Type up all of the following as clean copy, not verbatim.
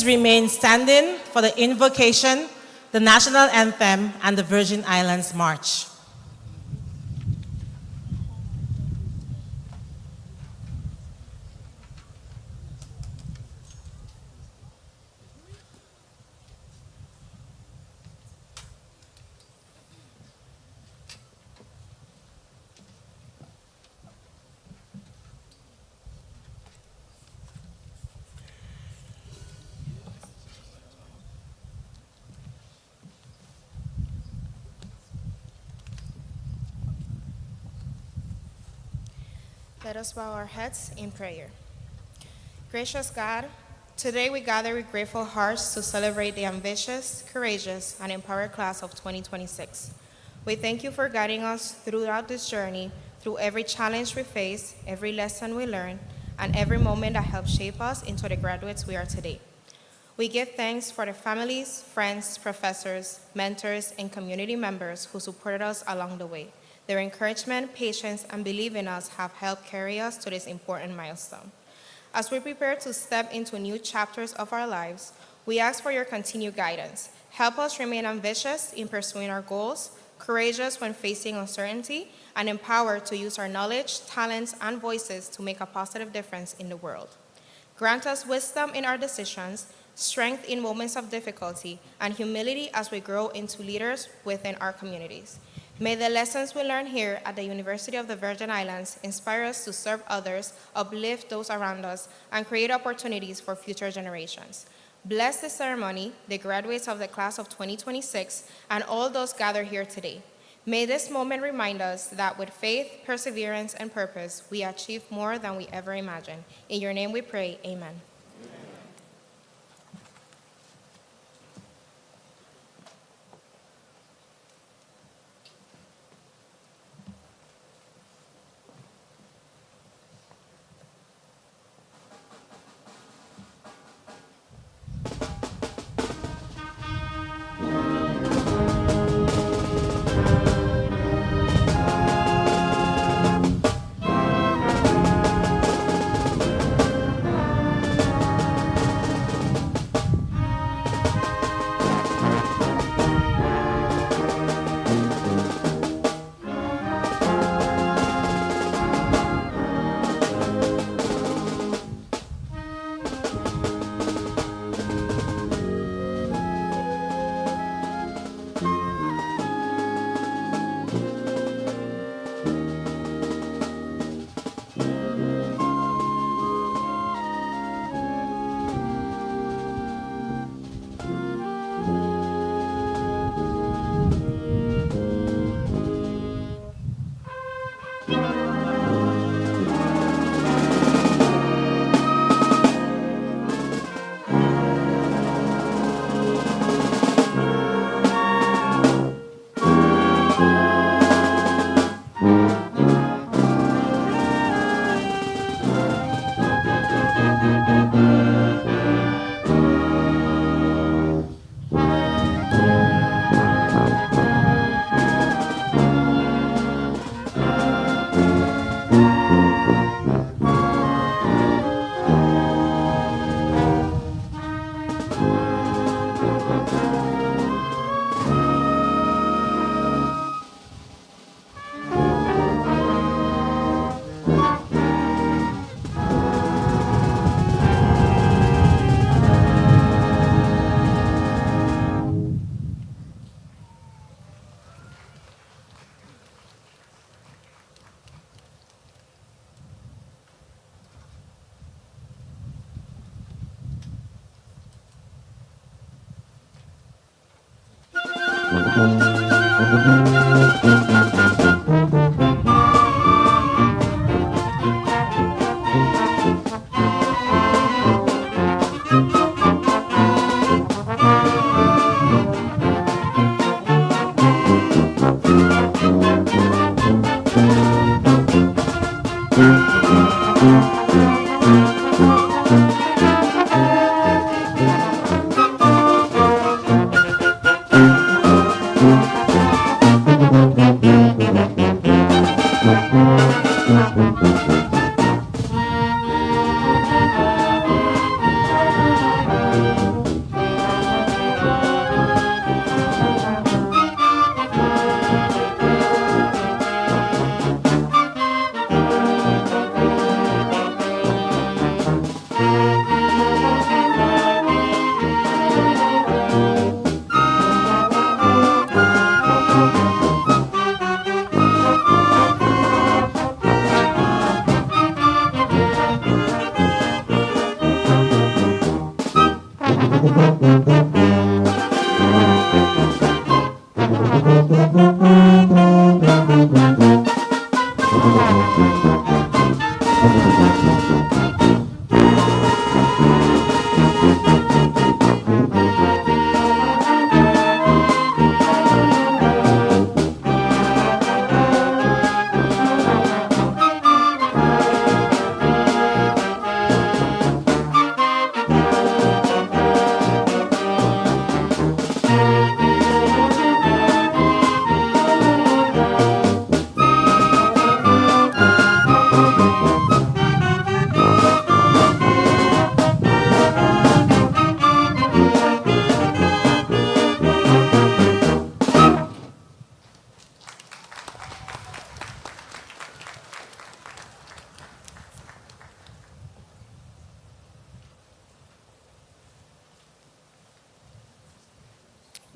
Please remain standing for the invocation, the national anthem, and the Virgin Islands March. Let us bow our heads in prayer. Gracious God, today we gather with grateful hearts to celebrate the ambitious, courageous, and empowered class of 2026. We thank you for guiding us throughout this journey, through every challenge we face, every lesson we learn, and every moment that helped shape us into the graduates we are today. We give thanks for the families, friends, professors, mentors, and community members who supported us along the way. Their encouragement, patience, and belief in us have helped carry us to this important milestone. As we prepare to step into new chapters of our lives, we ask for your continued guidance. Help us remain ambitious in pursuing our goals, courageous when facing uncertainty, and empowered to use our knowledge, talents, and voices to make a positive difference in the world. Grant us wisdom in our decisions, strength in moments of difficulty, and humility as we grow into leaders within our communities. May the lessons we learn here at the University of the Virgin Islands inspire us to serve others, uplift those around us, and create opportunities for future generations. Bless this ceremony, the graduates of the class of 2026, and all those gathered here today. May this moment remind us that with faith, perseverance, and purpose, we achieve more than we ever imagined. In your name we pray, amen.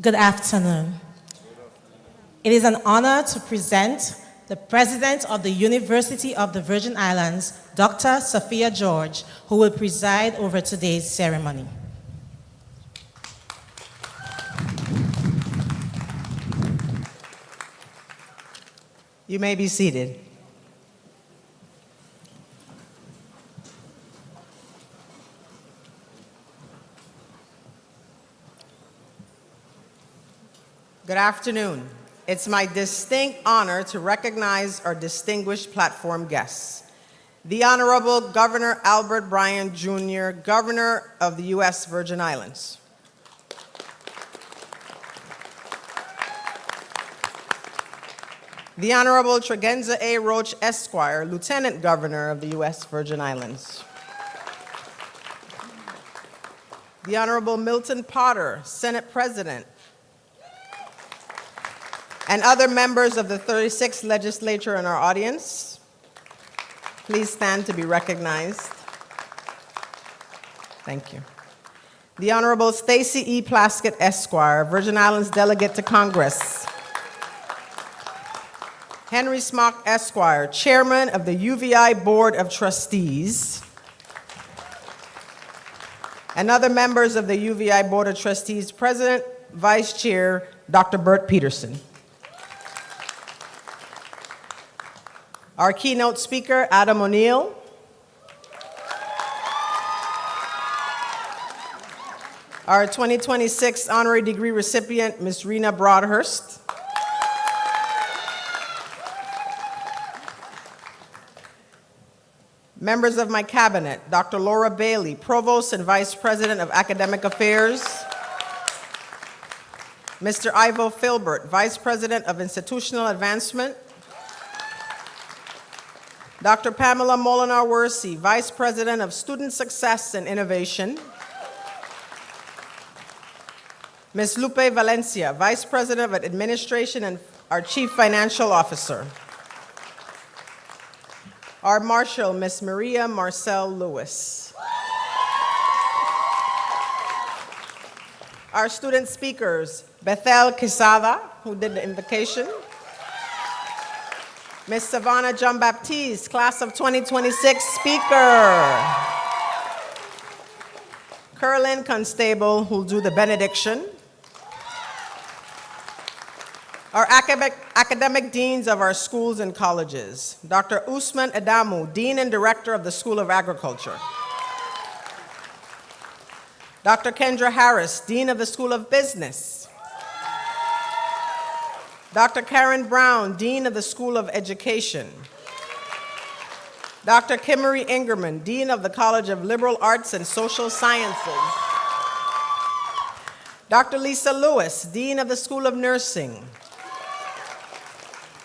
Good afternoon. It is an honor to present the President of the University of the Virgin Islands, Dr. Sophia George, who will preside over today's ceremony. You may be seated. Good afternoon. It's my distinct honor to recognize our distinguished platform guests. The Honorable Governor Albert Bryan Jr., Governor of the U.S. Virgin Islands. The Honorable Tregenza A. Roach, Esquire, Lieutenant Governor of the U.S. Virgin Islands. The Honorable Milton Potter, Senate President, and other members of the 36th Legislature in our audience, please stand to be recognized. Thank you. The Honorable Stacy E. Plaskett, Esquire, Virgin Islands Delegate to Congress. Henry Smock, Esquire, Chairman of the UVI Board of Trustees, and other members of the UVI Board of Trustees, President, Vice Chair, Dr. Bert Peterson. Our keynote speaker, Adam O'Neill. Our 2026 honorary degree recipient, Ms. Rena Broadhurst. Members of my cabinet, Dr. Laura Bailey, Provost and Vice President of Academic Affairs. Mr. Ivo Filbert, Vice President of Institutional Advancement. Dr. Pamela Molinar-Wersey, Vice President of Student Success and Innovation. Ms. Lupe Valencia, Vice President of Administration and our Chief Financial Officer. Our Marshal, Ms. Maria Marcel Lewis. Our student speakers, Bethel Quesada, who did the invocation. Ms. Savannah Jean-Baptiste, Class of 2026 Speaker. Curlin Constable, who'll do the benediction. Our academic deans of our schools and colleges. Dr. Usman Adamu, Dean and Director of the School of Agriculture. Dr. Kendra Harris, Dean of the School of Business. Dr. Karen Brown, Dean of the School of Education. Dr. Kimmery Ingerman, Dean of the College of Liberal Arts and Social Sciences. Dr. Lisa Lewis, Dean of the School of Nursing.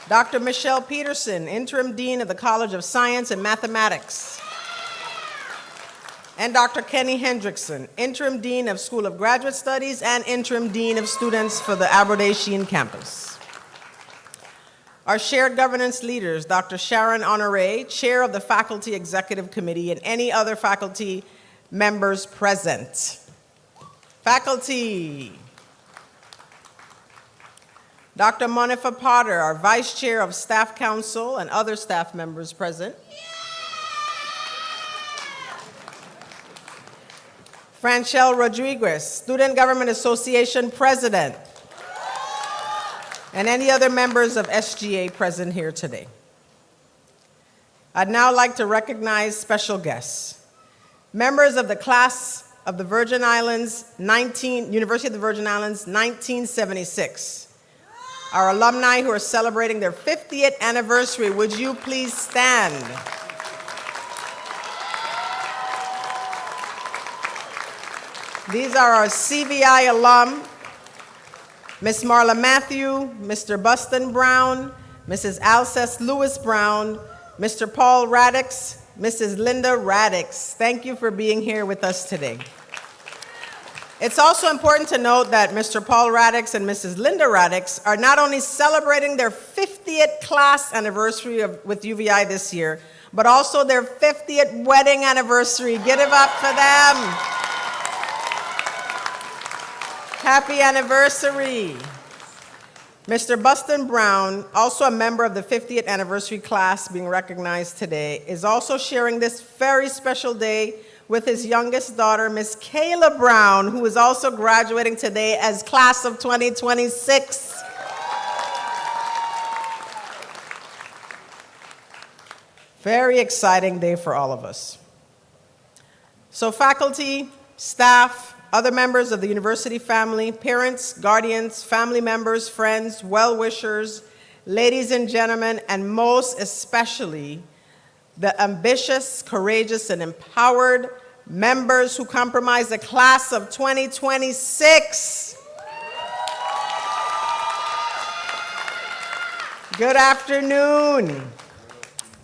Dr. Michelle Peterson, Interim Dean of the College of Science and Mathematics. And Dr. Kenny Hendrickson, Interim Dean of School of Graduate Studies and Interim Dean of Students for the Aberdeen Sheen campus. Our shared governance leaders, Dr. Sharon Honorary, Chair of the Faculty Executive Committee, and any other faculty members present. Faculty. Dr. Monifa Potter, our Vice Chair of Staff Council, and other staff members present. Franchelle Rodriguez, Student Government Association President, and any other members of SGA present here today. I'd now like to recognize special guests. Members of the class of the Virgin Islands, University of the Virgin Islands, 1976. Our alumni who are celebrating their 50th anniversary, would you please stand? These are our CVI alum, Ms. Marla Matthew, Mr. Buston Brown, Mrs. Alcest Lewis Brown, Mr. Paul Radix, Mrs. Linda Radix. Thank you for being here with us today. It's also important to note that Mr. Paul Radix and Mrs. Linda Radix are not only celebrating their 50th class anniversary with UVI this year, but also their 50th wedding anniversary. Give it up for them. Happy anniversary. Mr. Buston Brown, also a member of the 50th anniversary class being recognized today, is also sharing this very special day with his youngest daughter, Miss Kayla Brown, who is also graduating today as class of 2026. Very exciting day for all of us. So faculty, staff, other members of the university family, parents, guardians, family members, friends, well-wishers, ladies and gentlemen, and most especially the ambitious, courageous, and empowered members who comprise the class of 2026. Good afternoon.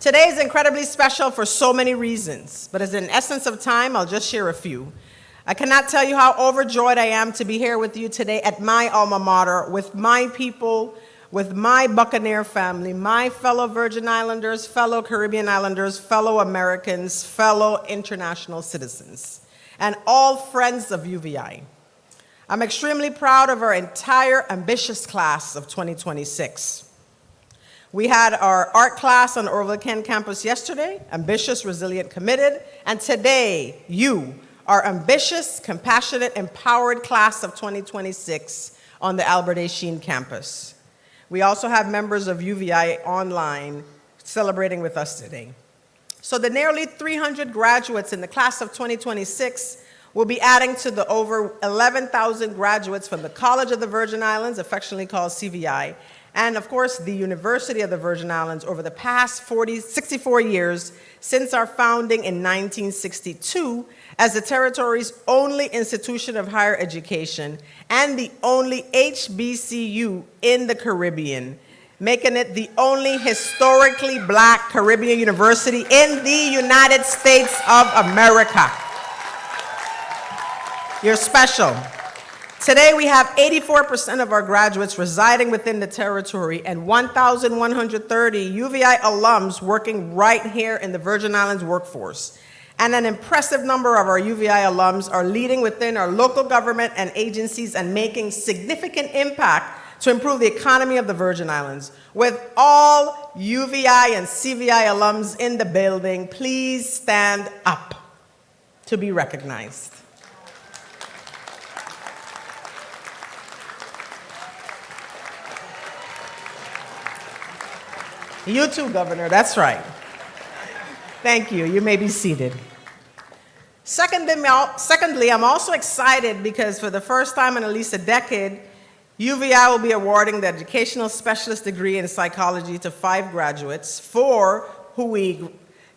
Today is incredibly special for so many reasons, but as an essence of time, I'll just share a few. I cannot tell you how overjoyed I am to be here with you today at my alma mater, with my people, with my Buccaneer family, my fellow Virgin Islanders, fellow Caribbean Islanders, fellow Americans, fellow international citizens, and all friends of UVI. I'm extremely proud of our entire ambitious class of 2026. We had our art class on the Orville Kent campus yesterday, ambitious, resilient, committed, and today, you, our ambitious, compassionate, empowered class of 2026 on the Albert A. Sheen campus. We also have members of UVI online celebrating with us today. So the nearly 300 graduates in the class of 2026 will be adding to the over 11,000 graduates from the College of the Virgin Islands, affectionately called CVI, and of course, the University of the Virgin Islands over the past 64 years since our founding in 1962 as the territory's only institution of higher education and the only HBCU in the Caribbean, making it the only historically Black Caribbean university in the United States of America. You're special. Today, we have 84% of our graduates residing within the territory and 1,130 UVI alums working right here in the Virgin Islands workforce. And an impressive number of our UVI alums are leading within our local government and agencies and making significant impact to improve the economy of the Virgin Islands. With all UVI and CVI alums in the building, please stand up to be recognized. You too, Governor, that's right. Thank you, you may be seated. Secondly, I'm also excited because for the first time in at least a decade, UVI will be awarding the Educational Specialist degree in Psychology to 5 graduates, 4 who we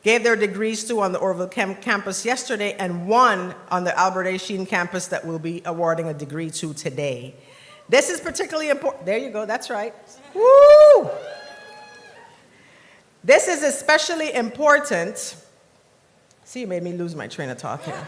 gave their degrees to on the Orville campus yesterday, and 1 on the Albert A. Sheen campus that we'll be awarding a degree to today. This is particularly important. There you go, that's right. Woo! This is especially important. See, you made me lose my train of thought here.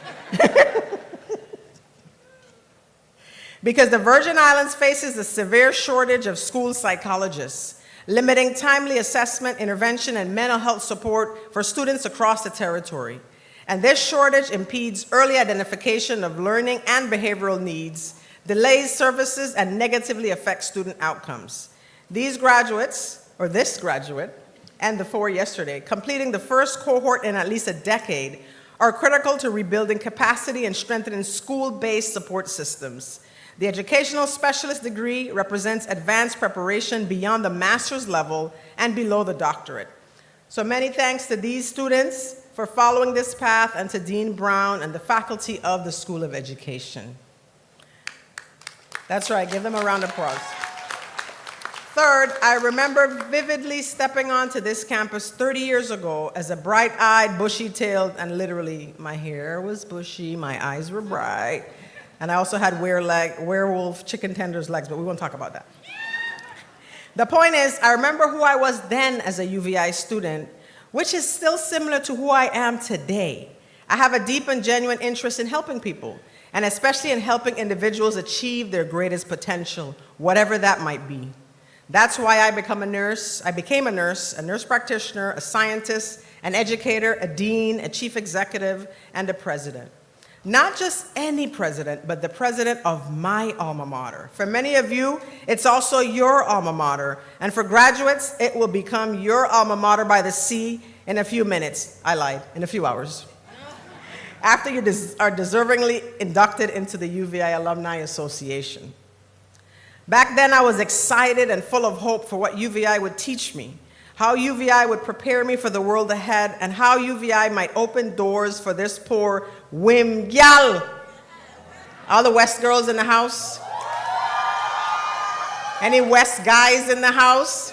Because the Virgin Islands faces a severe shortage of school psychologists, limiting timely assessment, intervention, and mental health support for students across the territory. And this shortage impedes early identification of learning and behavioral needs, delays services, and negatively affects student outcomes. These graduates, or this graduate, and the 4 yesterday, completing the first cohort in at least a decade, are critical to rebuilding capacity and strengthening school-based support systems. The Educational Specialist degree represents advanced preparation beyond the master's level and below the doctorate. So many thanks to these students for following this path, and to Dean Brown and the faculty of the School of Education. That's right, give them a round of applause. Third, I remember vividly stepping onto this campus 30 years ago as a bright-eyed, bushy-tailed, and literally my hair was bushy, my eyes were bright, and I also had werewolf chicken tenders legs, but we won't talk about that. The point is, I remember who I was then as a UVI student, which is still similar to who I am today. I have a deep and genuine interest in helping people, and especially in helping individuals achieve their greatest potential, whatever that might be. That's why I became a nurse, a nurse practitioner, a scientist, an educator, a dean, a chief executive, and a president. Not just any president, but the president of my alma mater. For many of you, it's also your alma mater. And for graduates, it will become your alma mater by the sea in a few minutes. I lied, in a few hours. After you are deservingly inducted into the UVI Alumni Association. Back then, I was excited and full of hope for what UVI would teach me, how UVI would prepare me for the world ahead, and how UVI might open doors for this poor whim gal. All the West girls in the house? Any West guys in the house?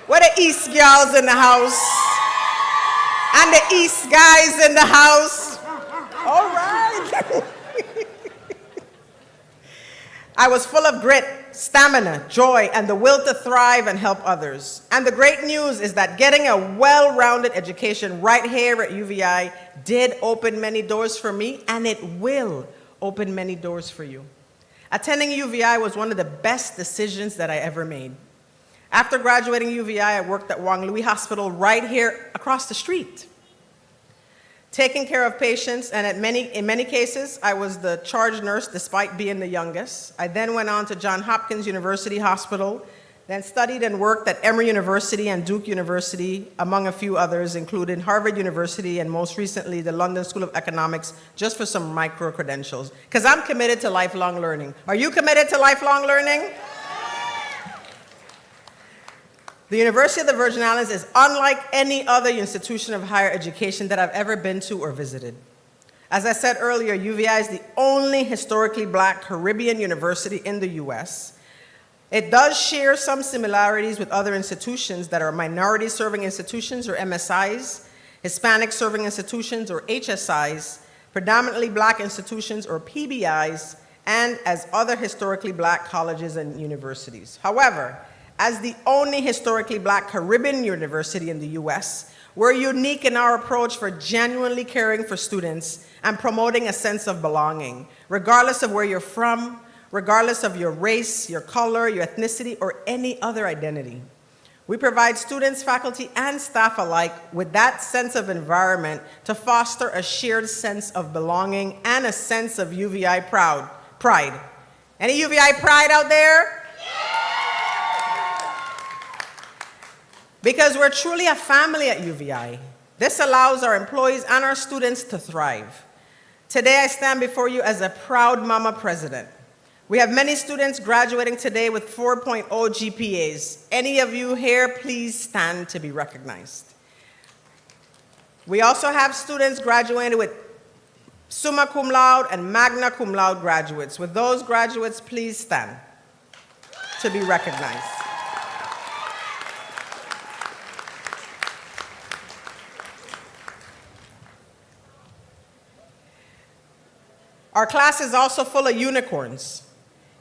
Where the East gals in the house? And the East guys in the house? All right. I was full of grit, stamina, joy, and the will to thrive and help others. And the great news is that getting a well-rounded education right here at UVI did open many doors for me, and it will open many doors for you. Attending UVI was one of the best decisions that I ever made. After graduating UVI, I worked at Wang Louis Hospital right here across the street, taking care of patients, and in many cases, I was the charge nurse despite being the youngest. I then went on to Johns Hopkins University Hospital, then studied and worked at Emory University and Duke University, among a few others, including Harvard University and most recently the London School of Economics, just for some micro-credentials. Because I'm committed to lifelong learning. Are you committed to lifelong learning? The University of the Virgin Islands is unlike any other institution of higher education that I've ever been to or visited. As I said earlier, UVI is the only historically black Caribbean university in the US. It does share some similarities with other institutions that are minority serving institutions, or MSIs, Hispanic serving institutions, or HSIs, predominantly black institutions, or PBIs, and as other historically black colleges and universities. However, as the only historically black Caribbean university in the US, we're unique in our approach for genuinely caring for students and promoting a sense of belonging, regardless of where you're from, regardless of your race, your color, your ethnicity, or any other identity. We provide students, faculty, and staff alike with that sense of environment to foster a shared sense of belonging and a sense of UVI pride. Any UVI pride out there? Because we're truly a family at UVI. This allows our employees and our students to thrive. Today, I stand before you as a proud mama president. We have many students graduating today with 4.0 GPAs. Any of you here, please stand to be recognized. We also have students graduating with summa cum laude and magna cum laude graduates. With those graduates, please stand to be recognized. Our class is also full of unicorns.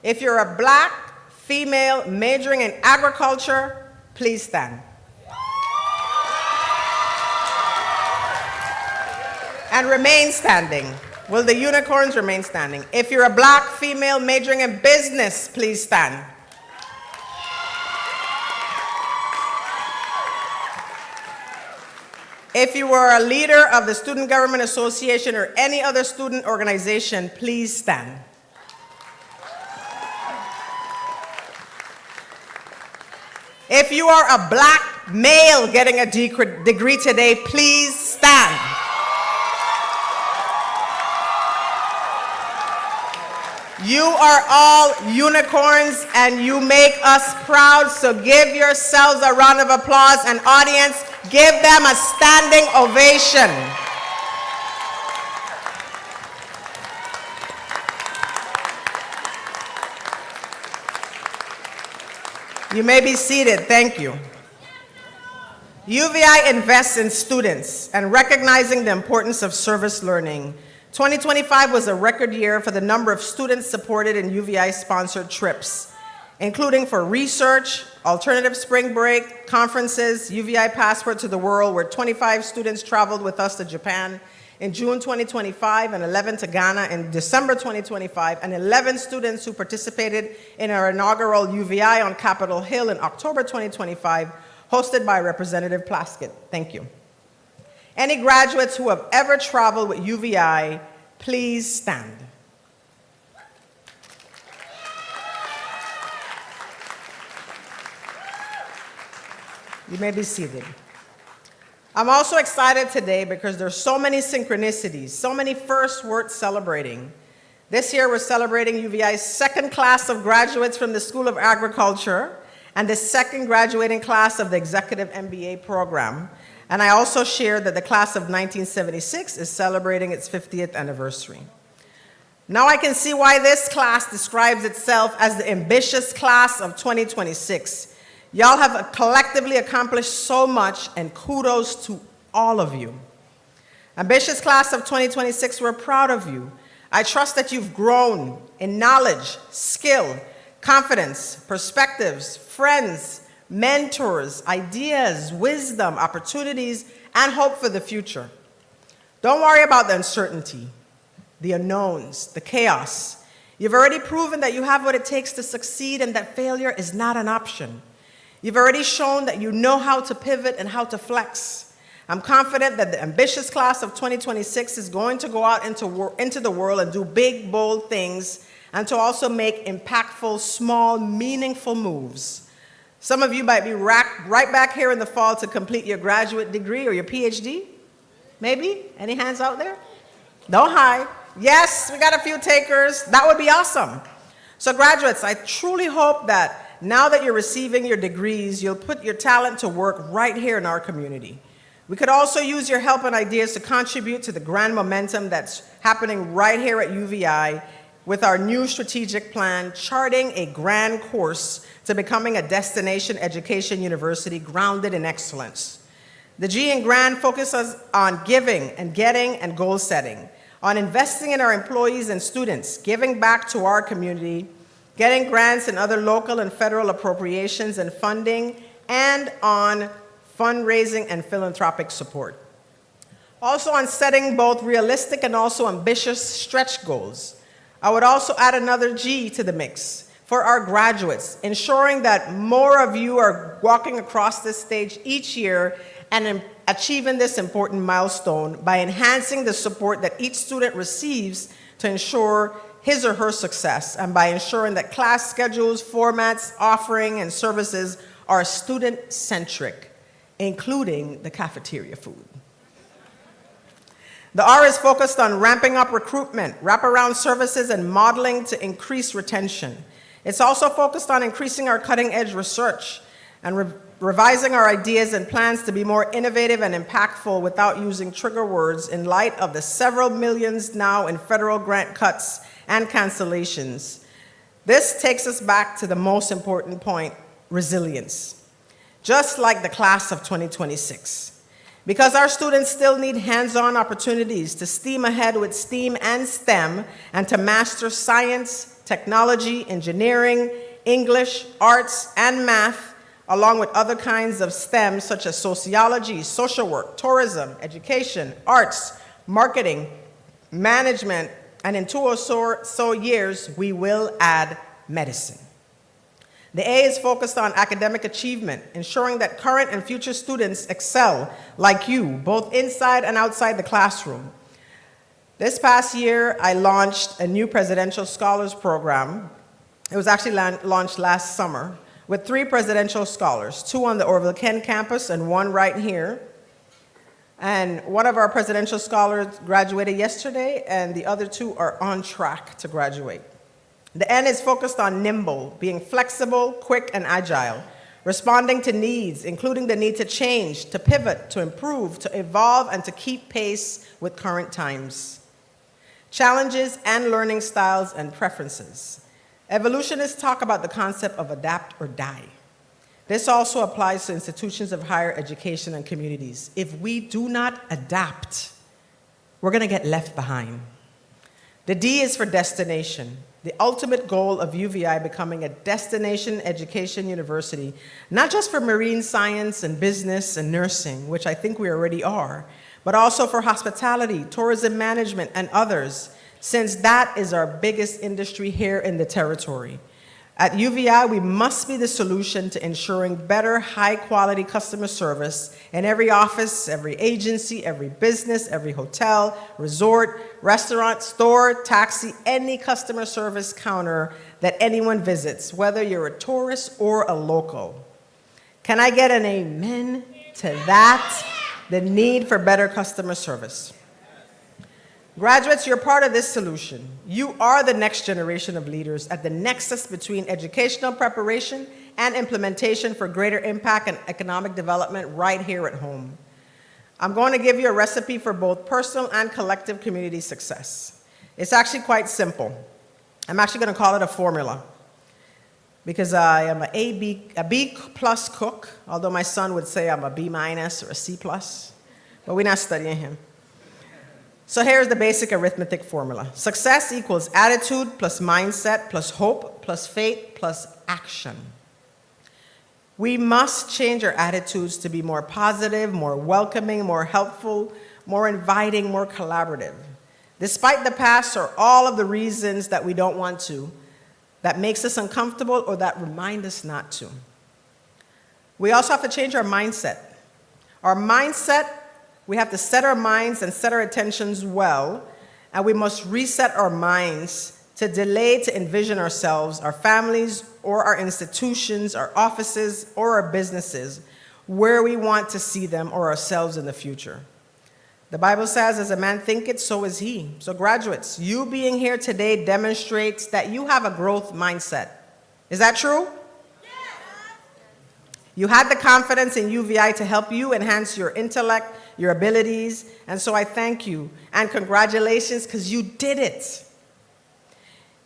If you're a black female majoring in agriculture, please stand. And remain standing. Will the unicorns remain standing? If you're a black female majoring in business, please stand. If you are a leader of the Student Government Association or any other student organization, please stand. If you are a black male getting a degree today, please stand. You are all unicorns and you make us proud, so give yourselves a round of applause, and audience, give them a standing ovation. You may be seated, thank you. UVI invests in students and recognizing the importance of service learning. 2025 was a record year for the number of students supported in UVI-sponsored trips, including for research, alternative spring break, conferences, UVI Passport to the World, where 25 students traveled with us to Japan in June 2025 and 11 to Ghana in December 2025, and 11 students who participated in our inaugural UVI on Capitol Hill in October 2025, hosted by Representative Plaskett. Thank you. Any graduates who have ever traveled with UVI please stand. You may be seated. I'm also excited today because there's so many synchronicities, so many firsts worth celebrating. This year we're celebrating UVI's second class of graduates from the School of Agriculture and the second graduating class of the Executive MBA program. And I also shared that the class of 1976 is celebrating its 50th anniversary. Now I can see why this class describes itself as the ambitious class of 2026. Y'all have collectively accomplished so much, and kudos to all of you. Ambitious class of 2026, we're proud of you. I trust that you've grown in knowledge, skill, confidence, perspectives, friends, mentors, ideas, wisdom, opportunities, and hope for the future. Don't worry about the uncertainty, the unknowns, the chaos. You've already proven that you have what it takes to succeed and that failure is not an option. You've already shown that you know how to pivot and how to flex. I'm confident that the ambitious class of 2026 is going to go out into the world and do big, bold things, and to also make impactful, small, meaningful moves. Some of you might be right back here in the fall to complete your graduate degree or your PhD. Maybe? Any hands out there? Don't hide. Yes, we got a few takers. That would be awesome. So graduates, I truly hope that now that you're receiving your degrees, you'll put your talent to work right here in our community. We could also use your help and ideas to contribute to the grand momentum that's happening right here at UVI with our new strategic plan, charting a grand course to becoming a destination education university grounded in excellence. The G in GRAND focuses on giving and getting and goal setting, on investing in our employees and students, giving back to our community, getting grants and other local and federal appropriations and funding, and on fundraising and philanthropic support. Also on setting both realistic and also ambitious stretch goals. I would also add another G to the mix for our graduates, ensuring that more of you are walking across this stage each year and achieving this important milestone by enhancing the support that each student receives to ensure his or her success, and by ensuring that class schedules, formats, offering, and services are student-centric, including the cafeteria food. The R is focused on ramping up recruitment, wraparound services, and modeling to increase retention. It's also focused on increasing our cutting-edge research and revising our ideas and plans to be more innovative and impactful without using trigger words in light of the several millions now in federal grant cuts and cancellations. This takes us back to the most important point, resilience. Just like the class of 2026. Because our students still need hands-on opportunities to steam ahead with STEAM and STEM and to master science, technology, engineering, English, arts, and math, along with other kinds of STEM such as sociology, social work, tourism, education, arts, marketing, management, and in 2 or so years, we will add medicine. The A is focused on academic achievement, ensuring that current and future students excel like you, both inside and outside the classroom. This past year, I launched a new Presidential Scholars Program. It was actually launched last summer with 3 Presidential Scholars, 2 on the Orville Kent campus and 1 right here. And one of our Presidential Scholars graduated yesterday, and the other 2 are on track to graduate. The N is focused on nimble, being flexible, quick, and agile, responding to needs, including the need to change, to pivot, to improve, to evolve, and to keep pace with current times. Challenges and learning styles and preferences. Evolutionists talk about the concept of adapt or die. This also applies to institutions of higher education and communities. If we do not adapt, we're going to get left behind. The D is for destination, the ultimate goal of UVI becoming a destination education university, not just for marine science and business and nursing, which I think we already are, but also for hospitality, tourism management, and others, since that is our biggest industry here in the territory. At UVI, we must be the solution to ensuring better, high-quality customer service in every office, every agency, every business, every hotel, resort, restaurant, store, taxi, any customer service counter that anyone visits, whether you're a tourist or a local. Can I get an amen to that? The need for better customer service. Graduates, you're part of this solution. You are the next generation of leaders at the nexus between educational preparation and implementation for greater impact and economic development right here at home. I'm going to give you a recipe for both personal and collective community success. It's actually quite simple. I'm actually going to call it a formula because I am a B plus cook, although my son would say I'm a B minus or a C plus, but we're not studying him. So here's the basic arithmetic formula. Success equals attitude plus mindset plus hope plus faith plus action. We must change our attitudes to be more positive, more welcoming, more helpful, more inviting, more collaborative. Despite the past or all of the reasons that we don't want to, that makes us uncomfortable or that remind us not to. We also have to change our mindset. Our mindset, we have to set our minds and set our attentions well, and we must reset our minds to delay to envision ourselves, our families, or our institutions, our offices, or our businesses, where we want to see them or ourselves in the future. The Bible says, as a man thinketh, so is he. So graduates, you being here today demonstrates that you have a growth mindset. Is that true? You had the confidence in UVI to help you enhance your intellect, your abilities, and so I thank you. And congratulations, because you did it.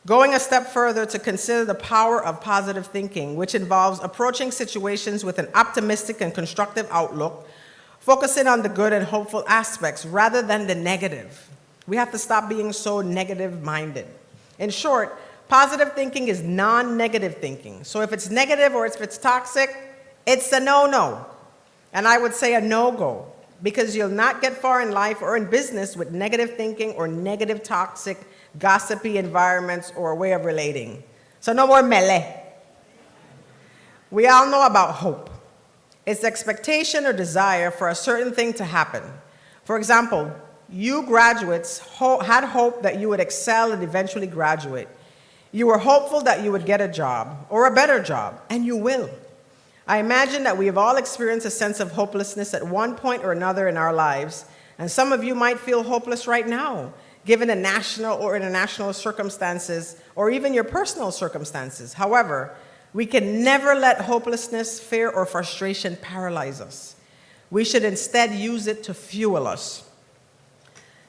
Going a step further to consider the power of positive thinking, which involves approaching situations with an optimistic and constructive outlook, focusing on the good and hopeful aspects rather than the negative. We have to stop being so negative-minded. In short, positive thinking is non-negative thinking. So if it's negative or if it's toxic, it's a no-no. And I would say a no-go, because you'll not get far in life or in business with negative thinking or negative, toxic, gossipy environments or a way of relating. So no more melee. We all know about hope. It's expectation or desire for a certain thing to happen. For example, you graduates had hope that you would excel and eventually graduate. You were hopeful that you would get a job or a better job, and you will. I imagine that we have all experienced a sense of hopelessness at one point or another in our lives, and some of you might feel hopeless right now, given the national or international circumstances, or even your personal circumstances. However, we can never let hopelessness, fear, or frustration paralyze us. We should instead use it to fuel us.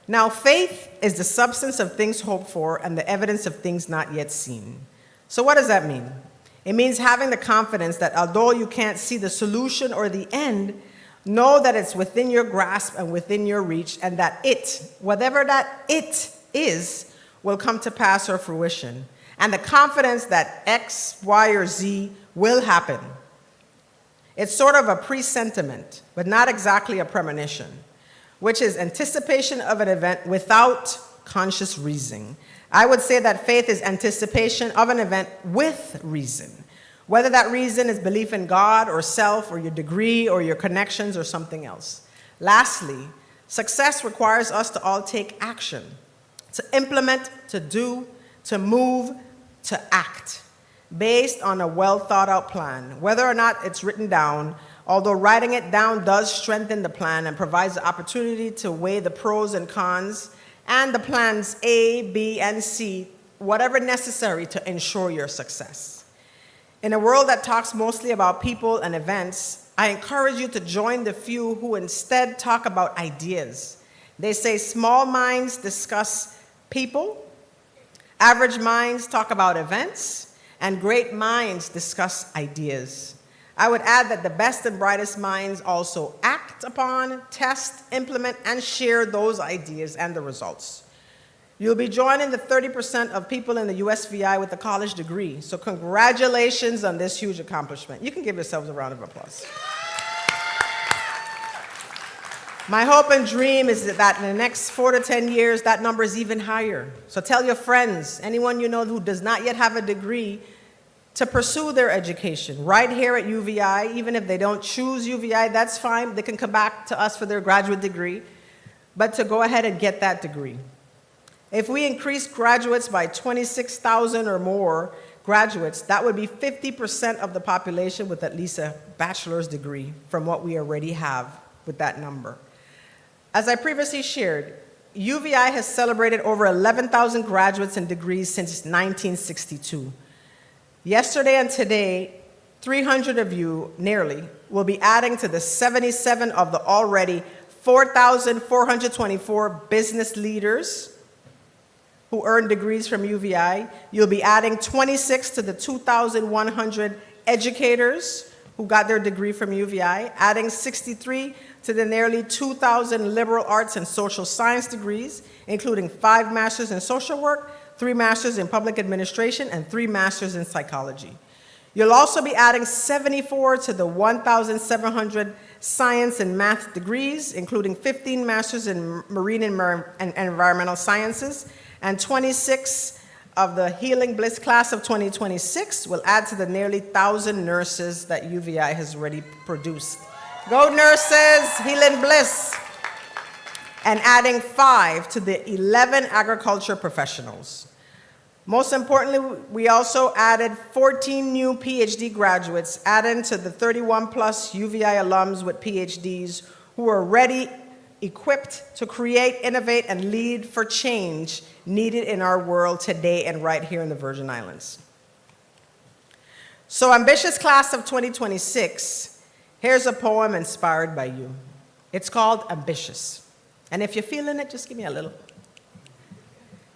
Now, faith is the substance of things hoped for and the evidence of things not yet seen. So what does that mean? It means having the confidence that although you can't see the solution or the end, know that it's within your grasp and within your reach, and that it, whatever that it is, will come to pass or fruition. And the confidence that X, Y, or Z will happen. It's sort of a presentiment, but not exactly a premonition, which is anticipation of an event without conscious reasoning. I would say that faith is anticipation of an event with reason, whether that reason is belief in God or self or your degree or your connections or something else. Lastly, success requires us to all take action, to implement, to do, to move, to act, based on a well-thought-out plan, whether or not it's written down, although writing it down does strengthen the plan and provides the opportunity to weigh the pros and cons and the plans A, B, and C, whatever necessary to ensure your success. In a world that talks mostly about people and events, I encourage you to join the few who instead talk about ideas. They say small minds discuss people, average minds talk about events, and great minds discuss ideas. I would add that the best and brightest minds also act upon, test, implement, and share those ideas and the results. You'll be joining the 30% of people in the USVI with a college degree, so congratulations on this huge accomplishment. You can give yourselves a round of applause. My hope and dream is that in the next 4 to 10 years, that number is even higher. So tell your friends, anyone you know who does not yet have a degree, to pursue their education right here at UVI. Even if they don't choose UVI, that's fine. They can come back to us for their graduate degree, but to go ahead and get that degree. If we increase graduates by 26,000 or more graduates, that would be 50% of the population with at least a bachelor's degree from what we already have with that number. As I previously shared, UVI has celebrated over 11,000 graduates and degrees since 1962. Yesterday and today, 300 of you, nearly, will be adding to the 77 of the already 4,424 business leaders who earn degrees from UVI. You'll be adding 26 to the 2,100 educators who got their degree from UVI, adding 63 to the nearly 2,000 liberal arts and social science degrees, including 5 masters in social work, 3 masters in public administration, and 3 masters in psychology. You'll also be adding 74 to the 1,700 science and math degrees, including 15 masters in marine and environmental sciences, and 26 of the Healing Bliss class of 2026 will add to the nearly 1,000 nurses that UVI has already produced. Go nurses, Healing Bliss. And adding 5 to the 11 agriculture professionals. Most importantly, we also added 14 new PhD graduates, adding to the 31 plus UVI alums with PhDs who are ready, equipped to create, innovate, and lead for change needed in our world today and right here in the Virgin Islands. So, ambitious class of 2026, here's a poem inspired by you. It's called Ambitious. And if you're feeling it, just give me a little.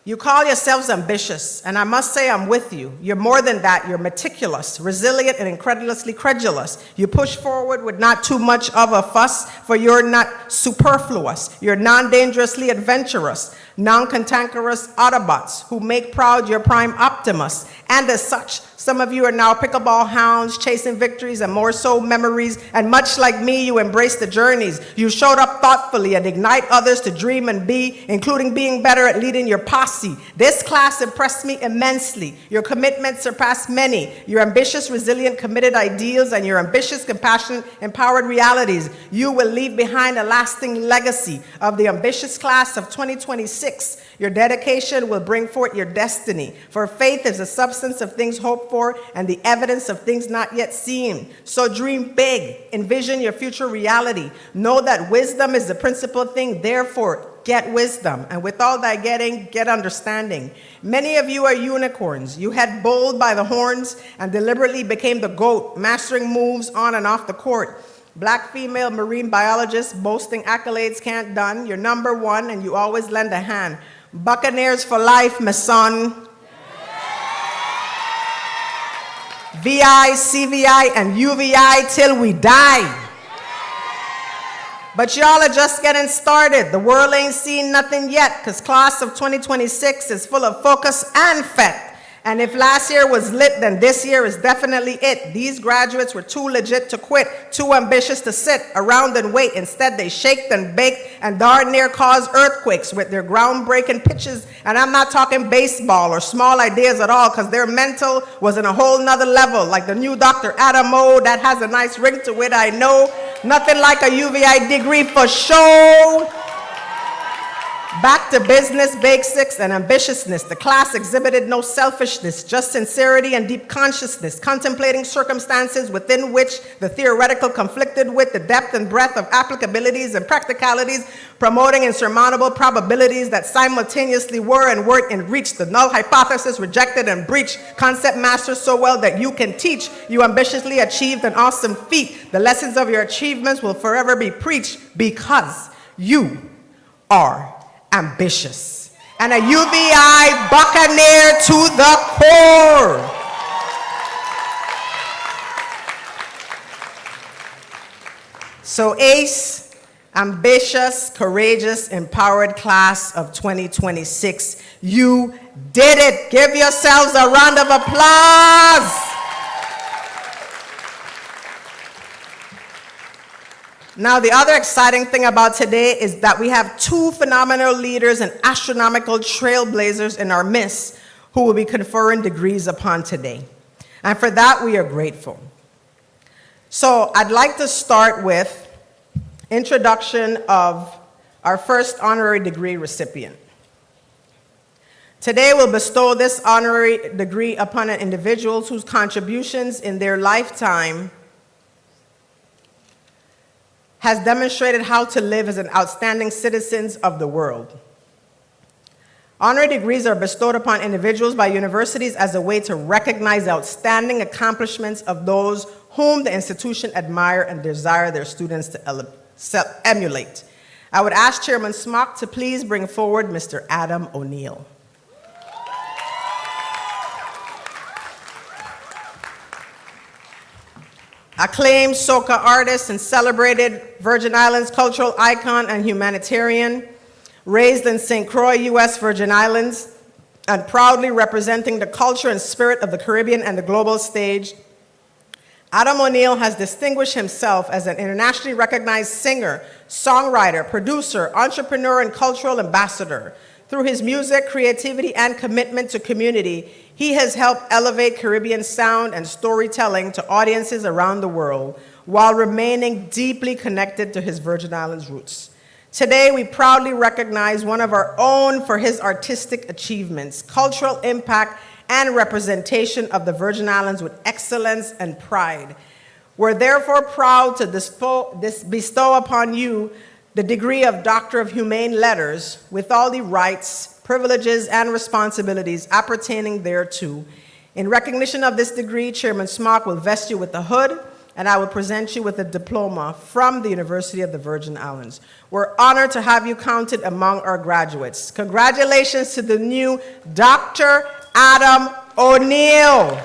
You call yourselves ambitious, and I must say I'm with you. You're more than that. You're meticulous, resilient, and incredulously credulous. You push forward with not too much of a fuss, for you're not superfluous. You're non-dangerously adventurous, non-cantankerous Autobots who make proud your prime Optimus. And as such, some of you are now pickleball hounds, chasing victories and more so memories. And much like me, you embrace the journeys. You showed up thoughtfully and ignite others to dream and be, including being better at leading your posse. This class impressed me immensely. Your commitment surpassed many. Your ambitious, resilient, committed ideals and your ambitious, compassionate, empowered realities. You will leave behind a lasting legacy of the ambitious class of 2026. Your dedication will bring forth your destiny. For faith is the substance of things hoped for and the evidence of things not yet seen. So dream big. Envision your future reality. Know that wisdom is the principal thing. Therefore, get wisdom. And with all thy getting, get understanding. Many of you are unicorns. You had bull by the horns and deliberately became the goat, mastering moves on and off the court. Black female marine biologist, boasting accolades can't done. You're number one and you always lend a hand. Buccaneers for life, my son. VI, CVI, and UVI till we die. But y'all are just getting started. The world ain't seen nothing yet, because class of 2026 is full of focus and fete. And if last year was lit, then this year is definitely it. These graduates were too legit to quit, too ambitious to sit around and wait. Instead, they shaked and baked and darn near caused earthquakes with their groundbreaking pitches. And I'm not talking baseball or small ideas at all, because their mental was in a whole nother level, like the new Dr. Adam O, that has a nice ring to it, I know. Nothing like a UVI degree for show. Back to business, basics, and ambitiousness. The class exhibited no selfishness, just sincerity and deep consciousness, contemplating circumstances within which the theoretical conflicted with the depth and breadth of applicabilities and practicalities, promoting insurmountable probabilities that simultaneously were and weren't in reach. The null hypothesis rejected and breached. Concept mastered so well that you can teach. You ambitiously achieved an awesome feat. The lessons of your achievements will forever be preached because you are ambitious, and a UVI Buccaneer to the core. So ACE, ambitious, courageous, empowered class of 2026, you did it. Give yourselves a round of applause. Now, the other exciting thing about today is that we have 2 phenomenal leaders and astronomical trailblazers in our midst who will be conferring degrees upon today. And for that, we are grateful. So I'd like to start with introduction of our first honorary degree recipient. Today, we'll bestow this honorary degree upon individuals whose contributions in their lifetime has demonstrated how to live as an outstanding citizens of the world. Honorary degrees are bestowed upon individuals by universities as a way to recognize the outstanding accomplishments of those whom the institution admire and desire their students to emulate. I would ask Chairman Smock to please bring forward Mr. Adam O'Neill. Acclaimed soca artist and celebrated Virgin Islands cultural icon and humanitarian, raised in St. Croix, U.S. Virgin Islands, and proudly representing the culture and spirit of the Caribbean and the global stage, Adam O'Neill has distinguished himself as an internationally recognized singer, songwriter, producer, entrepreneur, and cultural ambassador. Through his music, creativity, and commitment to community, he has helped elevate Caribbean sound and storytelling to audiences around the world while remaining deeply connected to his Virgin Islands roots. Today, we proudly recognize one of our own for his artistic achievements, cultural impact, and representation of the Virgin Islands with excellence and pride. We're therefore proud to bestow upon you the degree of Doctor of Humane Letters with all the rights, privileges, and responsibilities appertaining thereto. In recognition of this degree, Chairman Smock will vest you with the hood, and I will present you with a diploma from the University of the Virgin Islands. We're honored to have you counted among our graduates. Congratulations to the new Dr. Adam O'Neill.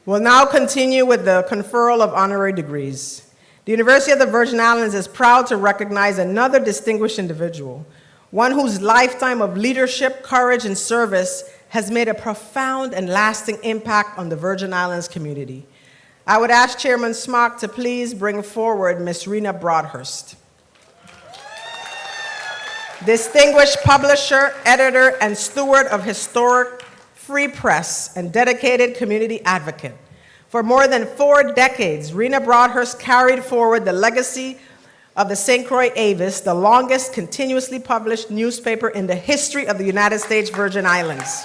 We'll now continue with the conferral of honorary degrees. The University of the Virgin Islands is proud to recognize another distinguished individual, one whose lifetime of leadership, courage, and service has made a profound and lasting impact on the Virgin Islands community. I would ask Chairman Smock to please bring forward Ms. Rena Broadhurst. Distinguished publisher, editor, and steward of historic free press and dedicated community advocate. For more than 4 decades, Rena Broadhurst carried forward the legacy of the St. Croix Avis, the longest continuously published newspaper in the history of the United States Virgin Islands.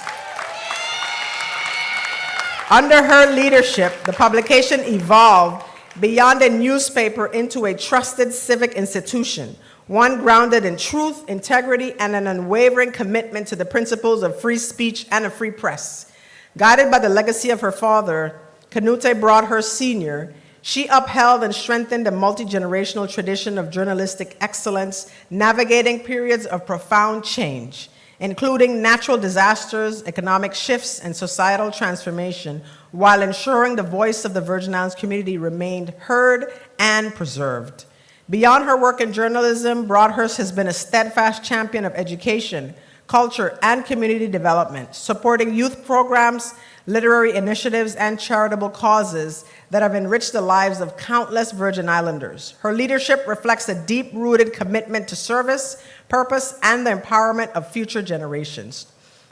Under her leadership, the publication evolved beyond a newspaper into a trusted civic institution, one grounded in truth, integrity, and an unwavering commitment to the principles of free speech and a free press. Guided by the legacy of her father, Keynote Broadhurst Sr., she upheld and strengthened a multi-generational tradition of journalistic excellence, navigating periods of profound change, including natural disasters, economic shifts, and societal transformation, while ensuring the voice of the Virgin Islands community remained heard and preserved. Beyond her work in journalism, Broadhurst has been a steadfast champion of education, culture, and community development, supporting youth programs, literary initiatives, and charitable causes that have enriched the lives of countless Virgin Islanders. Her leadership reflects a deep-rooted commitment to service, purpose, and the empowerment of future generations.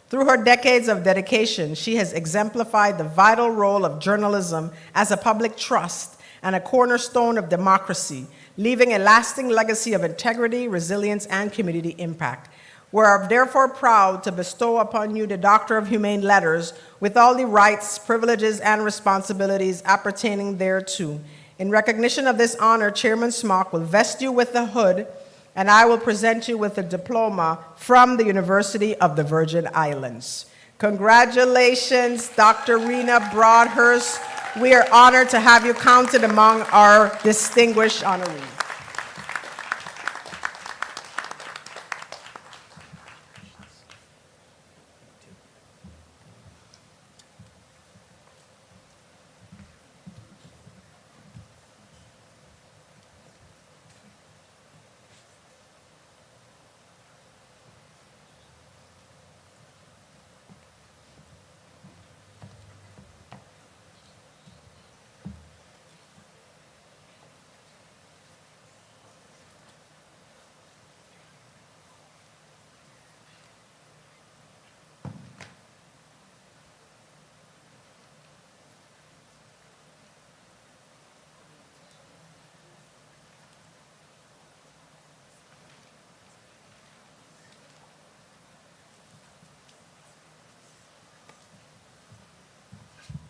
Through her decades of dedication, she has exemplified the vital role of journalism as a public trust and a cornerstone of democracy, leaving a lasting legacy of integrity, resilience, and community impact. We are therefore proud to bestow upon you the Doctor of Humane Letters with all the rights, privileges, and responsibilities appertaining thereto. In recognition of this honor, Chairman Smock will vest you with the hood, and I will present you with a diploma from the University of the Virgin Islands. Congratulations, Dr. Rena Broadhurst. We are honored to have you counted among our distinguished honorees.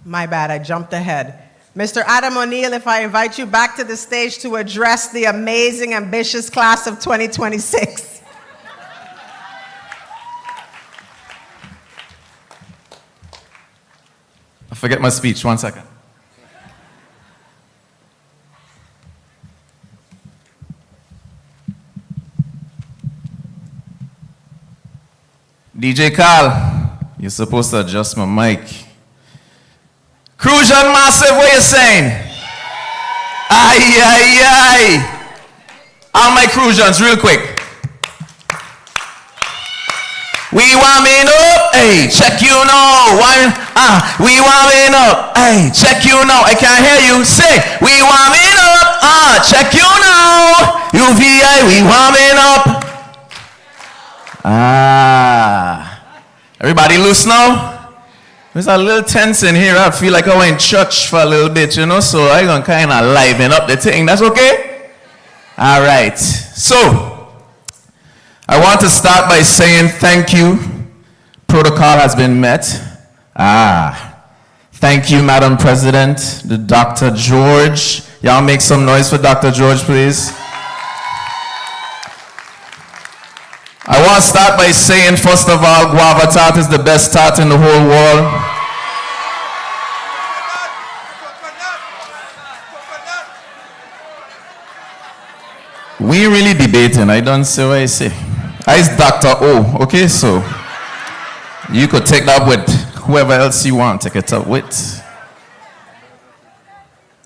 My bad, I jumped ahead. Mr. Adam O'Neill, if I invite you back to the stage to address the amazing, ambitious class of 2026. I forget my speech, 1 second. DJ Carl, you're supposed to adjust my mic. Crucian Massive, what you saying? Aye, aye, aye. All my Crucians, real quick. We warming up, hey, check you now. We warming up, hey, check you now. I can't hear you. Say, we warming up, check you now. UVI, we warming up. Everybody loose now? There's a little tense in here. I feel like I went in church for a little bit, you know, so I'm gonna kind of liven up the thing. That's okay? All right. So, I want to start by saying thank you. Protocol has been met. Thank you, Madam President, the Dr. George. Y'all make some noise for Dr. George, please. I want to start by saying, first of all, guava tart is the best tart in the whole world. We ain't really debating. I don't say what I say. I's Dr. O, okay? So you could take that with whoever else you want. Take it up with.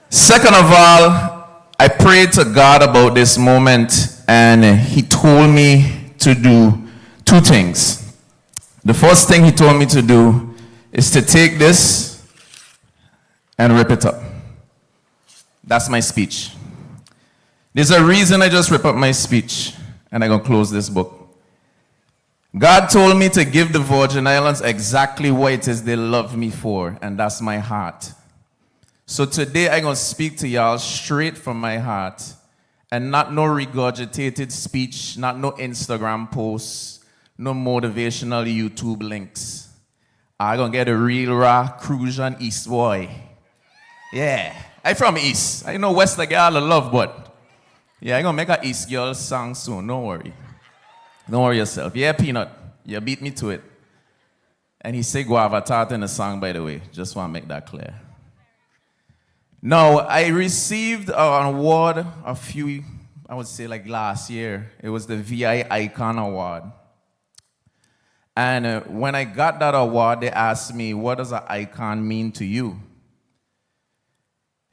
Second of all, I prayed to God about this moment, and He told me to do two things. The first thing He told me to do is to take this and rip it up. That's my speech. There's a reason I just rip up my speech, and I'm going to close this book. God told me to give the Virgin Islands exactly what it is they love me for, and that's my heart. So today I'm going to speak to y'all straight from my heart, and not no regurgitated speech, not no Instagram posts, no motivational YouTube links. I'm going to get a real raw Crucian East boy. Yeah, I'm from East. I know West like y'all love, but yeah, I'm going to make an East girl song soon. Don't worry. Don't worry yourself. Yeah, Peanut, you beat me to it. And he said guava tart in the song, by the way. Just want to make that clear. Now, I received an award a few, I would say like last year. It was the VI Icon Award. And when I got that award, they asked me, what does an icon mean to you?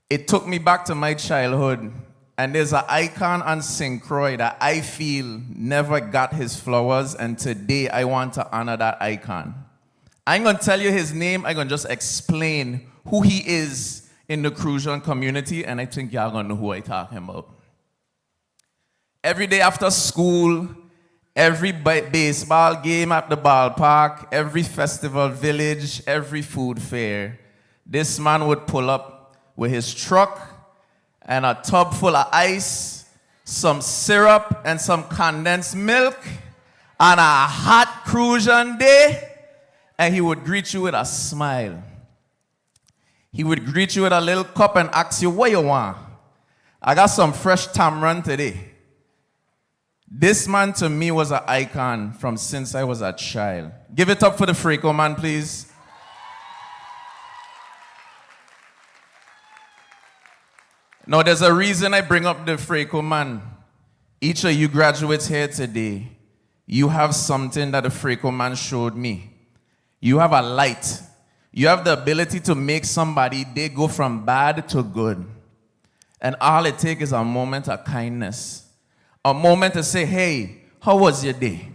It took me back to my childhood. And there's an icon on St. Croix that I feel never got his flowers, and today I want to honor that icon. I'm going to tell you his name. I'm going to just explain who he is in the Crucian community, and I think y'all going to know who I'm talking about. Every day after school, every baseball game at the ballpark, every festival village, every food fair, this man would pull up with his truck and a tub full of ice, some syrup, and some condensed milk on a hot Crucian day, and he would greet you with a smile. He would greet you with a little cup and ask you, what you want? I got some fresh tamarind today. This man to me was an icon from since I was a child. Give it up for the Freako man, please. Now, there's a reason I bring up the Freako man. Each of you graduates here today, you have something that the Freako man showed me. You have a light. You have the ability to make somebody, they go from bad to good. And all it takes is a moment of kindness. A moment to say, hey, how was your day?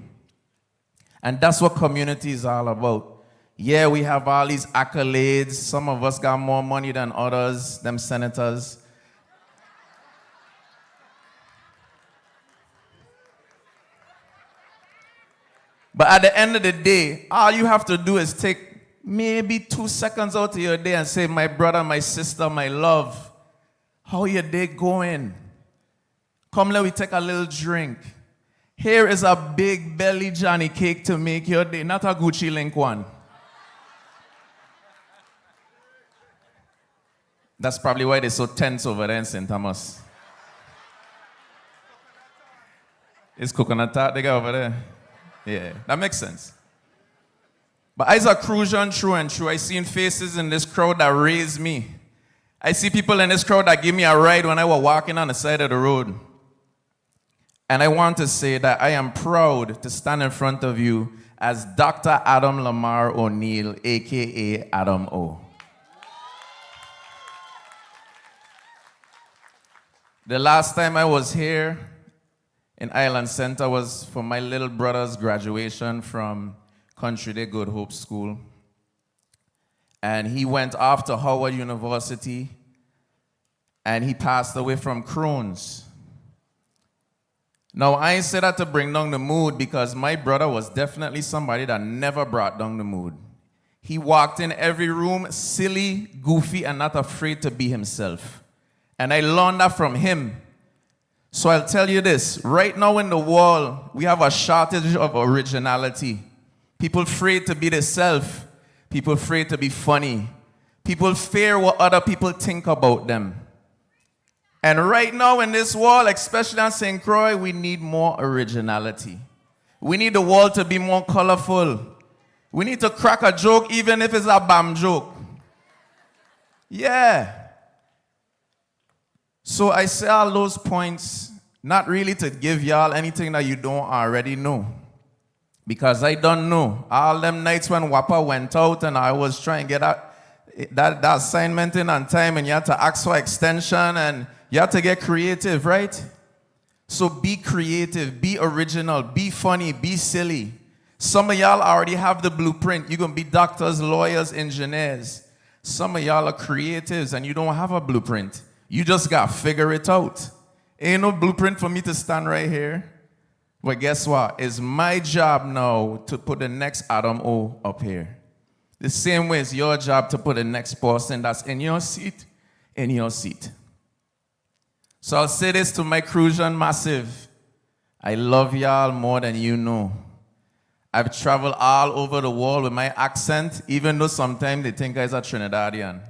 And that's what community is all about. Yeah, we have all these accolades. Some of us got more money than others, them senators. But at the end of the day, all you have to do is take maybe 2 seconds out of your day and say, my brother, my sister, my love, how your day going? Come, let me take a little drink. Here is a big belly Johnny cake to make your day, not a Gucci link one. That's probably why they're so tense over there in St. Thomas. It's coconut tart they got over there. Yeah, that makes sense. But as a Crucian true and true, I seen faces in this crowd that raised me. I see people in this crowd that give me a ride when I was walking on the side of the road. And I want to say that I am proud to stand in front of you as Dr. Adam Lamar O'Neill, a.k.a. Adam O. The last time I was here in Island Center was for my little brother's graduation from Country Day Good Hope School. And he went off to Howard University, and he passed away from Crohn's. Now, I ain't say that to bring down the mood, because my brother was definitely somebody that never brought down the mood. He walked in every room silly, goofy, and not afraid to be himself. And I learned that from him. So I'll tell you this, right now in the world, we have a shortage of originality. People afraid to be themselves. People afraid to be funny. People fear what other people think about them. And right now in this world, especially on St. Croix, we need more originality. We need the world to be more colorful. We need to crack a joke even if it's a bam joke. Yeah. So I say all those points, not really to give y'all anything that you don't already know. Because I don't know. All them nights when WAPA went out and I was trying to get that assignment in on time, and you had to ask for extension and you have to get creative, right? So be creative, be original, be funny, be silly. Some of y'all already have the blueprint. You're going to be doctors, lawyers, engineers. Some of y'all are creatives and you don't have a blueprint. You just got to figure it out. Ain't no blueprint for me to stand right here. But guess what? It's my job now to put the next Adam O up here. The same way it's your job to put the next person that's in your seat, in your seat. So I'll say this to my Crucian Massive. I love y'all more than you know. I've traveled all over the world with my accent, even though sometimes they think I'm a Trinidadian.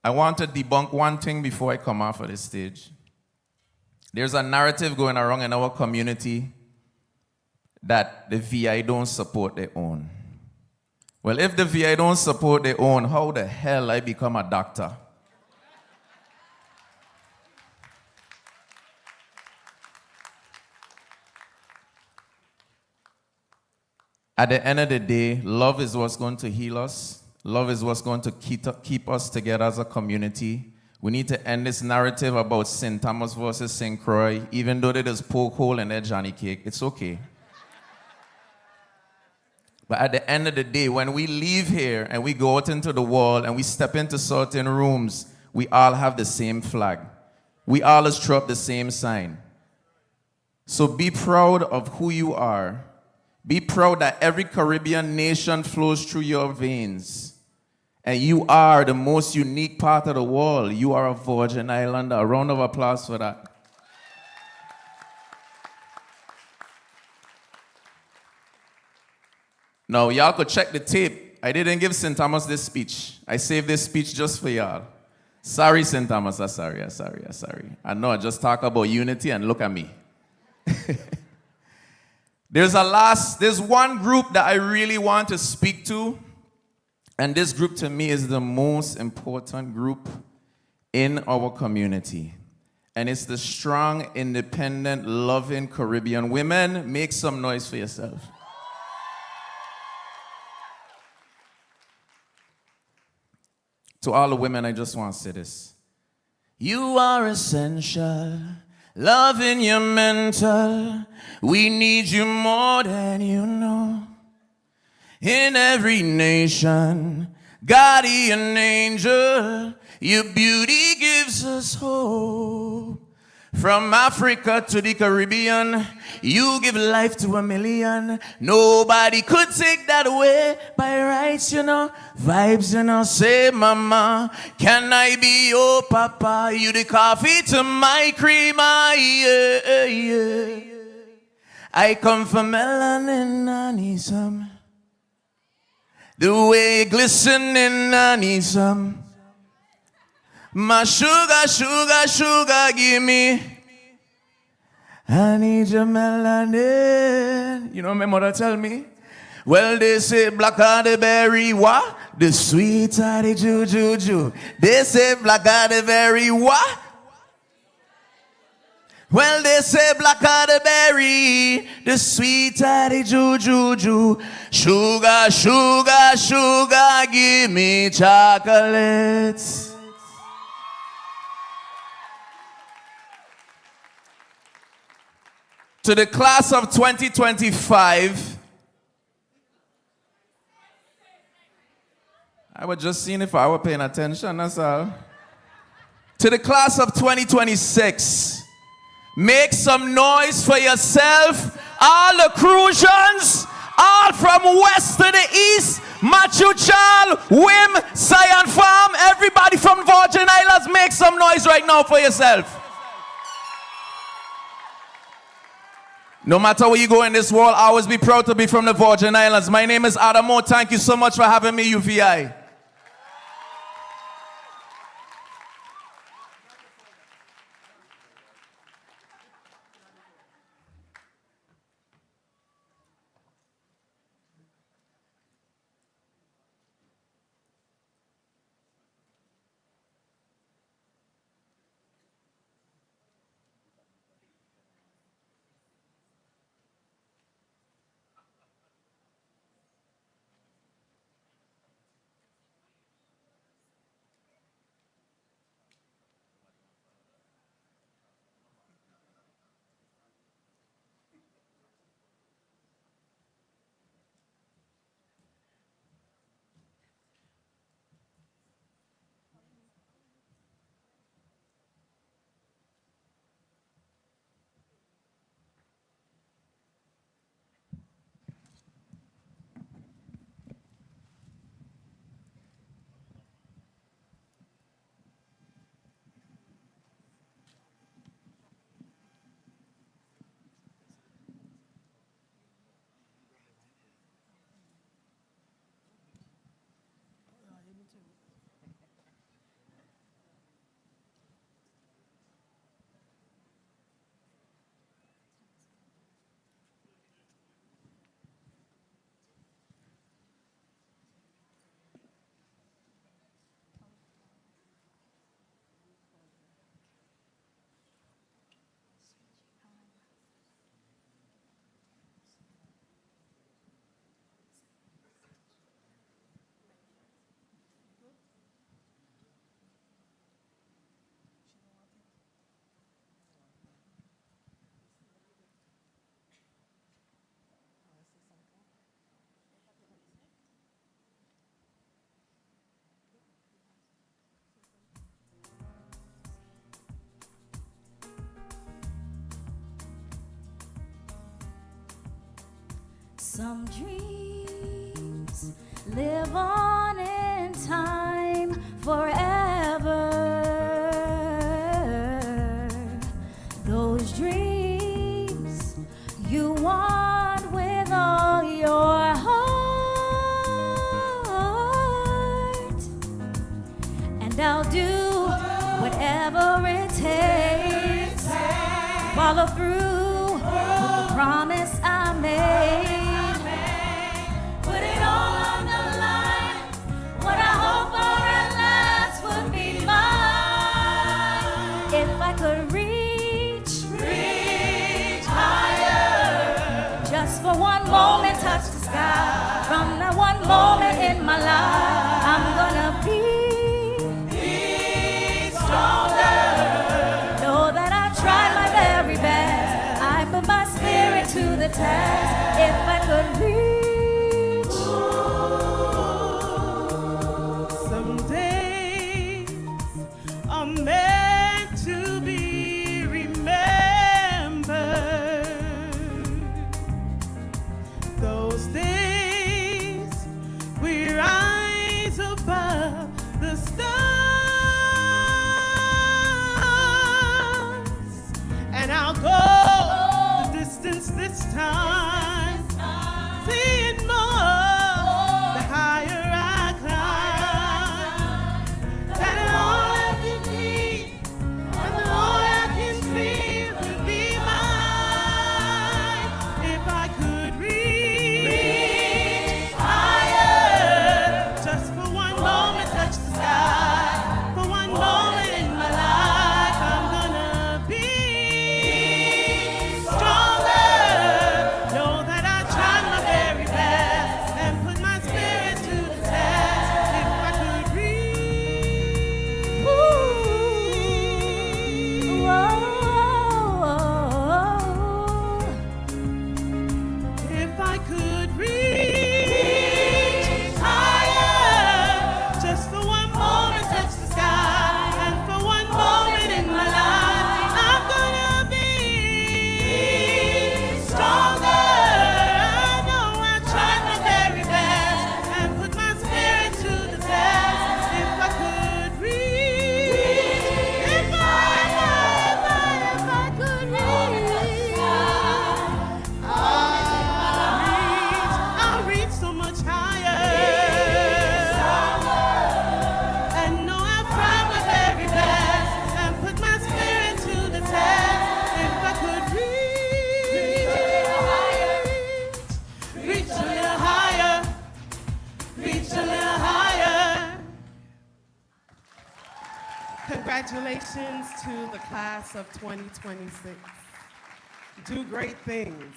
I want to debunk one thing before I come off of this stage. There's a narrative going around in our community that the VI don't support their own. Well, if the VI don't support their own, how the hell I become a doctor? At the end of the day, love is what's going to heal us. Love is what's going to keep us together as a community. We need to end this narrative about St. Thomas versus St. Croix, even though there is poke hole in their Johnny cake. It's okay. But at the end of the day, when we leave here and we go out into the world and we step into certain rooms, we all have the same flag. We all throw up the same sign. So be proud of who you are. Be proud that every Caribbean nation flows through your veins. And you are the most unique part of the world. You are a Virgin Islander. A round of applause for that. Now, y'all could check the tape. I didn't give St. Thomas this speech. I saved this speech just for y'all. Sorry, St. Thomas. I'm sorry. I know I just talk about unity and look at me. There's one group that I really want to speak to. And this group to me is the most important group in our community. And it's the strong, independent, loving Caribbean women. Make some noise for yourself. To all the women, I just want to say this. You are essential, love in your mental. We need you more than you know. In every nation, guardian angel, your beauty gives us hope. From Africa to the Caribbean, you give life to 1 million. Nobody could take that away by rights, you know. Vibes, you know. Say, mama, can I be your papa? You the coffee to my creamer, yeah. I come from melanin, I need some. The way you glistening, I need some. My sugar, sugar, sugar, give me. I need your melanin. You know my mother tell me? Well, they say black are the berry, what? The sweet are the juju. They say black are the berry, what? Well, they say black are the berry, the sweet are the juju. Sugar, sugar, sugar, give me chocolates. To the class of 2025, I was just seeing if I were paying attention, that's all. To the class of 2026, make some noise for yourself. All the Crucians, all from west to the east, Matthew Charles, Wim, Sion Farm, everybody from Virgin Islands, make some noise right now for yourself. No matter where you go in this world, always be proud to be from the Virgin Islands. My name is Adamo. Thank you so much for having me, UVI. Some dreams live on in time forever. Those dreams you want with all your heart. And I'll do whatever it takes. Follow through with the promise I made. For one moment, touch the sky. From that one moment in my life, I'm gonna be stronger. Know that I tried my very best. I put my spirit to the test. If I could reach. Some days are meant to be remembered. Those days we rise above the stars, and I'll go the distance this time, seeing more, the higher Congratulations to the class of 2026. Do great things.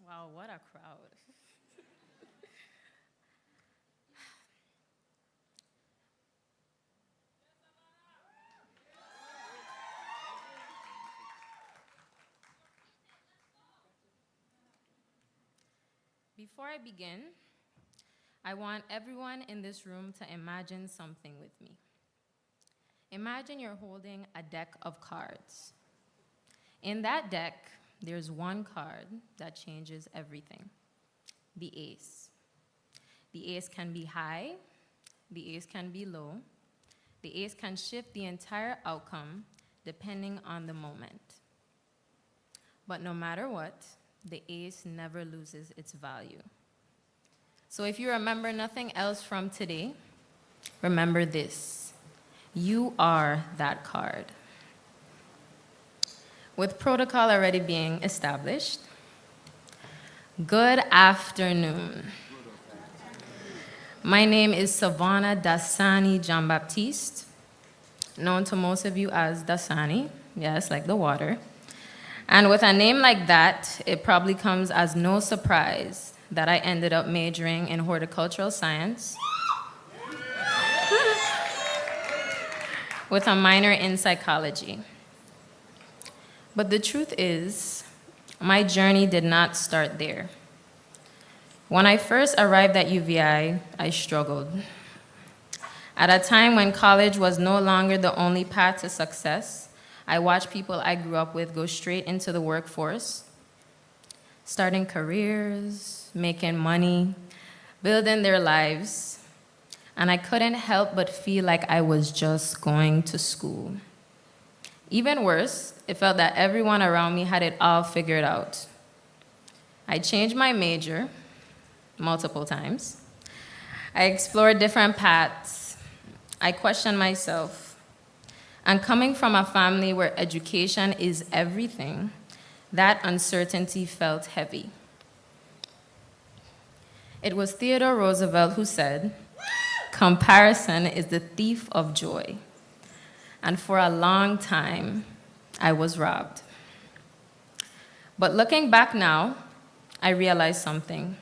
Wow, what a crowd. Before I begin, I want everyone in this room to imagine something with me. Imagine you're holding a deck of cards. In that deck, there's one card that changes everything, the ace. The ace can be high, the ace can be low, the ace can shift the entire outcome depending on the moment. But no matter what, the ace never loses its value. So if you remember nothing else from today, remember this: you are that card. With protocol already being established, good afternoon. My name is Savannah Dasani Jean-Baptiste, known to most of you as Dasani, yes, like the water. And with a name like that, it probably comes as no surprise that I ended up majoring in horticultural science with a minor in psychology. But the truth is, my journey did not start there. When I first arrived at UVI, I struggled. At a time when college was no longer the only path to success, I watched people I grew up with go straight into the workforce, starting careers, making money, building their lives, and I couldn't help but feel like I was just going to school. Even worse, it felt that everyone around me had it all figured out. I changed my major multiple times. I explored different paths. I questioned myself. And coming from a family where education is everything, that uncertainty felt heavy. It was Theodore Roosevelt who said, "Comparison is the thief of joy." And for a long time, I was robbed. But looking back now, I realized something.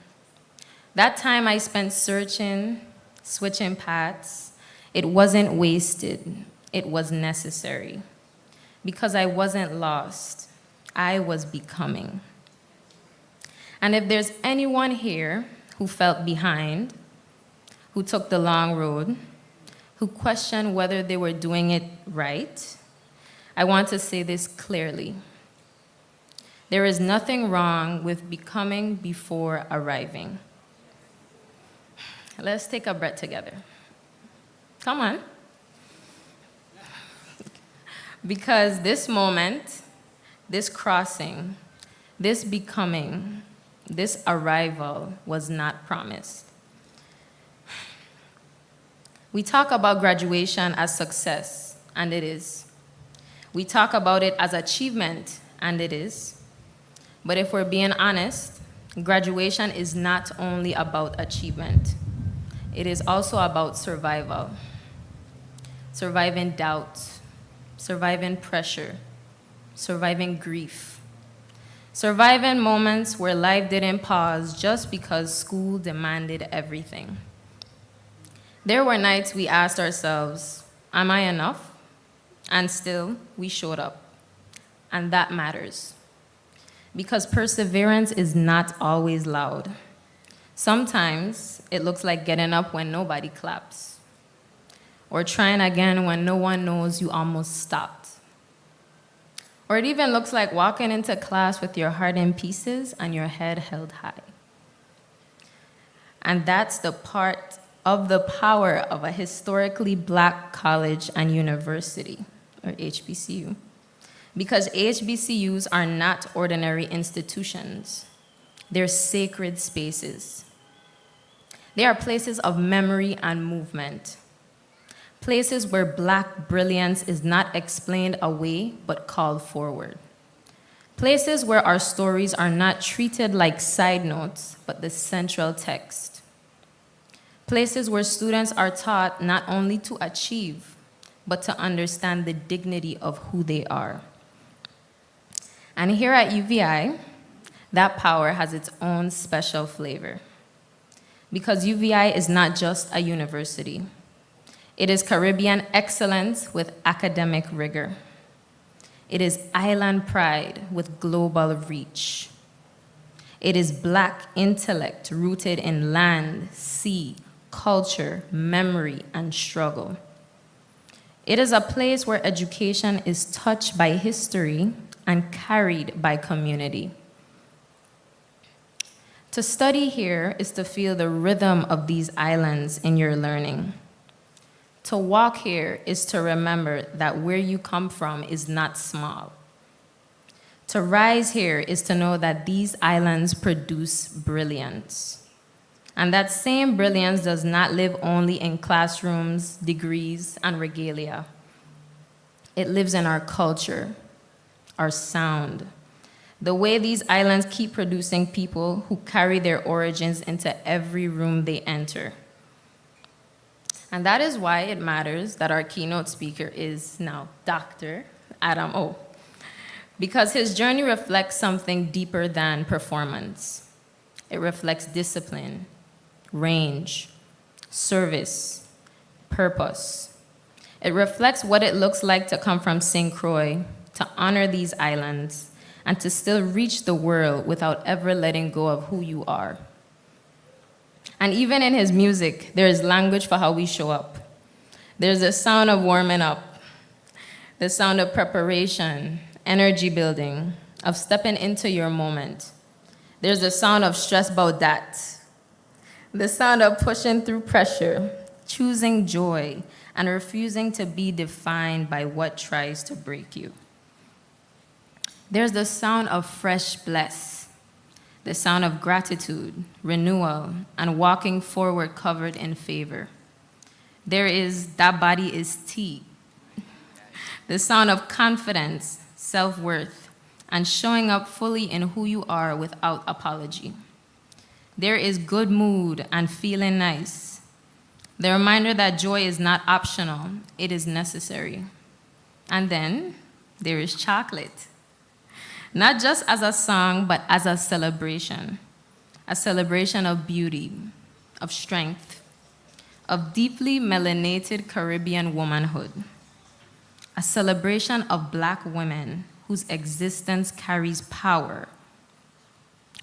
That time I spent searching, switching paths, it wasn't wasted, it was necessary. Because I wasn't lost, I was becoming. And if there's anyone here who felt behind, who took the long road, who questioned whether they were doing it right, I want to say this clearly. There is nothing wrong with becoming before arriving. Let's take a breath together. Come on. Because this moment, this crossing, this becoming, this arrival was not promised. We talk about graduation as success, and it is. We talk about it as achievement, and it is. But if we're being honest, graduation is not only about achievement. It is also about survival. Surviving doubt, surviving pressure, surviving grief, surviving moments where life didn't pause just because school demanded everything. There were nights we asked ourselves, am I enough? And still, we showed up. And that matters. Because perseverance is not always loud. Sometimes it looks like getting up when nobody claps, or trying again when no one knows you almost stopped. Or it even looks like walking into class with your heart in pieces and your head held high. And that's the part of the power of a historically black college and university, or HBCU. Because HBCUs are not ordinary institutions. They're sacred spaces. They are places of memory and movement. Places where black brilliance is not explained away, but called forward. Places where our stories are not treated like side notes, but the central text. Places where students are taught not only to achieve, but to understand the dignity of who they are. And here at UVI, that power has its own special flavor. Because UVI is not just a university. It is Caribbean excellence with academic rigor. It is island pride with global reach. It is black intellect rooted in land, sea, culture, memory, and struggle. It is a place where education is touched by history and carried by community. To study here is to feel the rhythm of these islands in your learning. To walk here is to remember that where you come from is not small. To rise here is to know that these islands produce brilliance. And that same brilliance does not live only in classrooms, degrees, and regalia. It lives in our culture, our sound, the way these islands keep producing people who carry their origins into every room they enter. And that is why it matters that our keynote speaker is now Dr. Adam O. Because his journey reflects something deeper than performance. It reflects discipline, range, service, purpose. It reflects what it looks like to come from St. Croix, to honor these islands, and to still reach the world without ever letting go of who you are. And even in his music, there is language for how we show up. There's a sound of warming up, the sound of preparation, energy building, of stepping into your moment. There's a sound of stress about that, the sound of pushing through pressure, choosing joy, and refusing to be defined by what tries to break you. There's the sound of fresh bless, the sound of gratitude, renewal, and walking forward covered in favor. There is that body is tea, the sound of confidence, self-worth, and showing up fully in who you are without apology. There is good mood and feeling nice, the reminder that joy is not optional, it is necessary. And then there is chocolate. Not just as a song, but as a celebration of beauty, of strength, of deeply melanated Caribbean womanhood, a celebration of Black women whose existence carries power,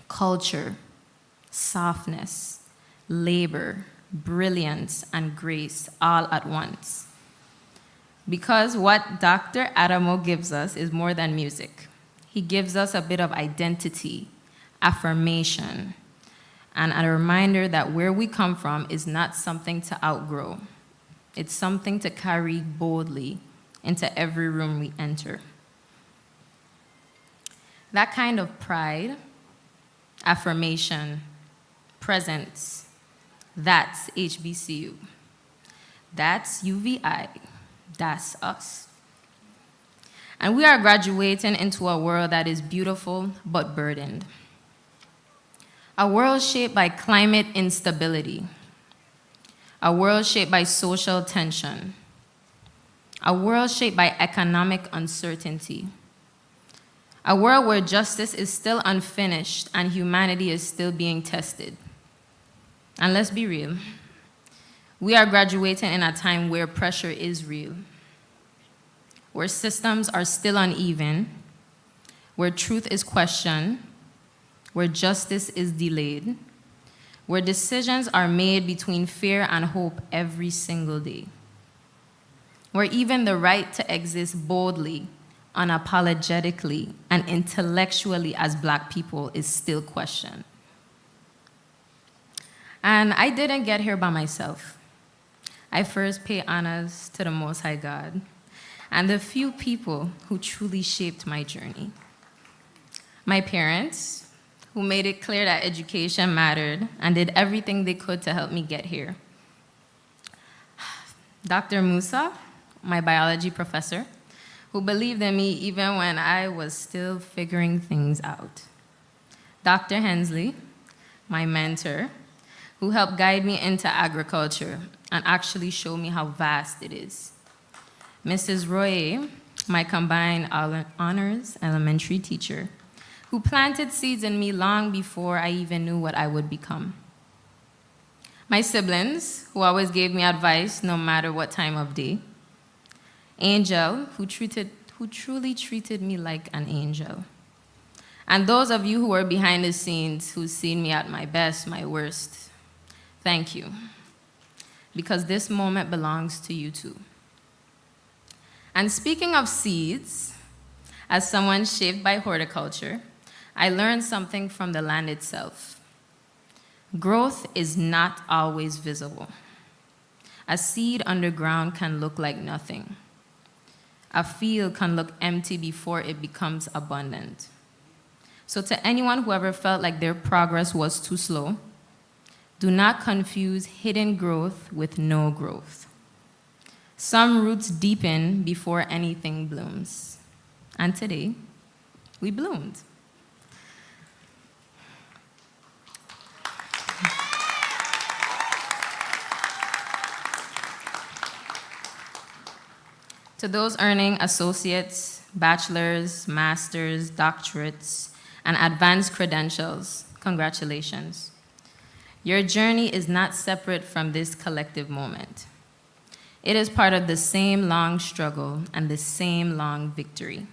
culture, softness, labor, brilliance, and grace all at once. Because what Dr. Adamo gives us is more than music. He gives us a bit of identity, affirmation, and a reminder that where we come from is not something to outgrow. It's something to carry boldly into every room we enter. That kind of pride, affirmation, presence, that's HBCU. That's UVI. That's us. And we are graduating into a world that is beautiful but burdened. A world shaped by climate instability. A world shaped by social tension. A world shaped by economic uncertainty. A world where justice is still unfinished and humanity is still being tested. And let's be real, we are graduating in a time where pressure is real, where systems are still uneven, where truth is questioned, where justice is delayed, where decisions are made between fear and hope every single day, where even the right to exist boldly, unapologetically, and intellectually as Black people is still questioned. And I didn't get here by myself. I first pay honors to the Most High God and the few people who truly shaped my journey. My parents, who made it clear that education mattered and did everything they could to help me get here. Dr. Musa, my biology professor, who believed in me even when I was still figuring things out. Dr. Hensley, my mentor, who helped guide me into agriculture and actually show me how vast it is. Mrs. Royer, my combined honors elementary teacher, who planted seeds in me long before I even knew what I would become. My siblings, who always gave me advice no matter what time of day. Angel, who truly treated me like an angel. And those of you who are behind the scenes, who've seen me at my best, my worst, thank you. Because this moment belongs to you too. And speaking of seeds, as someone shaped by horticulture, I learned something from the land itself. Growth is not always visible. A seed underground can look like nothing. A field can look empty before it becomes abundant. So to anyone who ever felt like their progress was too slow, do not confuse hidden growth with no growth. Some roots deepen before anything blooms. And today, we bloomed. To those earning associates, bachelor's, master's, doctorates, and advanced credentials, congratulations. Your journey is not separate from this collective moment. It is part of the same long struggle and the same long victory.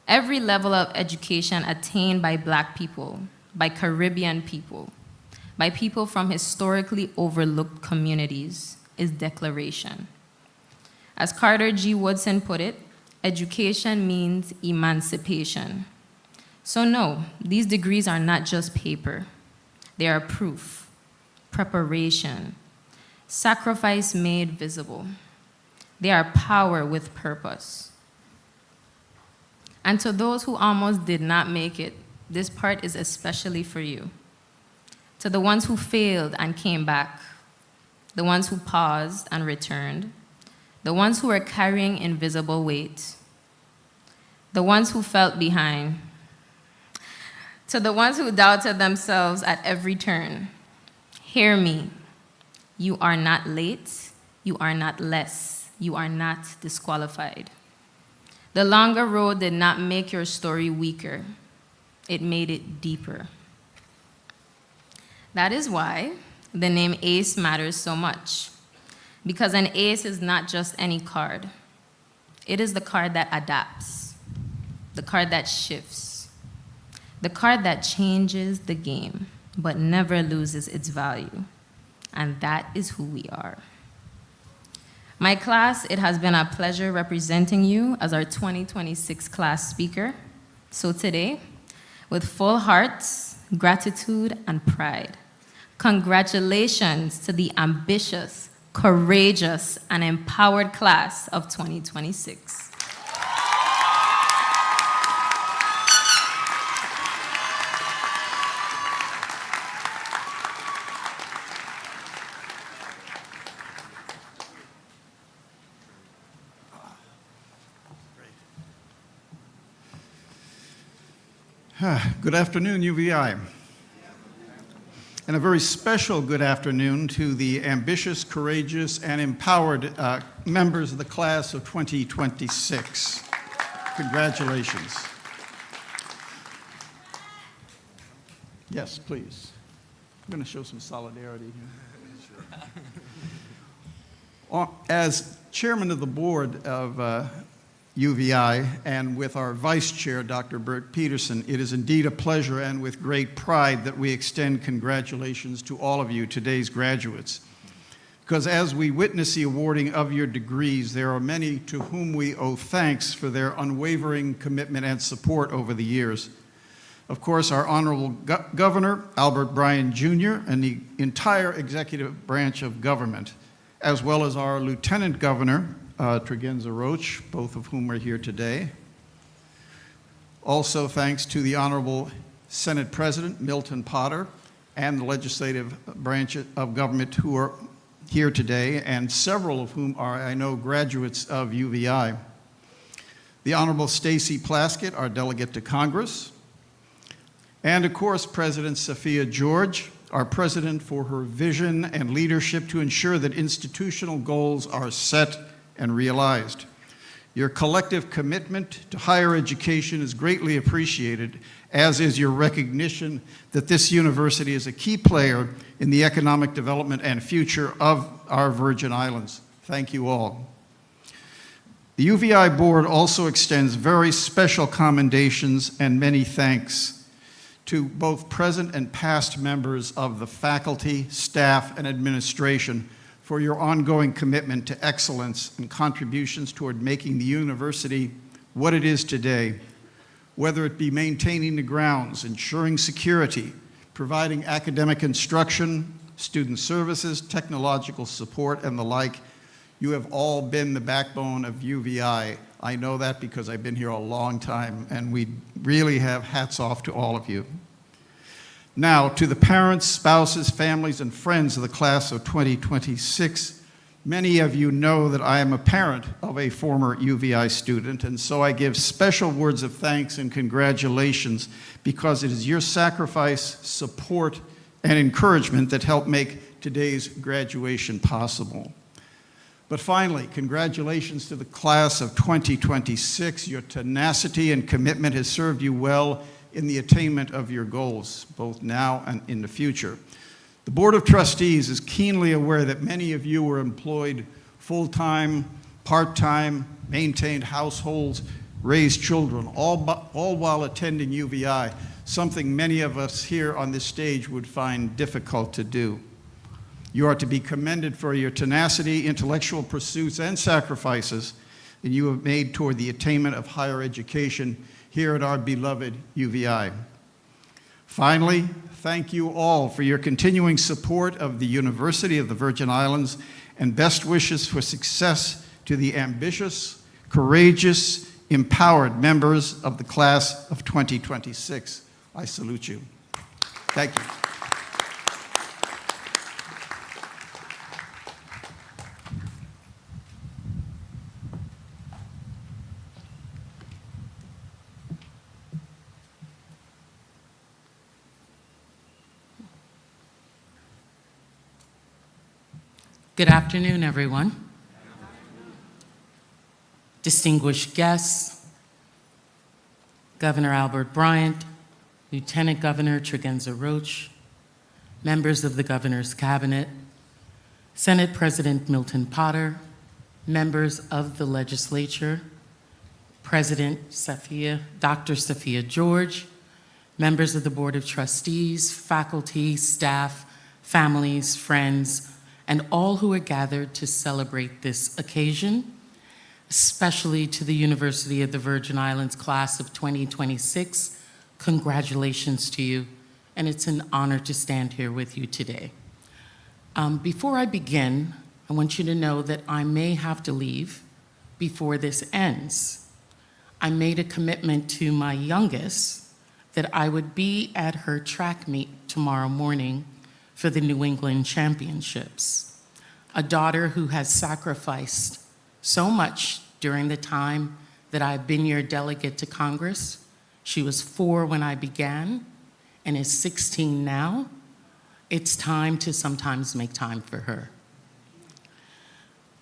Every level of education attained by Black people, by Caribbean people, by people from historically overlooked communities is declaration. As Carter G. Woodson put it, education means emancipation. So no, these degrees are not just paper. They are proof, preparation, sacrifice made visible. They are power with purpose. And to those who almost did not make it, this part is especially for you. To the ones who failed and came back, the ones who paused and returned, the ones who are carrying invisible weight, the ones who felt behind, to the ones who doubted themselves at every turn, hear me. You are not late, you are not less, you are not disqualified. The longer road did not make your story weaker, it made it deeper. That is why the name ACE matters so much. Because an ace is not just any card. It is the card that adapts, the card that shifts, the card that changes the game, but never loses its value. And that is who we are. My class, it has been a pleasure representing you as our 2026 class speaker. So today, with full hearts, gratitude, and pride, congratulations to the ambitious, courageous, and empowered class of 2026. Good afternoon, UVI. And a very special good afternoon to the ambitious, courageous, and empowered members of the class of 2026. Congratulations. Yes, please. I'm going to show some solidarity here. As chairman of the board of UVI, and with our vice chair, Dr. Bert Peterson, it is indeed a pleasure and with great pride that we extend congratulations to all of you, today's graduates. Because as we witness the awarding of your degrees, there are many to whom we owe thanks for their unwavering commitment and support over the years. Of course, our Honorable Governor, Albert Bryan Jr., and the entire executive branch of government, as well as our Lieutenant Governor, Tregenza Roach, both of whom are here today. Also, thanks to the Honorable Senate President, Milton Potter, and the legislative branch of government who are here today, and several of whom are, I know, graduates of UVI. The Honorable Stacy Plaskett, our delegate to Congress. And of course, President Sophia George, our president, for her vision and leadership to ensure that institutional goals are set and realized. Your collective commitment to higher education is greatly appreciated, as is your recognition that this university is a key player in the economic development and future of our Virgin Islands. Thank you all. The UVI board also extends very special commendations and many thanks to both present and past members of the faculty, staff, and administration for your ongoing commitment to excellence and contributions toward making the university what it is today, whether it be maintaining the grounds, ensuring security, providing academic instruction, student services, technological support, and the like. You have all been the backbone of UVI. I know that because I've been here a long time, and we really have hats off to all of you. Now, to the parents, spouses, families, and friends of the class of 2026, many of you know that I am a parent of a former UVI student, and so I give special words of thanks and congratulations because it is your sacrifice, support, and encouragement that helped make today's graduation possible. But finally, congratulations to the class of 2026. Your tenacity and commitment has served you well in the attainment of your goals, both now and in the future. The Board of Trustees is keenly aware that many of you were employed full-time, part-time, maintained households, raised children, all while attending UVI, something many of us here on this stage would find difficult to do. You are to be commended for your tenacity, intellectual pursuits, and sacrifices that you have made toward the attainment of higher education here at our beloved UVI. Finally, thank you all for your continuing support of the University of the Virgin Islands, and best wishes for success to the ambitious, courageous, empowered members of the class of 2026. I salute you. Thank you. Good afternoon, everyone. Distinguished guests, Governor Albert Bryant, Lieutenant Governor Tregenza Roach, members of the Governor's Cabinet, Senate President Milton Potter, members of the legislature, President Dr. Sophia George, members of the Board of Trustees, faculty, staff, families, friends, and all who are gathered to celebrate this occasion, especially to the University of the Virgin Islands class of 2026. Congratulations to you, and it's an honor to stand here with you today. Before I begin, I want you to know that I may have to leave before this ends. I made a commitment to my youngest that I would be at her track meet tomorrow morning for the New England Championships. A daughter who has sacrificed so much during the time that I've been your delegate to Congress. She was 4 when I began and is 16 now. It's time to sometimes make time for her.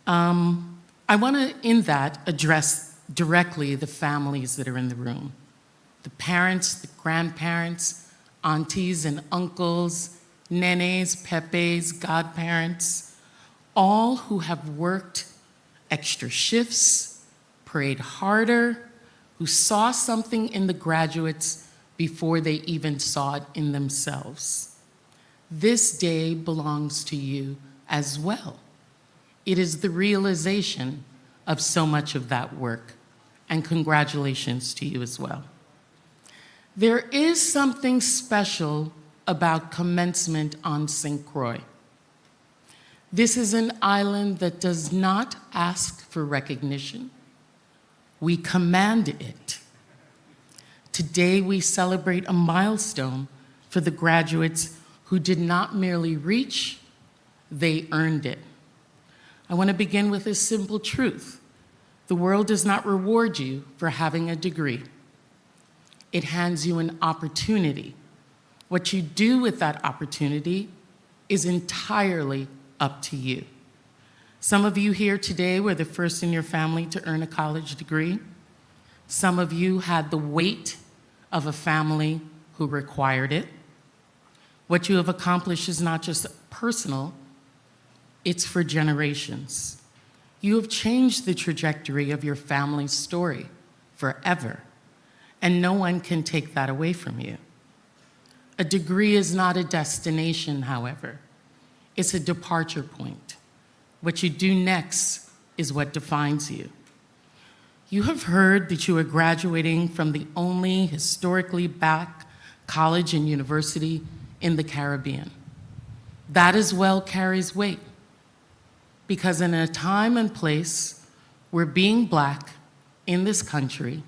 I want to, in that, address directly the families that are in the room. The parents, the grandparents, aunties and uncles, nenes, pepes, godparents, all who have worked extra shifts, prayed harder, who saw something in the graduates before they even saw it in themselves. This day belongs to you as well. It is the realization of so much of that work, and congratulations to you as well. There is something special about commencement on St. Croix. This is an island that does not ask for recognition. We command it. Today, we celebrate a milestone for the graduates who did not merely reach, they earned it. I want to begin with a simple truth. The world does not reward you for having a degree. It hands you an opportunity. What you do with that opportunity is entirely up to you. Some of you here today were the first in your family to earn a college degree. Some of you had the weight of a family who required it. What you have accomplished is not just personal, it's for generations. You have changed the trajectory of your family's story forever, and no one can take that away from you. A degree is not a destination, however. It's a departure point. What you do next is what defines you. You have heard that you are graduating from the only historically black college and university in the Caribbean. That as well carries weight, because in a time and place where being black in this country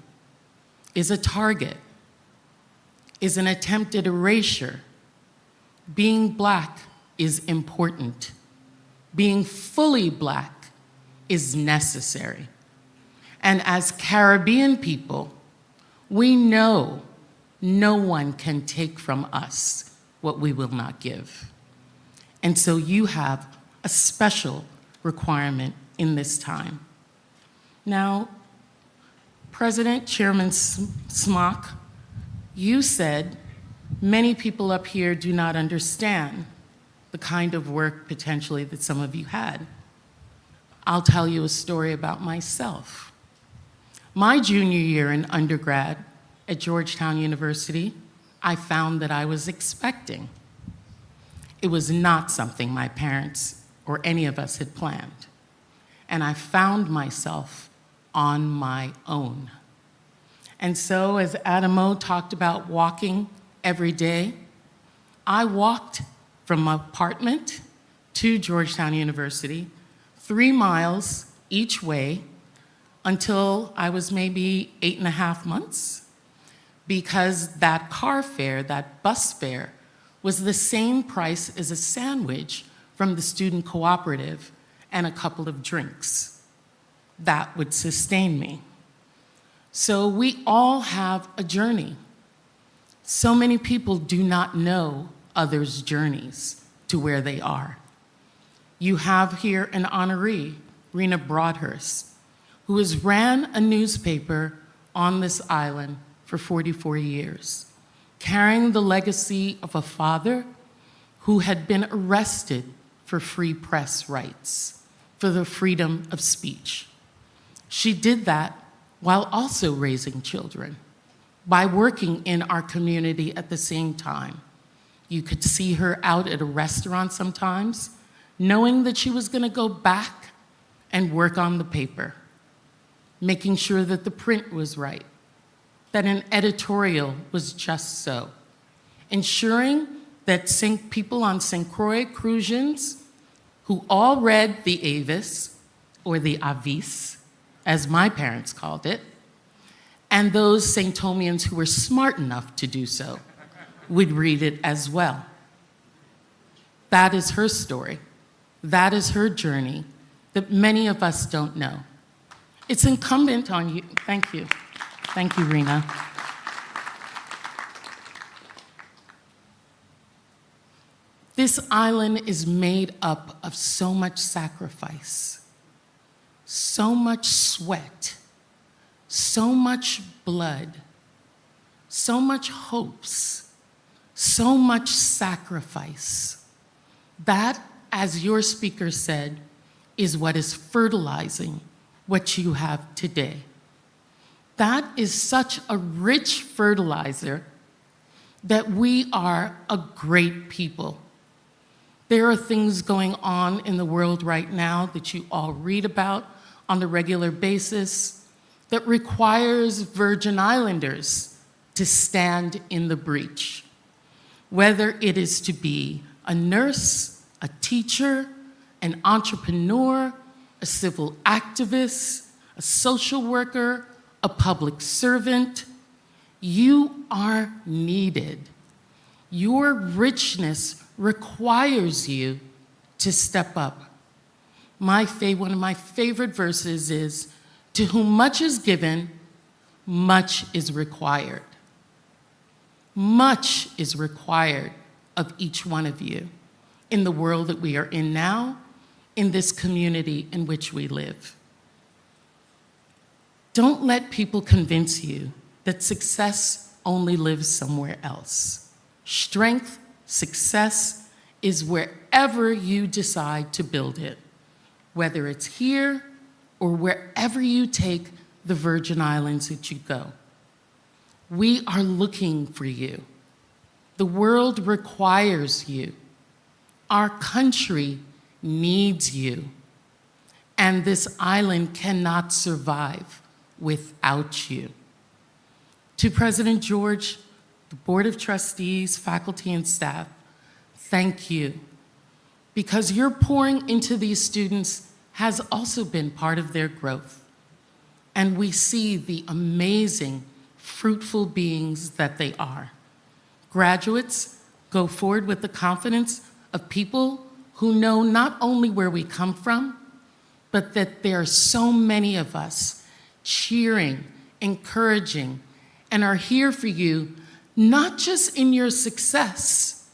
is a target, is an attempted erasure, being black is important. Being fully black is necessary. And as Caribbean people, we know no one can take from us what we will not give. And so you have a special requirement in this time. Now, President Chairman Smock, you said many people up here do not understand the kind of work potentially that some of you had. I'll tell you a story about myself. My junior year in undergrad at Georgetown University, I found that I was expecting. It was not something my parents or any of us had planned. And I found myself on my own. And so, as Adamo talked about walking every day, I walked from my apartment to Georgetown University, 3 miles each way, until I was maybe 8.5 months, because that car fare, that bus fare, was the same price as a sandwich from the student cooperative and a couple of drinks. That would sustain me. So we all have a journey. So many people do not know others' journeys to where they are. You have here an honoree, Rena Broadhurst, who has ran a newspaper on this island for 44 years, carrying the legacy of a father who had been arrested for free press rights, for the freedom of speech. She did that while also raising children, by working in our community at the same time. You could see her out at a restaurant sometimes, knowing that she was going to go back and work on the paper, making sure that the print was right, that an editorial was just so, ensuring that people on St. Croix Cruisians, who all read the Avis, or the Avis, as my parents called it, and those St. Thomians who were smart enough to do so would read it as well. That is her story. That is her journey that many of us don't know. It's incumbent on you. Thank you. Thank you, Rena. This island is made up of so much sacrifice, so much sweat, so much blood, so much hopes, so much sacrifice. That, as your speaker said, is what is fertilizing what you have today. That is such a rich fertilizer that we are a great people. There are things going on in the world right now that you all read about on a regular basis that requires Virgin Islanders to stand in the breach. Whether it is to be a nurse, a teacher, an entrepreneur, a civil activist, a social worker, a public servant, you are needed. Your richness requires you to step up. One of my favorite verses is, "To whom much is given, much is required." Much is required of each one of you in the world that we are in now, in this community in which we live. Don't let people convince you that success only lives somewhere else. Strength, success is wherever you decide to build it, whether it's here or wherever you take the Virgin Islands that you go. We are looking for you. The world requires you. Our country needs you. And this island cannot survive without you. To President George, the Board of Trustees, faculty, and staff, thank you. Because your pouring into these students has also been part of their growth. And we see the amazing, fruitful beings that they are. Graduates, go forward with the confidence of people who know not only where we come from, but that there are so many of us cheering, encouraging, and are here for you, not just in your success,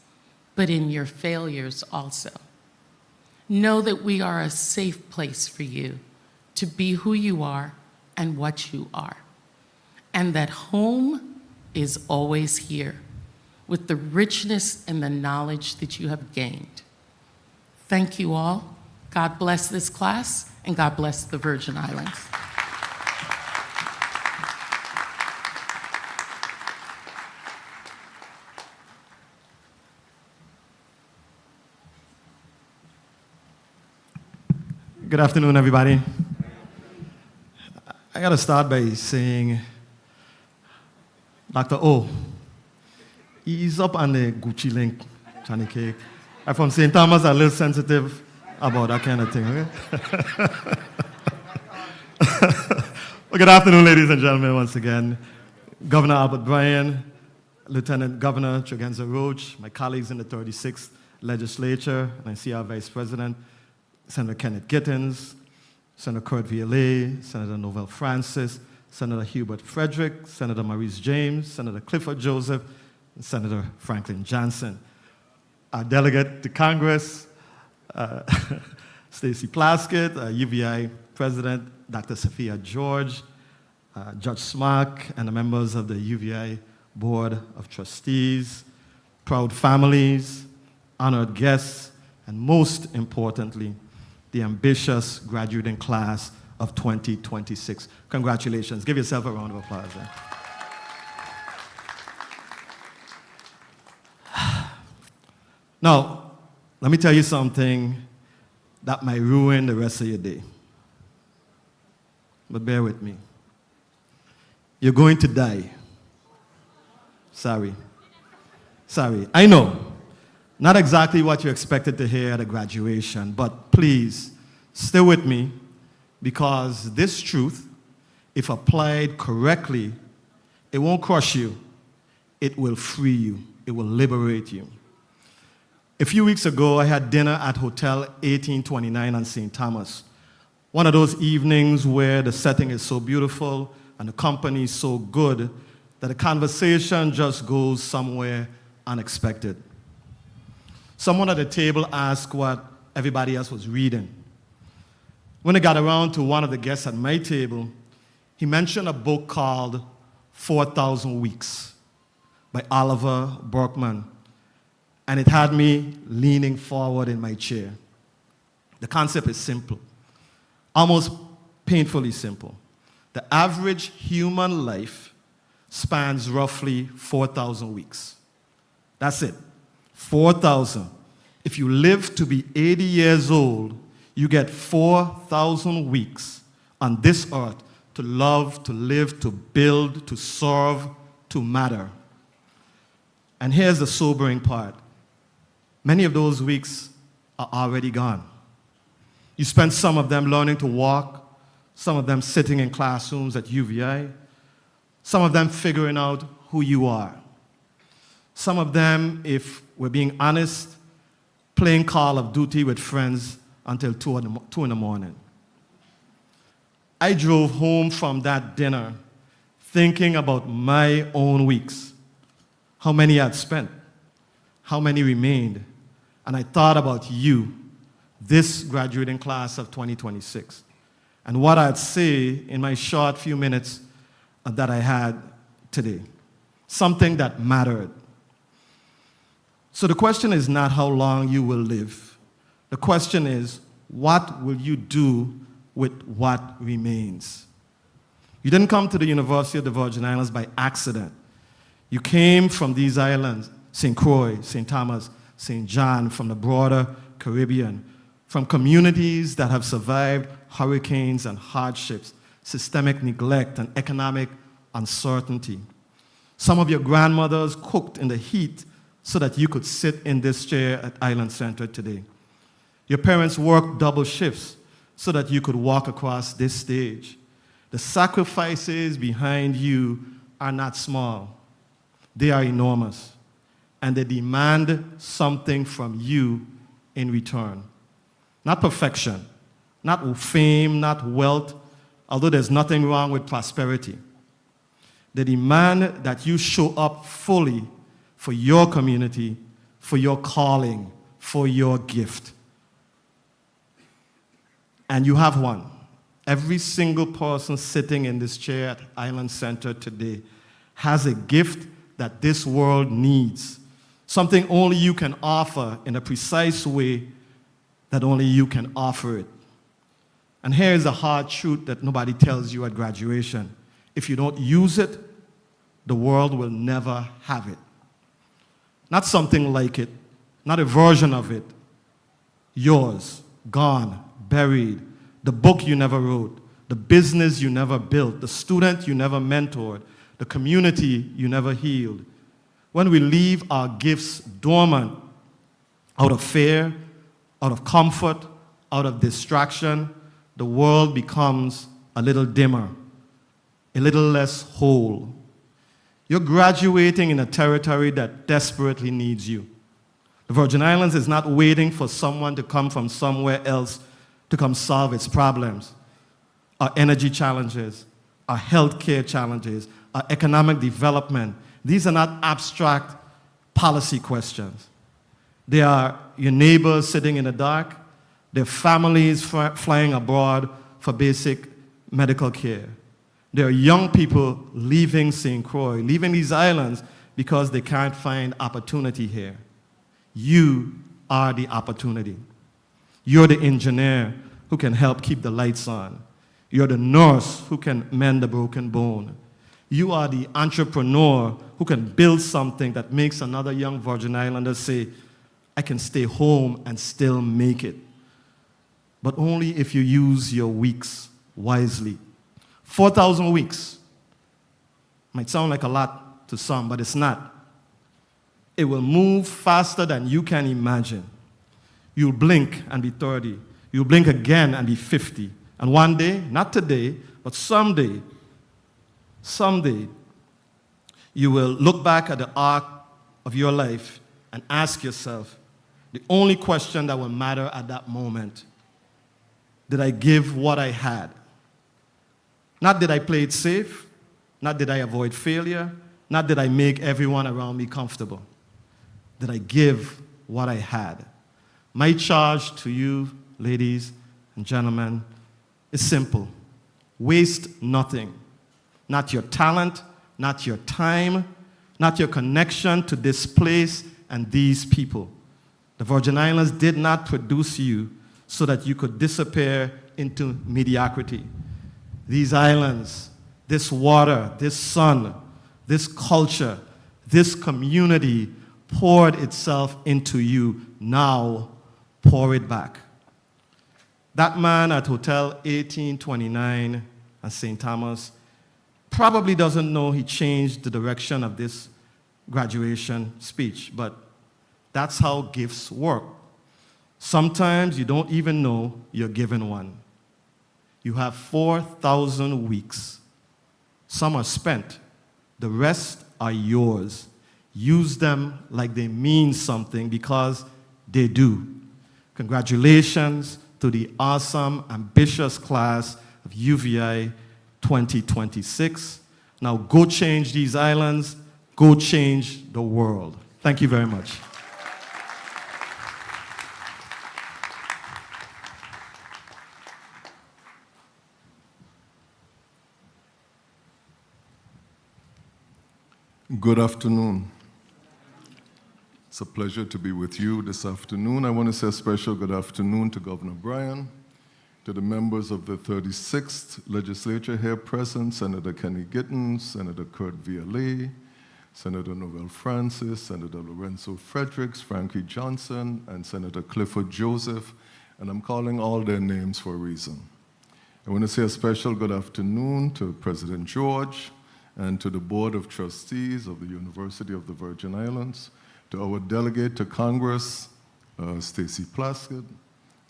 but in your failures also. Know that we are a safe place for you to be who you are and what you are, and that home is always here with the richness and the knowledge that you have gained. Thank you all. God bless this class, and God bless the Virgin Islands. Good afternoon, everybody. I gotta start by saying, Dr. O, he's up on the Gucci link, Johnny Cake. I'm from St. Thomas, a little sensitive about that kind of thing, okay? Well, good afternoon, ladies and gentlemen, once again. Governor Albert Bryan, Lieutenant Governor Tregenza Roach, my colleagues in the 36th Legislature, and I see our Vice President, Senator Kenneth Gittins, Senator Kurt Violet, Senator Novell Francis, Senator Hubert Frederick, Senator Maurice James, Senator Clifford Joseph, and Senator Franklin Johnson. Our delegate to Congress, Stacy Plaskett, UVI President, Dr. Sophia George, Judge Smack, and the members of the UVI Board of Trustees, proud families, honored guests, and most importantly, the ambitious graduating class of 2026. Congratulations. Give yourself a round of applause. Now, let me tell you something that might ruin the rest of your day. But bear with me. You're going to die. Sorry. I know. Not exactly what you expected to hear at a graduation, but please, stay with me, because this truth, if applied correctly, it won't crush you. It will free you. It will liberate you. A few weeks ago, I had dinner at Hotel 1829 on St. Thomas. One of those evenings where the setting is so beautiful and the company is so good that the conversation just goes somewhere unexpected. Someone at the table asked what everybody else was reading. When I got around to one of the guests at my table, he mentioned a book called 4,000 Weeks by Oliver Burkeman, and it had me leaning forward in my chair. The concept is simple, almost painfully simple. The average human life spans roughly 4,000 weeks. That's it. 4,000. If you live to be 80 years old, you get 4,000 weeks on this earth to love, to live, to build, to serve, to matter. And here's the sobering part. Many of those weeks are already gone. You spent some of them learning to walk, some of them sitting in classrooms at UVI, some of them figuring out who you are. Some of them, if we're being honest, playing Call of Duty with friends until 2 in the morning. I drove home from that dinner thinking about my own weeks, how many I'd spent, how many remained, and I thought about you, this graduating class of 2026, and what I'd say in my short few minutes that I had today, something that mattered. So the question is not how long you will live. The question is, what will you do with what remains? You didn't come to the University of the Virgin Islands by accident. You came from these islands, St. Croix, St. Thomas, St. John, from the broader Caribbean, from communities that have survived hurricanes and hardships, systemic neglect and economic uncertainty. Some of your grandmothers cooked in the heat so that you could sit in this chair at Island Center today. Your parents worked double shifts so that you could walk across this stage. The sacrifices behind you are not small. They are enormous, and they demand something from you in return. Not perfection, not fame, not wealth, although there's nothing wrong with prosperity. They demand that you show up fully for your community, for your calling, for your gift. And you have one. Every single person sitting in this chair at Island Center today has a gift that this world needs, something only you can offer in a precise way that only you can offer it. And here is a hard truth that nobody tells you at graduation. If you don't use it, the world will never have it. Not something like it, not a version of it. Yours, gone, buried. The book you never wrote, the business you never built, the student you never mentored, the community you never healed. When we leave our gifts dormant out of fear, out of comfort, out of distraction, the world becomes a little dimmer, a little less whole. You're graduating in a territory that desperately needs you. The Virgin Islands is not waiting for someone to come from somewhere else to come solve its problems. Our energy challenges, our healthcare challenges, our economic development, these are not abstract policy questions. They are your neighbors sitting in the dark, their families flying abroad for basic medical care. There are young people leaving St. Croix, leaving these islands because they can't find opportunity here. You are the opportunity. You're the engineer who can help keep the lights on. You're the nurse who can mend the broken bone. You are the entrepreneur who can build something that makes another young Virgin Islander say, I can stay home and still make it. But only if you use your weeks wisely. 4,000 weeks might sound like a lot to some, but it's not. It will move faster than you can imagine. You'll blink and be 30. You'll blink again and be 50. And one day, not today, but someday, you will look back at the arc of your life and ask yourself the only question that will matter at that moment: did I give what I had? Not did I play it safe, not did I avoid failure, not did I make everyone around me comfortable. Did I give what I had? My charge to you, ladies and gentlemen, is simple. Waste nothing. Not your talent, not your time, not your connection to this place and these people. The Virgin Islands did not produce you so that you could disappear into mediocrity. These islands, this water, this sun, this culture, this community poured itself into you. Now, pour it back. That man at Hotel 1829 at St. Thomas probably doesn't know he changed the direction of this graduation speech, but that's how gifts work. Sometimes you don't even know you're given one. You have 4,000 weeks. Some are spent. The rest are yours. Use them like they mean something, because they do. Congratulations to the awesome, ambitious class of UVI 2026. Now go change these islands, go change the world. Thank you very much. Good afternoon. It's a pleasure to be with you this afternoon. I want to say a special good afternoon to Governor Bryan, to the members of the 36th Legislature here present, Senator Kenny Gittens, Senator Kurt Vialet, Senator Noel Francis, Senator Lorenzo Fredericks, Frankie Johnson, and Senator Clifford Joseph, and I'm calling all their names for a reason. I want to say a special good afternoon to President George and to the Board of Trustees of the University of the Virgin Islands, to our delegate to Congress, Stacy Plaskett,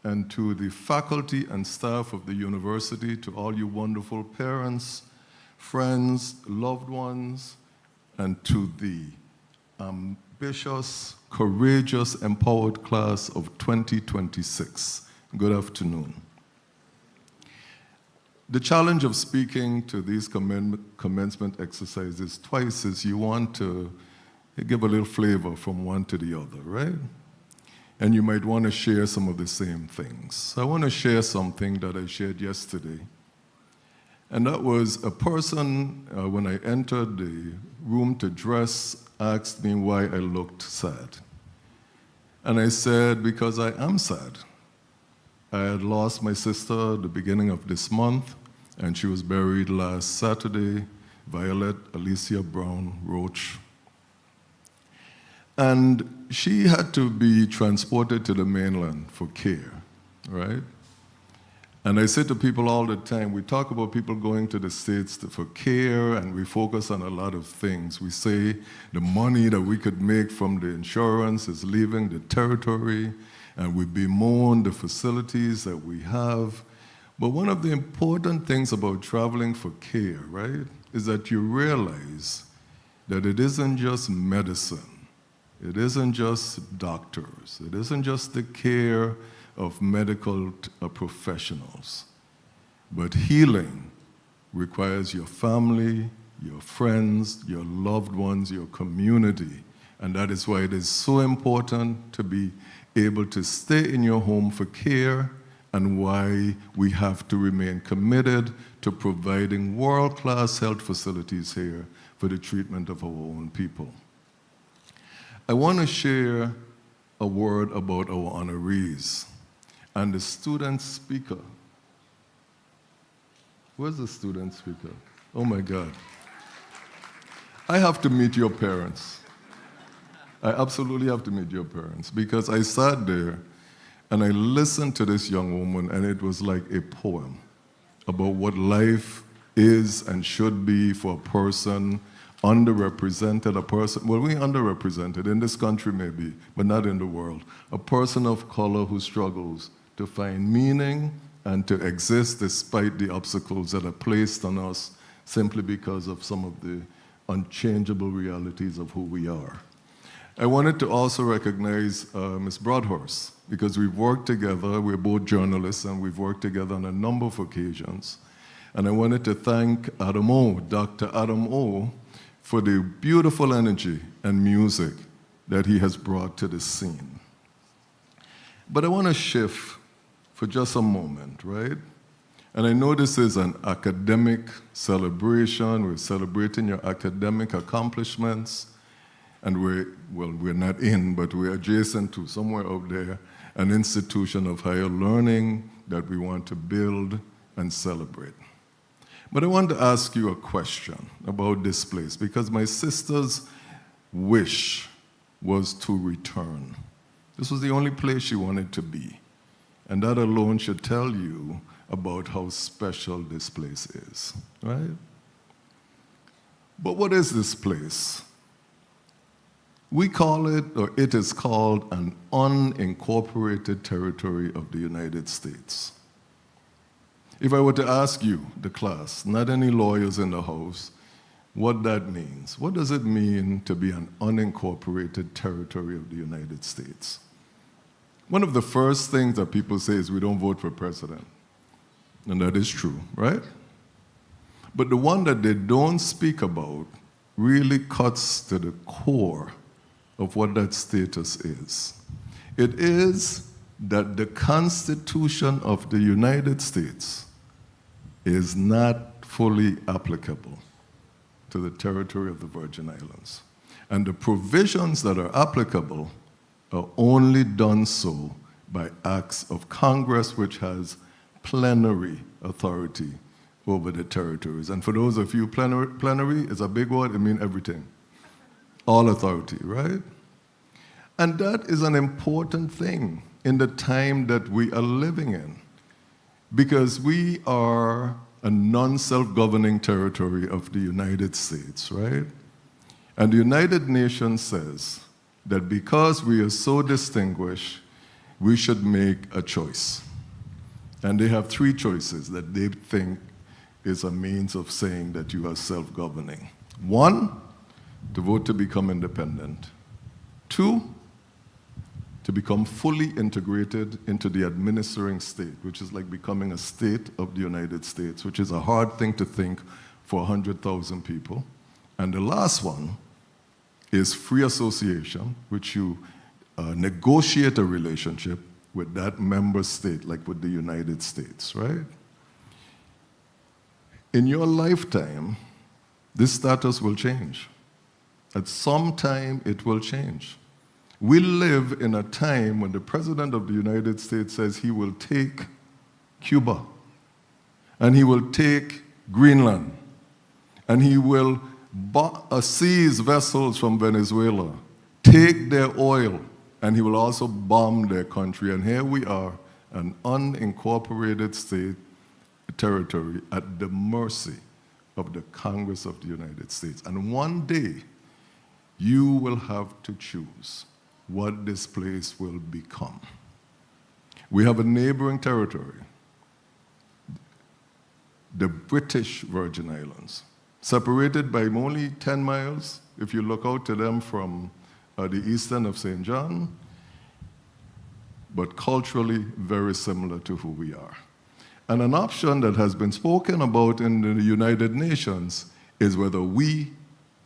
and to the faculty and staff of the university, to all you wonderful parents, friends, loved ones, and to the ambitious, courageous, empowered class of 2026. Good afternoon. The challenge of speaking to these commencement exercises twice is you want to give a little flavor from one to the other, right? And you might want to share some of the same things. So I want to share something that I shared yesterday. And that was a person, when I entered the room to dress, asked me why I looked sad. And I said, because I am sad. I had lost my sister at the beginning of this month, and she was buried last Saturday, Violet Alicia Brown Roach. And she had to be transported to the mainland for care, right? And I say to people all the time, we talk about people going to the States for care, and we focus on a lot of things. We say the money that we could make from the insurance is leaving the territory, and we bemoan the facilities that we have. But one of the important things about traveling for care, right, is that you realize that it isn't just medicine. It isn't just doctors. It isn't just the care of medical professionals. But healing requires your family, your friends, your loved ones, your community. And that is why it is so important to be able to stay in your home for care, and why we have to remain committed to providing world-class health facilities here for the treatment of our own people. I want to share a word about our honorees and the student speaker. Where's the student speaker? Oh my God. I have to meet your parents. I absolutely have to meet your parents, because I sat there and I listened to this young woman, and it was like a poem about what life is and should be for a person underrepresented, a person, well, we underrepresented in this country maybe, but not in the world. A person of color who struggles to find meaning and to exist despite the obstacles that are placed on us simply because of some of the unchangeable realities of who we are. I wanted to also recognize Ms. Broadhurst, because we've worked together, we're both journalists, and we've worked together on a number of occasions. And I wanted to thank Adam O, Dr. Adam O, for the beautiful energy and music that he has brought to the scene. But I want to shift for just a moment, right? And I know this is an academic celebration. We're celebrating your academic accomplishments. And we're not in, but we're adjacent to, somewhere out there, an institution of higher learning that we want to build and celebrate. But I want to ask you a question about this place, because my sister's wish was to return. This was the only place she wanted to be. And that alone should tell you about how special this place is, right? But what is this place? We call it, or it is called, an unincorporated territory of the United States. If I were to ask you, the class, not any lawyers in the house, what that means, what does it mean to be an unincorporated territory of the United States? One of the first things that people say is we don't vote for president. And that is true, right? But the one that they don't speak about really cuts to the core of what that status is. It is that the Constitution of the United States is not fully applicable to the territory of the Virgin Islands. And the provisions that are applicable are only done so by acts of Congress, which has plenary authority over the territories. And for those of you, plenary is a big word, it means everything. All authority, right? And that is an important thing in the time that we are living in, because we are a non-self-governing territory of the United States, right? And the United Nations says that because we are so distinguished, we should make a choice. And they have three choices that they think is a means of saying that you are self-governing. One, to vote to become independent. Two, to become fully integrated into the administering state, which is like becoming a state of the United States, which is a hard thing to think for 100,000 people. And the last one is free association, which you negotiate a relationship with that member state, like with the United States, right? In your lifetime, this status will change. At some time, it will change. We live in a time when the President of the United States says he will take Cuba, and he will take Greenland, and he will seize vessels from Venezuela, take their oil, and he will also bomb their country. And here we are, an unincorporated state territory at the mercy of the Congress of the United States. And one day, you will have to choose what this place will become. We have a neighboring territory, the British Virgin Islands, separated by only 10 miles, if you look out to them from the eastern of St. John, but culturally very similar to who we are. And an option that has been spoken about in the United Nations is whether we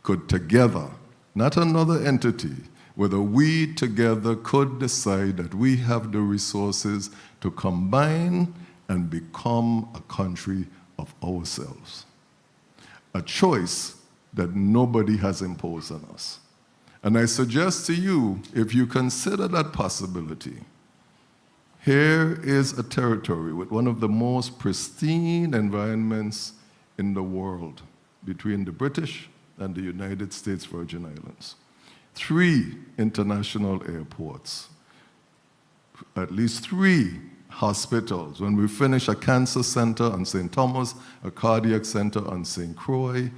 could together, not another entity, whether we together could decide that we have the resources to combine and become a country of ourselves. A choice that nobody has imposed on us. And I suggest to you, if you consider that possibility, here is a territory with one of the most pristine environments in the world between the British and the United States Virgin Islands. 3 international airports, at least 3 hospitals. When we finish a cancer center on St. Thomas, a cardiac center on St. Croix,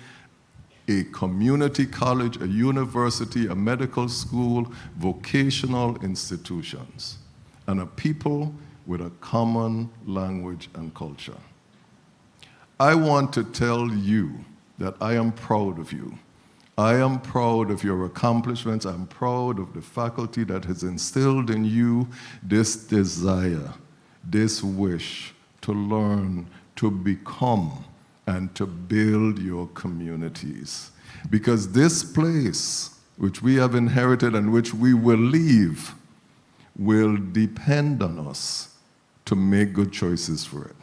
a community college, a university, a medical school, vocational institutions, and a people with a common language and culture. I want to tell you that I am proud of you. I am proud of your accomplishments. I'm proud of the faculty that has instilled in you this desire, this wish to learn, to become, and to build your communities. Because this place, which we have inherited and which we will leave, will depend on us to make good choices for it.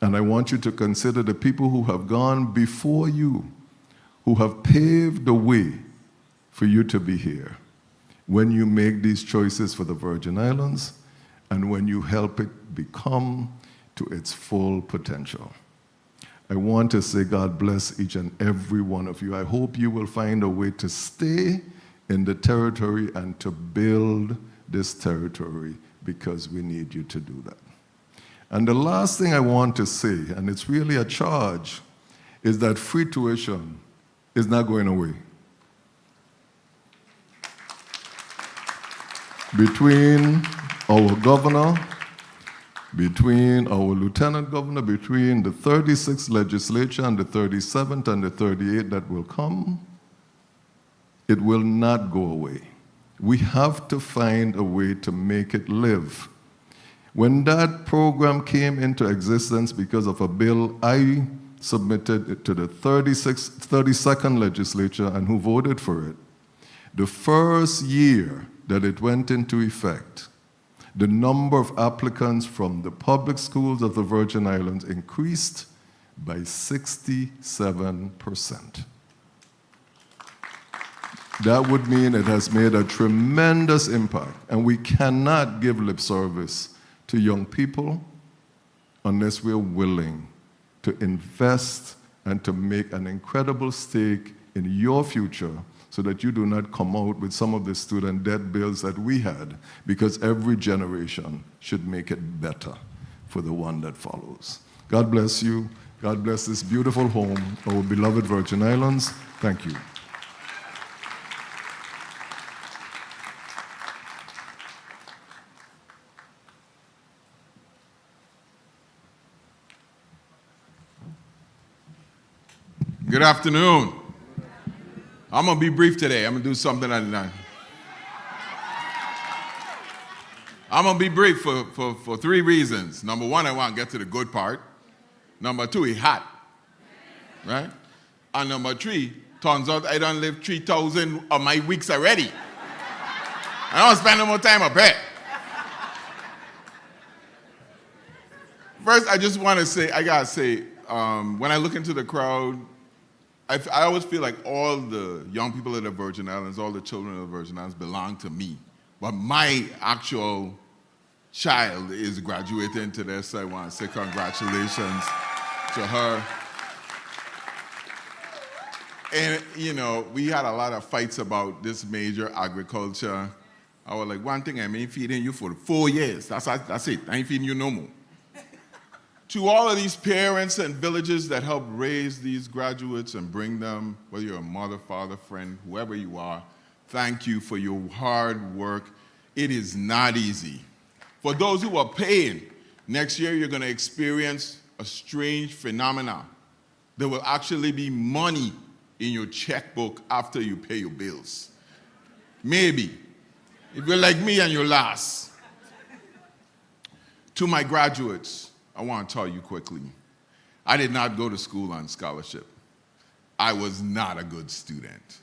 And I want you to consider the people who have gone before you, who have paved the way for you to be here. When you make these choices for the Virgin Islands, and when you help it become to its full potential. I want to say God bless each and every one of you. I hope you will find a way to stay in the territory and to build this territory, because we need you to do that. And the last thing I want to say, and it's really a charge, is that free tuition is not going away. Between our governor, between our lieutenant governor, between the 36th legislature and the 37th and the 38th that will come, it will not go away. We have to find a way to make it live. When that program came into existence because of a bill I submitted it to the 32nd legislature and who voted for it, the first year that it went into effect, the number of applicants from the public schools of the Virgin Islands increased by 67%. That would mean it has made a tremendous impact, and we cannot give lip service to young people unless we're willing to invest and to make an incredible stake in your future so that you do not come out with some of the student debt bills that we had, because every generation should make it better for the one that follows. God bless you. God bless this beautiful home, our beloved Virgin Islands. Thank you. Good afternoon. I'm going to be brief today. I'm going to do something I'm going to be brief for three reasons. Number one, I want to get to the good part. Number two, it's hot. Right? And number three, turns out I done live 3,000 of my weeks already. I don't spend no more time up here. First, I just want to say, I got to say, when I look into the crowd, I always feel like all the young people of the Virgin Islands, all the children of the Virgin Islands belong to me. But my actual child is graduating today, so I want to say congratulations to her. And, you know, we had a lot of fights about this major agriculture. I was like, one thing, I ain't feeding you for 4 years. That's it. I ain't feeding you no more. To all of these parents and villages that help raise these graduates and bring them, whether you're a mother, father, friend, whoever you are, thank you for your hard work. It is not easy. For those who are paying, next year you're going to experience a strange phenomenon. There will actually be money in your checkbook after you pay your bills. Maybe. If you're like me and you're last. To my graduates, I want to tell you quickly, I did not go to school on scholarship. I was not a good student.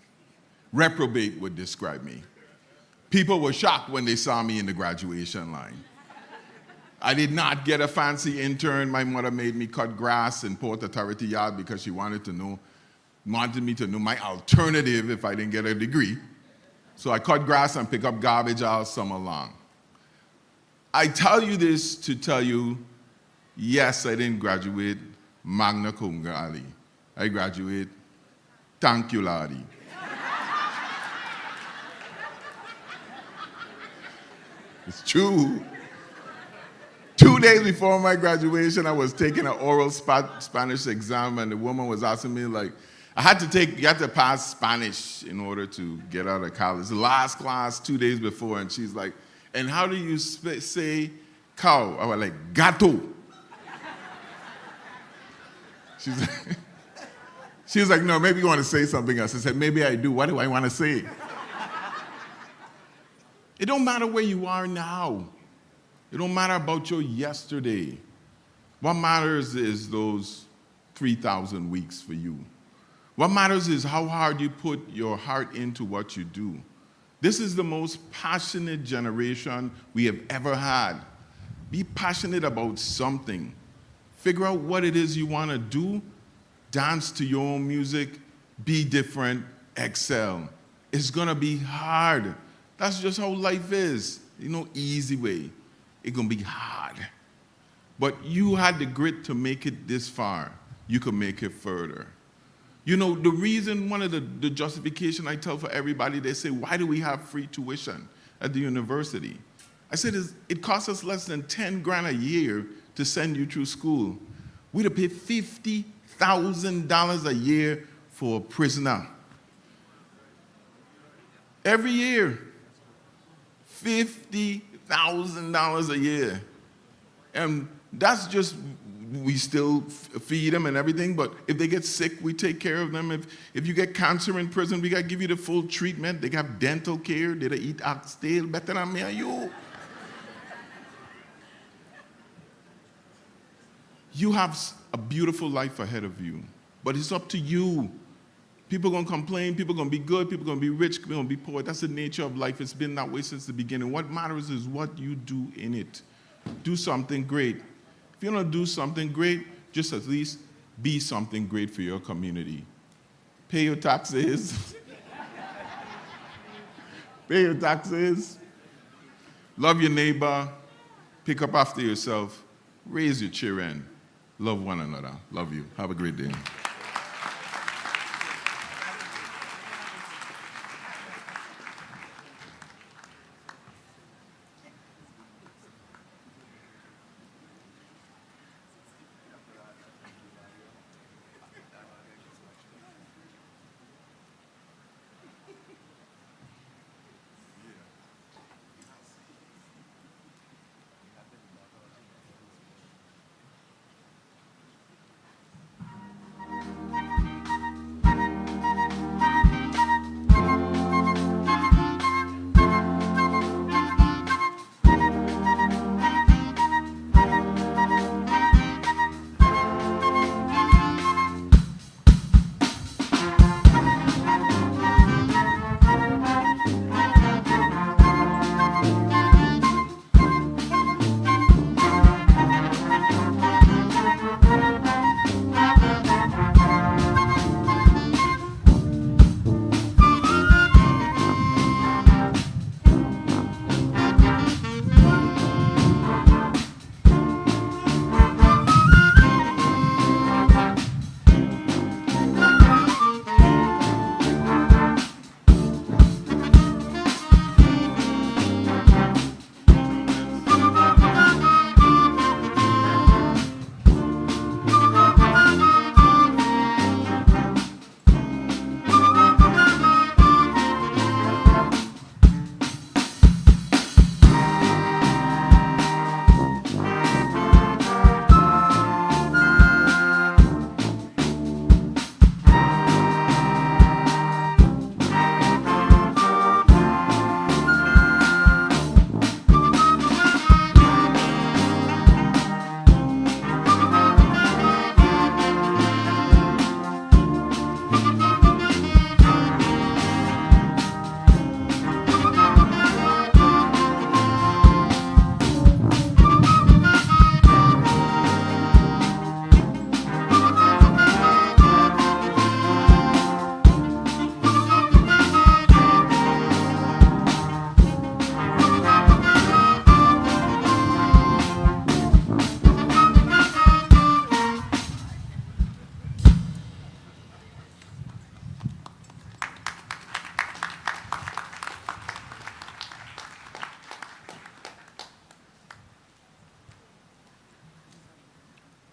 Reprobate would describe me. People were shocked when they saw me in the graduation line. I did not get a fancy intern. My mother made me cut grass in Port Authority Yard because she wanted me to know my alternative if I didn't get a degree. So I cut grass and pick up garbage all summer long. I tell you this to tell you, yes, I didn't graduate magna cum laude. I graduated thank you, Lordy. It's true. 2 days before my graduation, I was taking an oral Spanish exam, and the woman was asking me, like, you had to pass Spanish in order to get out of college. The last class 2 days before, and she's like, and how do you say cow? I was like, gato. She's like, no, maybe you want to say something else. I said, maybe I do. What do I want to say? It don't matter where you are now. It don't matter about your yesterday. What matters is those 3,000 weeks for you. What matters is how hard you put your heart into what you do. This is the most passionate generation we have ever had. Be passionate about something. Figure out what it is you want to do. Dance to your own music. Be different. Excel. It's going to be hard. That's just how life is. Easy way. It's going to be hard. But you had the grit to make it this far. You can make it further. The reason, one of the justification I tell for everybody, they say, why do we have free tuition at the university? I said, it costs us less than 10 grand a year to send you through school. We'd have paid $50,000 a year for a prisoner. Every year, $50,000 a year. And that's just, we still feed them and everything, but if they get sick, we take care of them. If you get cancer in prison, we got to give you the full treatment. They got dental care. They eat oxtail better than me and you. You have a beautiful life ahead of you, but it's up to you. People are going to complain, people are going to be good, people are going to be rich, people are going to be poor. That's the nature of life. It's been that way since the beginning. What matters is what you do in it. Do something great. If you don't do something great, just at least be something great for your community. Pay your taxes. Pay your taxes. Love your neighbor. Pick up after yourself. Raise your children. Love one another. Love you. Have a great day.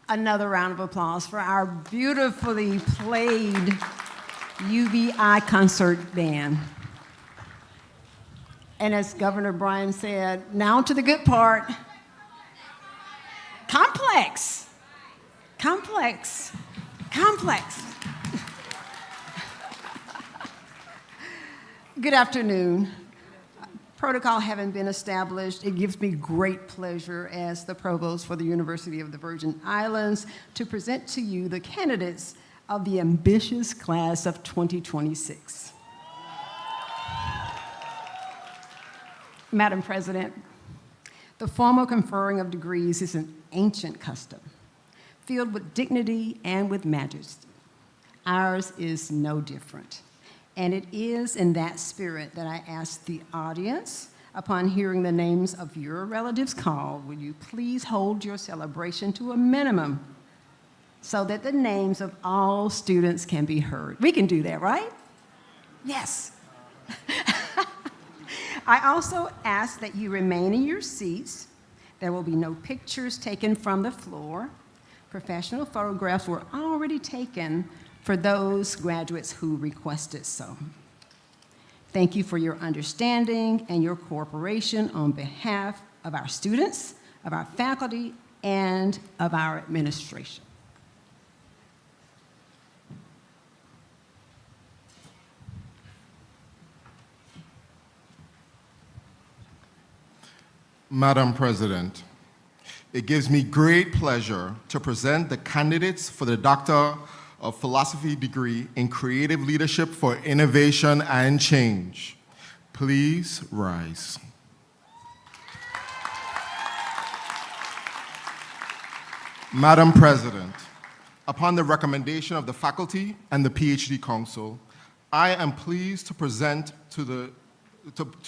Another round of applause for our beautifully played UVI concert band. And as Governor Bryan said, now to the good part. Complex. Complex. Complex. Good afternoon. Protocol having been established, it gives me great pleasure as the Provost for the University of the Virgin Islands to present to you the candidates of the ambitious class of 2026. Madam President, the formal conferring of degrees is an ancient custom, filled with dignity and with majesty. Ours is no different. And it is in that spirit that I ask the audience, upon hearing the names of your relatives called, will you please hold your celebration to a minimum so that the names of all students can be heard. We can do that, right? Yes. I also ask that you remain in your seats. There will be no pictures taken from the floor. Professional photographs were already taken for those graduates who requested so. Thank you for your understanding and your cooperation on behalf of our students, of our faculty, and of our administration. Madam President, it gives me great pleasure to present the candidates for the Doctor of Philosophy degree in Creative Leadership for Innovation and Change. Please rise. Madam President, upon the recommendation of the faculty and the PhD Council, I am pleased to present to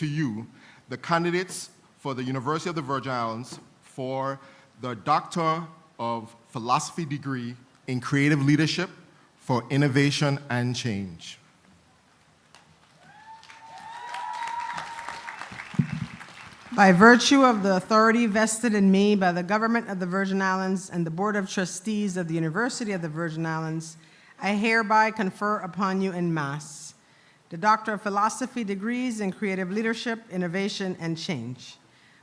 you the candidates for the University of the Virgin Islands for the Doctor of Philosophy degree in Creative Leadership for Innovation and Change. By virtue of the authority vested in me by the Government of the Virgin Islands and the Board of Trustees of the University of the Virgin Islands, I hereby confer upon you en masse the Doctor of Philosophy degrees in Creative Leadership, Innovation, and Change,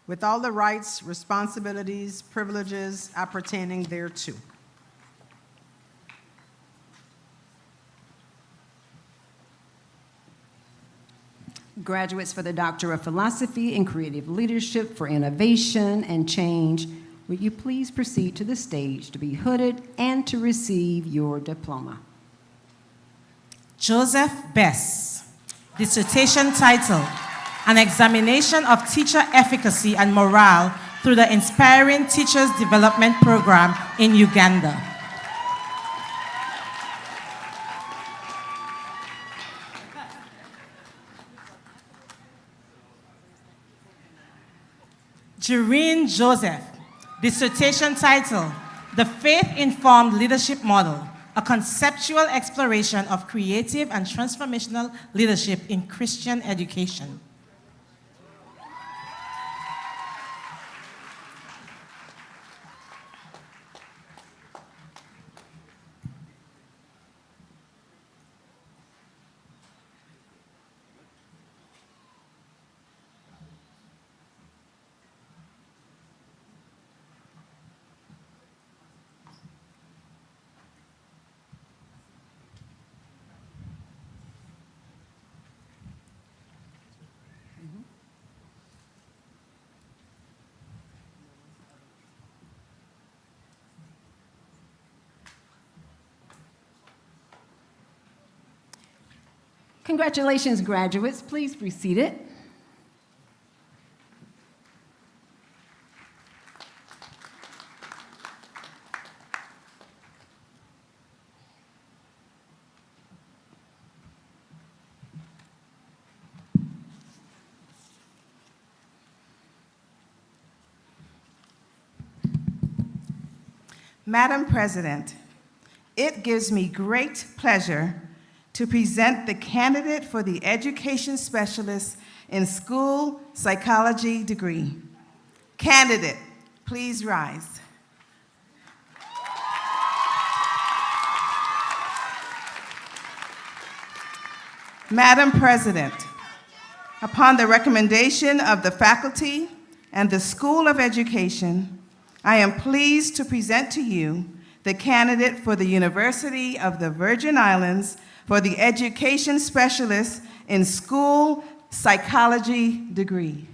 with all the rights, responsibilities, privileges appertaining thereto. Graduates for the Doctor of Philosophy in Creative Leadership for Innovation and Change, will you please proceed to the stage to be hooded and to receive your diploma? Joseph Bess, dissertation title, An Examination of Teacher Efficacy and Morale through the Inspiring Teachers Development Program in Uganda. Jereen Joseph, dissertation title, The Faith-Informed Leadership Model, a conceptual exploration of creative and transformational leadership in Christian education. Congratulations, graduates. Please be seated. Madam President, it gives me great pleasure to present the candidate for the Education Specialist in School Psychology degree. Candidate, please rise. Madam President, upon the recommendation of the faculty and the School of Education, I am pleased to present to you the candidate for the University of the Virgin Islands for the Education Specialist in School Psychology degree.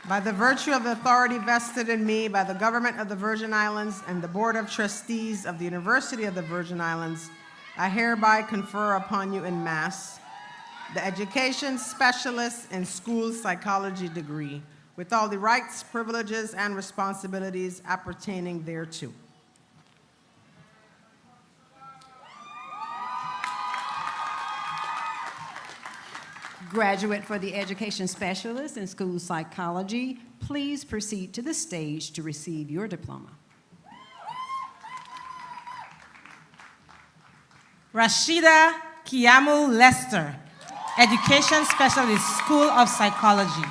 By the virtue of the authority vested in me by the Government of the Virgin Islands and the Board of Trustees of the University of the Virgin Islands, I hereby confer upon you en masse the Education Specialist in School Psychology degree, with all the rights, privileges, and responsibilities appertaining thereto. Graduate for the Education Specialist in School Psychology, please proceed to the stage to receive your diploma. Rashida Kiamu Lester, Education Specialist, School of Psychology.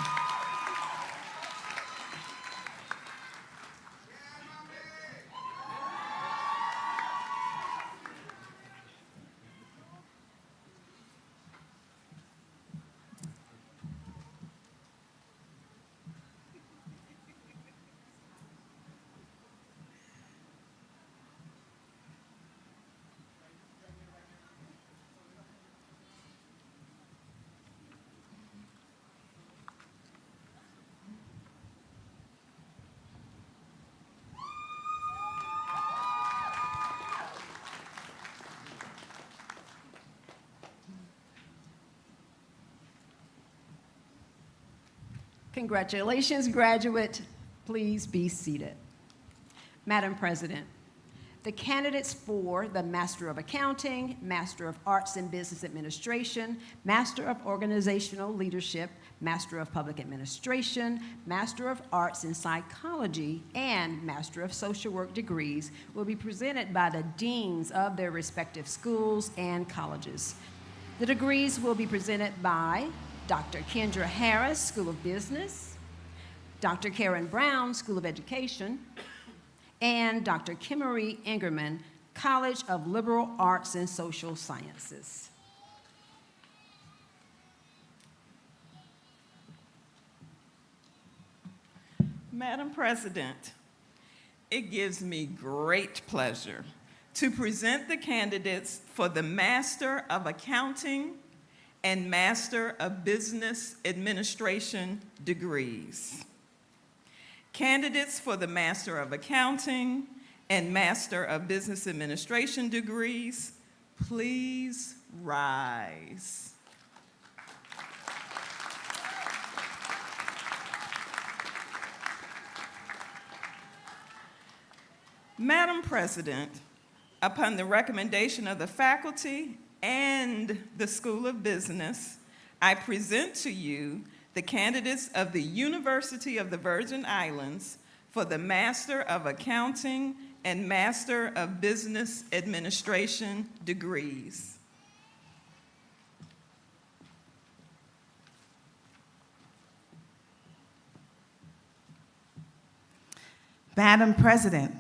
Congratulations, graduate. Please be seated. Madam President, the candidates for the Master of Accounting, Master of Arts in Business Administration, Master of Organizational Leadership, Master of Public Administration, Master of Arts in Psychology, and Master of Social Work degrees will be presented by the deans of their respective schools and colleges. The degrees will be presented by Dr. Kendra Harris, School of Business, Dr. Karen Brown, School of Education, and Dr. Kimmery Ingerman, College of Liberal Arts and Social Sciences. Madam President, it gives me great pleasure to present the candidates for the Master of Accounting and Master of Business Administration degrees. Candidates for the Master of Accounting and Master of Business Administration degrees, please rise. Madam President, upon the recommendation of the faculty and the School of Business, I present to you the candidates of the University of the Virgin Islands for the Master of Accounting and Master of Business Administration degrees. Madam President,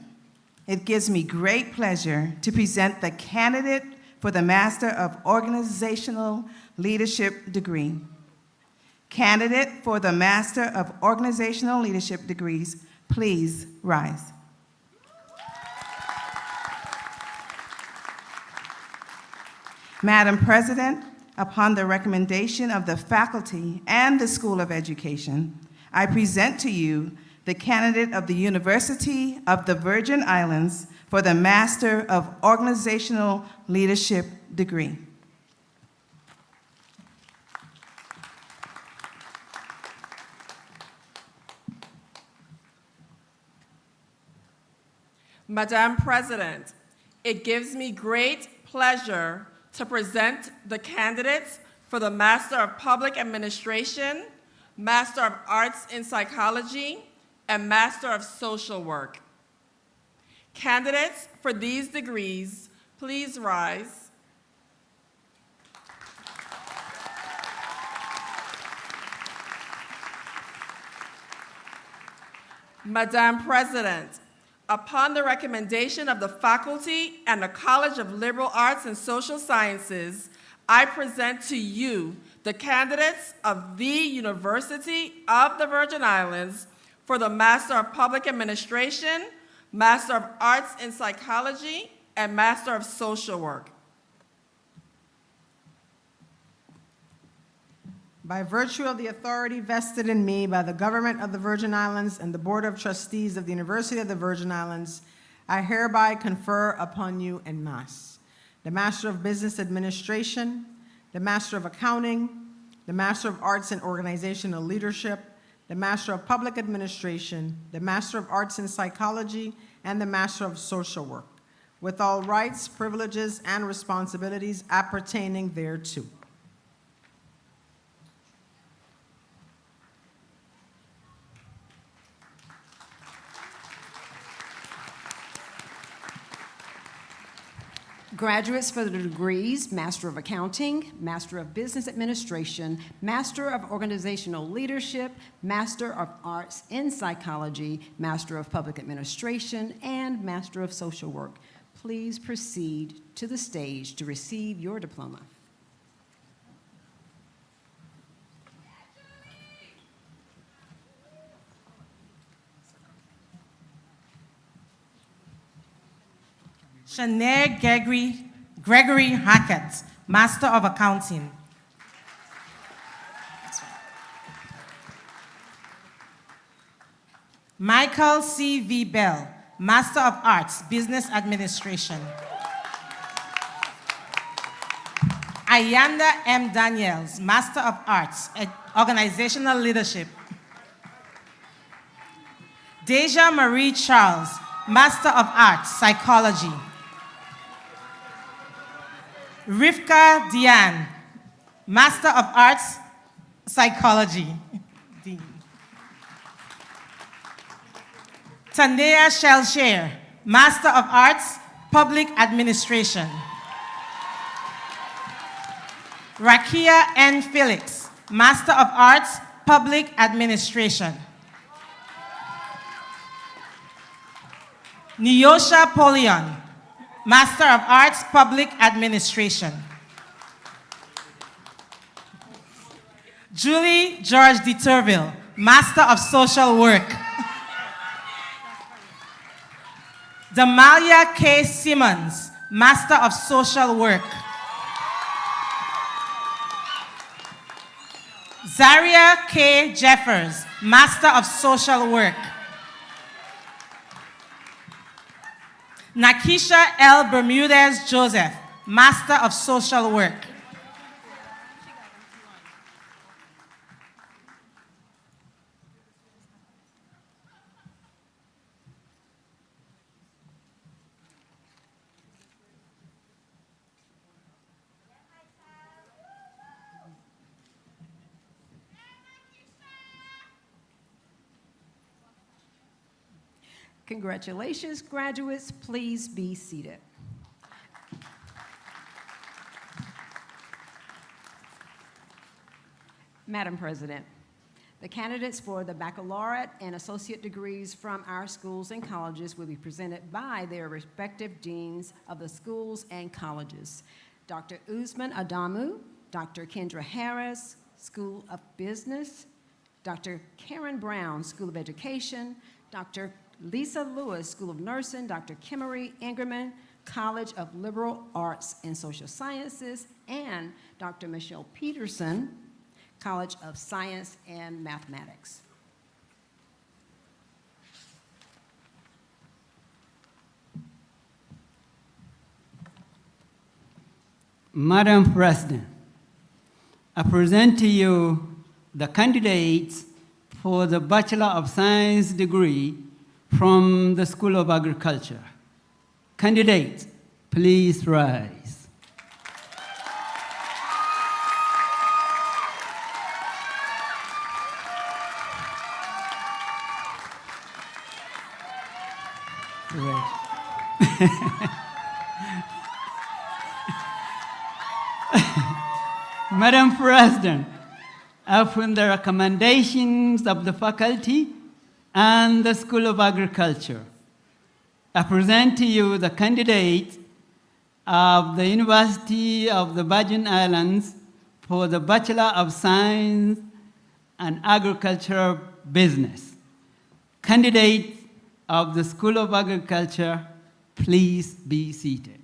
it gives me great pleasure to present the candidate for the Master of Organizational Leadership degree. Candidate for the Master of Organizational Leadership degrees, please rise. Madam President, upon the recommendation of the faculty and the School of Education, I present to you the candidate of the University of the Virgin Islands for the Master of Organizational Leadership degree. Madam President, it gives me great pleasure to present the candidates for the Master of Public Administration, Master of Arts in Psychology, and Master of Social Work. Candidates for these degrees, please rise. Madam President, upon the recommendation of the faculty and the College of Liberal Arts and Social Sciences, I present to you the candidates of the University of the Virgin Islands for the Master of Public Administration, Master of Arts in Psychology, and Master of Social Work. By virtue of the authority vested in me by the Government of the Virgin Islands and the Board of Trustees of the University of the Virgin Islands, I hereby confer upon you en masse the Master of Business Administration, the Master of Accounting, the Master of Arts in Organizational Leadership, the Master of Public Administration, the Master of Arts in Psychology, and the Master of Social Work, with all rights, privileges, and responsibilities appertaining thereto. Graduates for the degrees Master of Accounting, Master of Business Administration, Master of Organizational Leadership, Master of Arts in Psychology, Master of Public Administration, and Master of Social Work, please proceed to the stage to receive your diploma. Shanae Gregory Hackett, Master of Accounting. Michael C.V. Bell, Master of Arts, Business Administration. Ayanda M. Daniels, Master of Arts, Organizational Leadership. Deja Marie Charles, Master of Arts, Psychology. Rivka Diane, Master of Arts, Psychology. Dean. Tandea Shelshare, Master of Arts, Public Administration. Rakia N. Felix, Master of Arts, Public Administration. Neosha Polion, Master of Arts, Public Administration. Julie George de Turville, Master of Social Work. Damalia K. Simmons, Master of Social Work. Zaria K. Jeffers, Master of Social Work. Nakisha L. Bermudez Joseph, Master of Social Work. Congratulations, graduates. Please be seated. Madam President, the candidates for the baccalaureate and associate degrees from our schools and colleges will be presented by their respective deans of the schools and colleges. Dr. Usman Adamu, Dr. Kendra Harris, School of Business, Dr. Karen Brown, School of Education, Dr. Lisa Lewis, School of Nursing, Dr. Kimmery Ingerman, College of Liberal Arts and Social Sciences, and Dr. Michelle Peterson, College of Science and Mathematics. Madam President, I present to you the candidates for the Bachelor of Science degree from the School of Agriculture. Candidates, please rise. Madam President, upon the recommendations of the faculty and the School of Agriculture, I present to you the candidates of the University of the Virgin Islands for the Bachelor of Science and Agricultural Business. Candidates of the School of Agriculture, please be seated.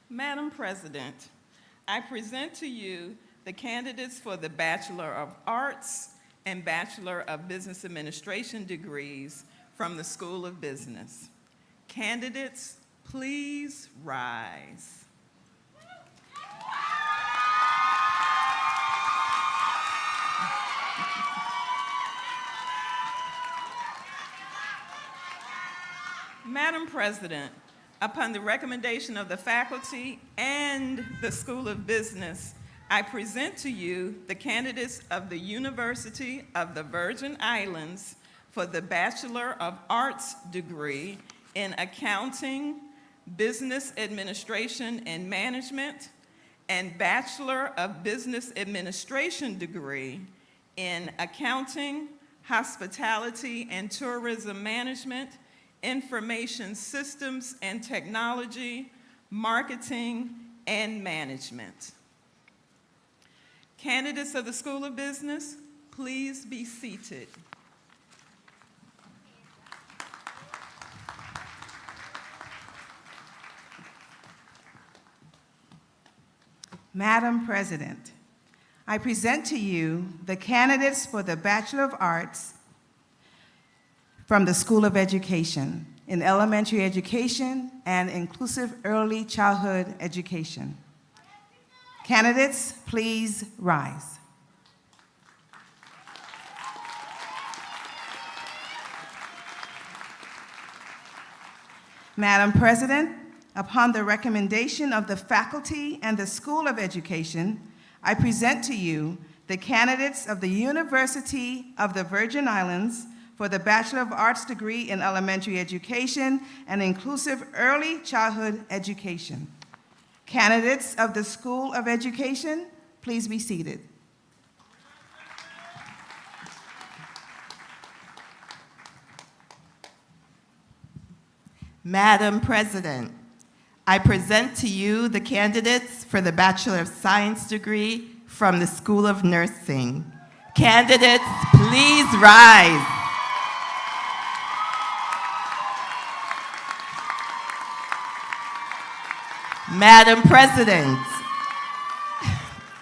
Madam President, I present to you the candidates for the Bachelor of Arts and Bachelor of Business Administration degrees from the School of Business. Candidates, please rise. Madam President, upon the recommendation of the faculty and the School of Business, I present to you the candidates of the University of the Virgin Islands for the Bachelor of Arts degree in Accounting, Business Administration and Management, and Bachelor of Business Administration degree in Accounting, Hospitality and Tourism Management, Information Systems and Technology, Marketing, and Management. Candidates of the School of Business, please be seated. Madam President, I present to you the candidates for the Bachelor of Arts from the School of Education in elementary education and inclusive early childhood education. Candidates, please rise. Madam President, upon the recommendation of the faculty and the School of Education, I present to you the candidates of the University of the Virgin Islands for the Bachelor of Arts degree in elementary education and inclusive early childhood education. Candidates of the School of Education, please be seated. Madam President, I present to you the candidates for the Bachelor of Science degree from the School of Nursing. Candidates, please rise. Madam President,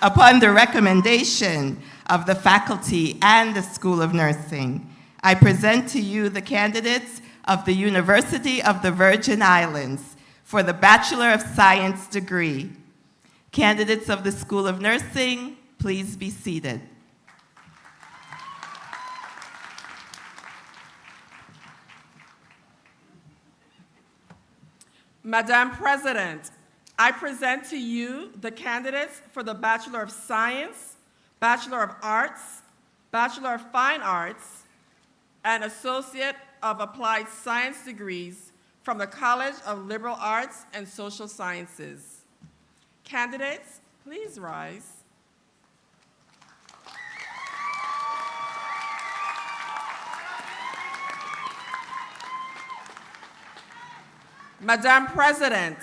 upon the recommendation of the faculty and the School of Nursing, I present to you the candidates of the University of the Virgin Islands for the Bachelor of Science degree. Candidates of the School of Nursing, please be seated. Madam President, I present to you the candidates for the Bachelor of Science, Bachelor of Arts, Bachelor of Fine Arts, and Associate of Applied Science degrees from the College of Liberal Arts and Social Sciences. Candidates, please rise. Madam President,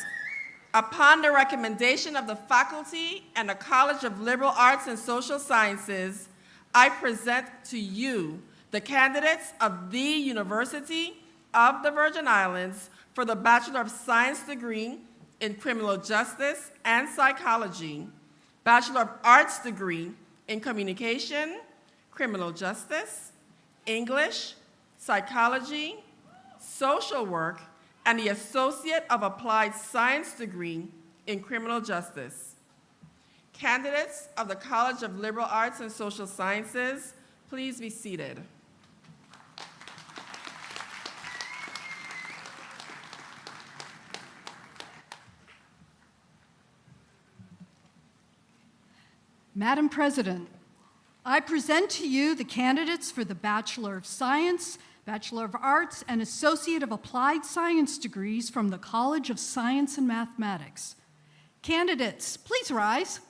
upon the recommendation of the faculty and the College of Liberal Arts and Social Sciences, I present to you the candidates of the University of the Virgin Islands for the Bachelor of Science degree in Criminal Justice and Psychology, Bachelor of Arts degree in Communication, Criminal Justice, English, Psychology, Social Work, and the Associate of Applied Science degree in Criminal Justice. Candidates of the College of Liberal Arts and Social Sciences, please be seated. Madam President, I present to you the candidates for the Bachelor of Science, Bachelor of Arts, and Associate of Applied Science degrees from the College of Science and Mathematics. Candidates, please rise.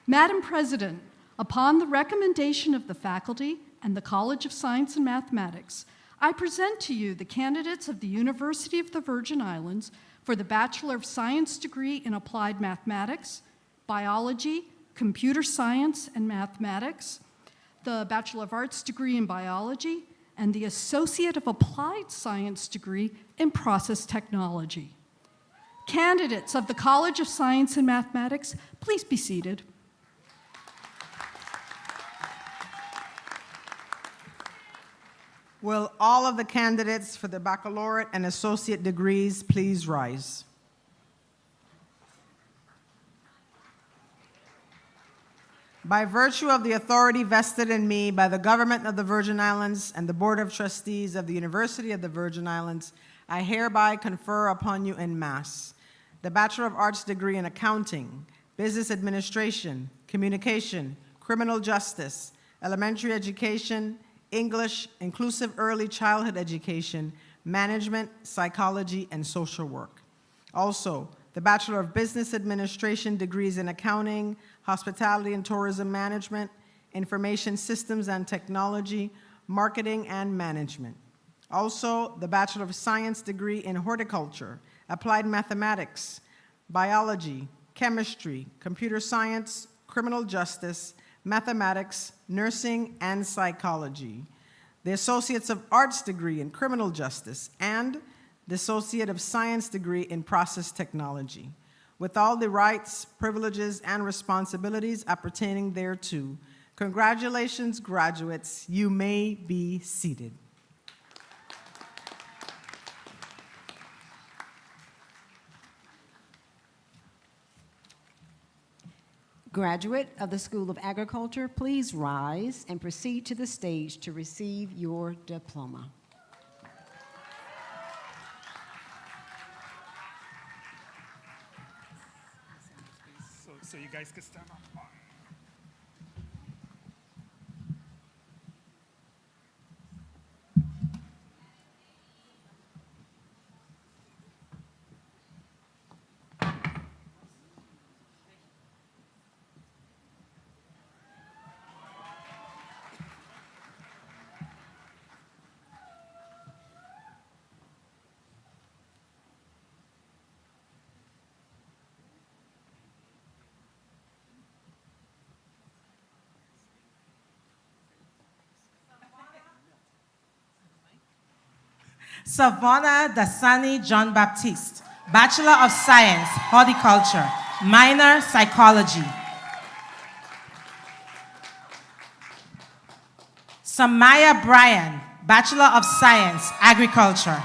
Madam President, upon the recommendation of the faculty and the College of Science and Mathematics, I present to you the candidates of the University of the Virgin Islands for the Bachelor of Science degree in Applied Mathematics, Biology, Computer Science and Mathematics, the Bachelor of Arts degree in Biology, and the Associate of Applied Science degree in Process Technology. Candidates of the College of Science and Mathematics, please be seated. Will all of the candidates for the baccalaureate and associate degrees please rise? By virtue of the authority vested in me by the Government of the Virgin Islands and the Board of Trustees of the University of the Virgin Islands, I hereby confer upon you en masse the Bachelor of Arts degree in Accounting, Business Administration, Communication, Criminal Justice, Elementary Education, English, Inclusive Early Childhood Education, Management, Psychology, and Social Work. Also, the Bachelor of Business Administration degrees in Accounting, Hospitality and Tourism Management, Information Systems and Technology, Marketing and Management. Also, the Bachelor of Science degree in Horticulture, Applied Mathematics, Biology, Chemistry, Computer Science, Criminal Justice, Mathematics, Nursing, and Psychology. The Associates of Arts degree in Criminal Justice, and the Associate of Science degree in Process Technology, with all the rights, privileges, and responsibilities appertaining thereto. Congratulations, graduates. You may be seated. Graduate of the School of Agriculture, please rise and proceed to the stage to receive your diploma. So you guys can stand up. Savannah Dasani John Baptiste, Bachelor of Science, Horticulture, minor Psychology. Samaya Bryan, Bachelor of Science, Agriculture.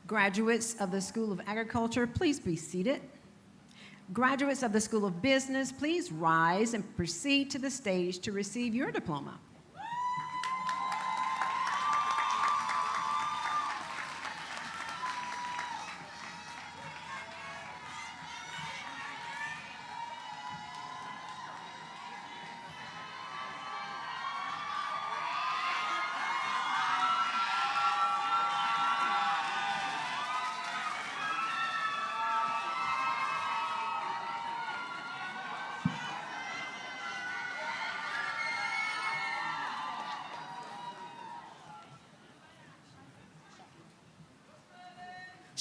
Graduates of the School of Agriculture, please be seated. Graduates of the School of Business, please rise and proceed to the stage to receive your diploma.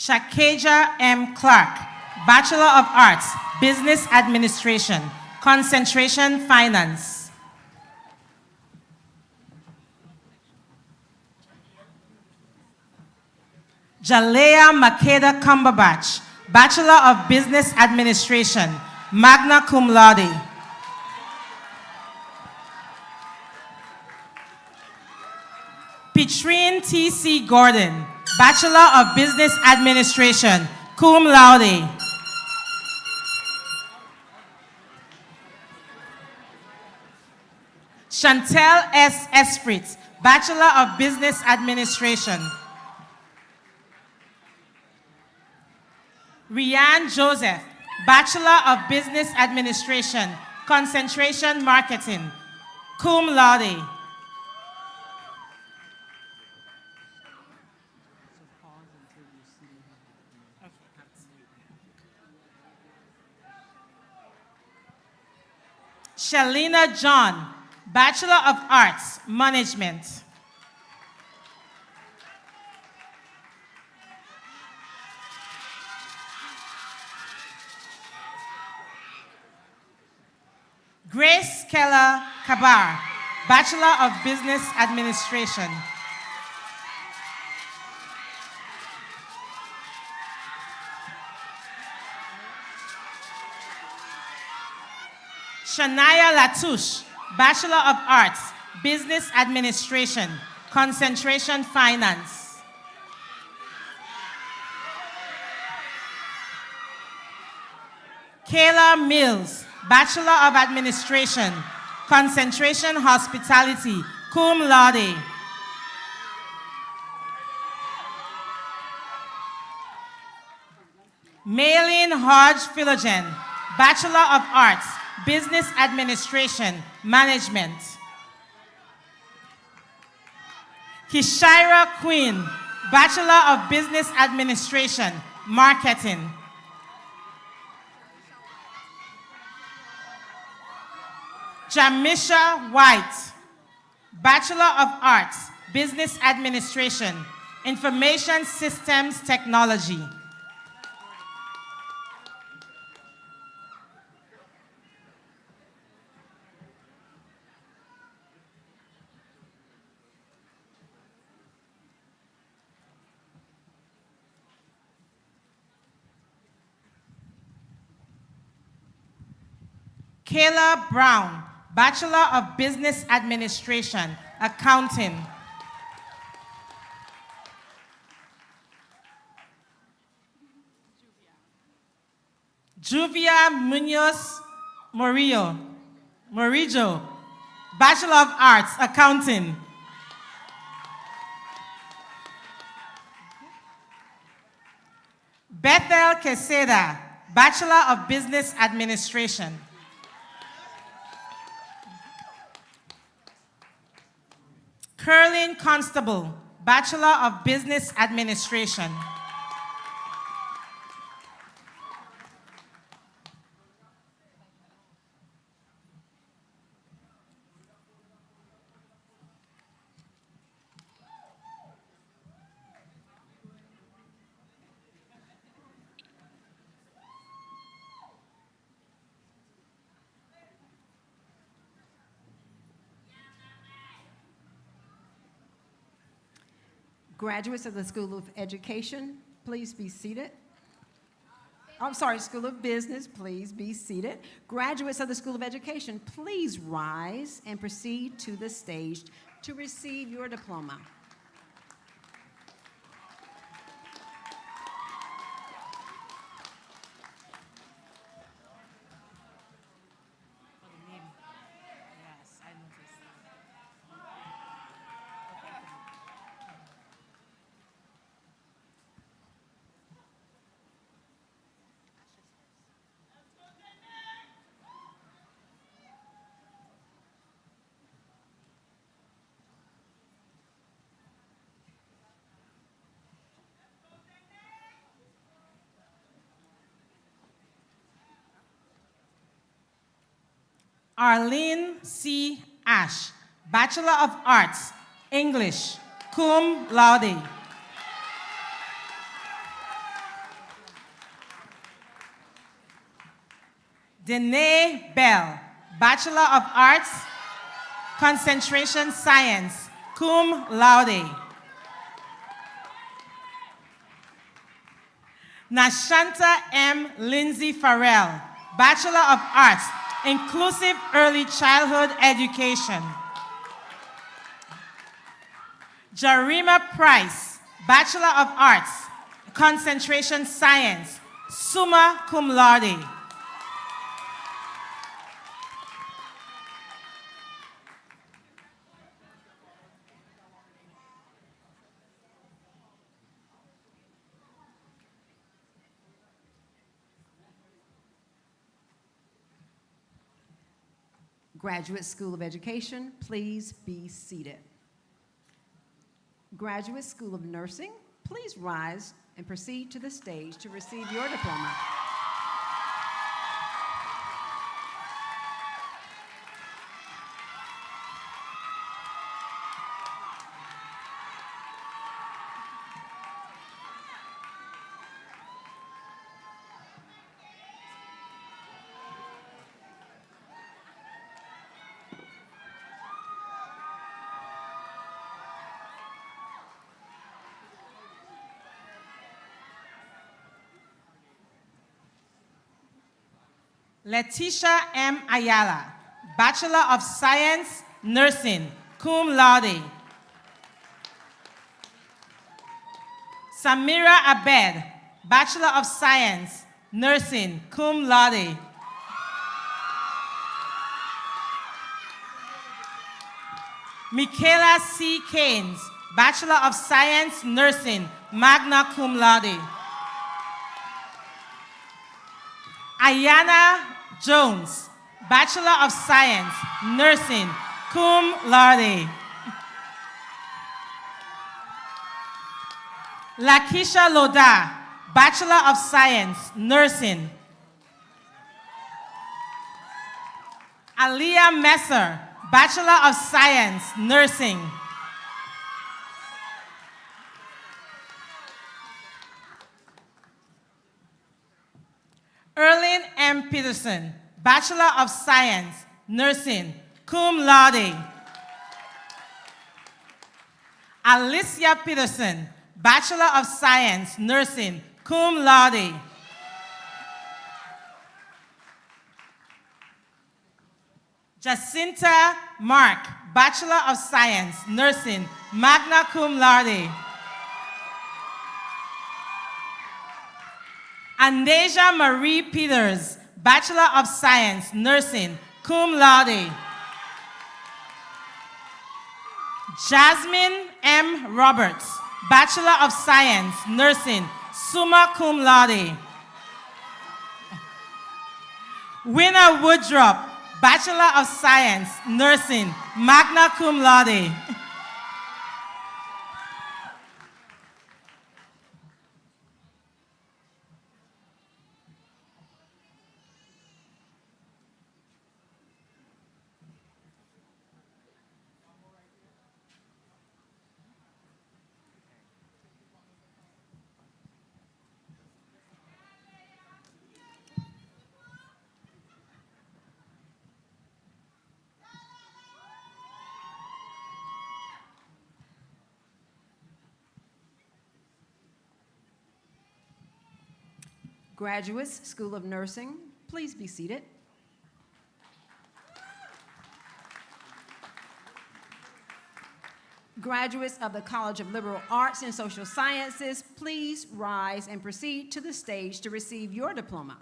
Shakeja M. Clark, Bachelor of Arts, Business Administration, concentration Finance. Jalea Makeda Cumberbatch, Bachelor of Business Administration, magna cum laude. Petrine T.C. Gordon, Bachelor of Business Administration, cum laude. Chantel S. Esprit, Bachelor of Business Administration. Rianne Joseph, Bachelor of Business Administration, concentration Marketing, cum laude. Shalina John, Bachelor of Arts, Management. Grace Keller Kabar, Bachelor of Business Administration. Shania Latouche, Bachelor of Arts, Business Administration, concentration Finance. Kayla Mills, Bachelor of Administration, concentration Hospitality, cum laude. Maylene Hodge Philogen, Bachelor of Arts, Business Administration, Management. Kishira Quinn, Bachelor of Business Administration, Marketing. Jamisha White, Bachelor of Arts, Business Administration, Information Systems Technology. Kayla Brown, Bachelor of Business Administration, Accounting. Juvia Munoz Morillo, Bachelor of Arts, Accounting. Bethel Queseda, Bachelor of Business Administration. Curlin Constable, Bachelor of Business Administration. Graduates of the School of Education, please be seated. I'm sorry, School of Business, please be seated. Graduates of the School of Education, please rise and proceed to the stage to receive your diploma. Arlene C. Ash, Bachelor of Arts, English, cum laude. Danae Bell, Bachelor of Arts, Concentration Science, cum laude. Nashanta M. Lindsay Farrell, Bachelor of Arts, Inclusive Early Childhood Education. Jarima Price, Bachelor of Arts, Concentration Science, summa cum laude. Graduate School of Education, please be seated. Graduate School of Nursing, please rise and proceed to the stage to receive your diploma. Letitia M. Ayala, Bachelor of Science, Nursing, cum laude. Samira Abed, Bachelor of Science, Nursing, cum laude. Michaela C. Keynes, Bachelor of Science, Nursing, magna cum laude. Ayana Jones, Bachelor of Science, Nursing, cum laude. Lakisha Loda, Bachelor of Science, Nursing. Aliyah Messer, Bachelor of Science, Nursing. Erlyn M. Peterson, Bachelor of Science, Nursing, cum laude. Alicia Peterson, Bachelor of Science, Nursing, cum laude. Jacinta Mark, Bachelor of Science, Nursing, magna cum laude. Andeja Marie Peters, Bachelor of Science, Nursing, cum laude. Jasmine M. Roberts, Bachelor of Science, Nursing, summa cum laude. Winner Woodrup, Bachelor of Science, Nursing, magna cum laude. Graduates, School of Nursing, please be seated. Graduates of the College of Liberal Arts and Social Sciences, please rise and proceed to the stage to receive your diploma.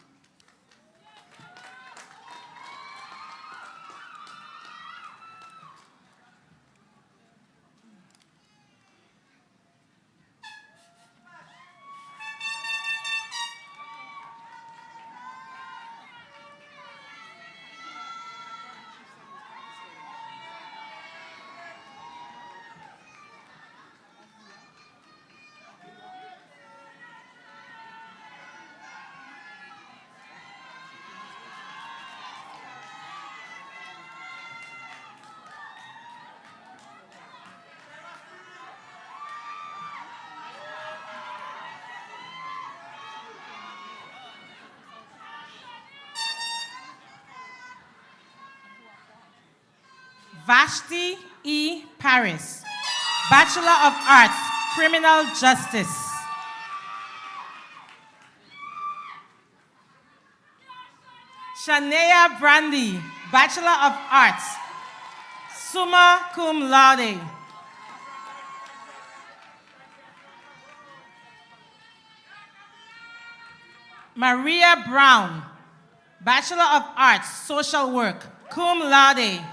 Vashti E. Paris, Bachelor of Arts, Criminal Justice. Shania Brandy, Bachelor of Arts, summa cum laude. Maria Brown, Bachelor of Arts, Social Work, cum laude.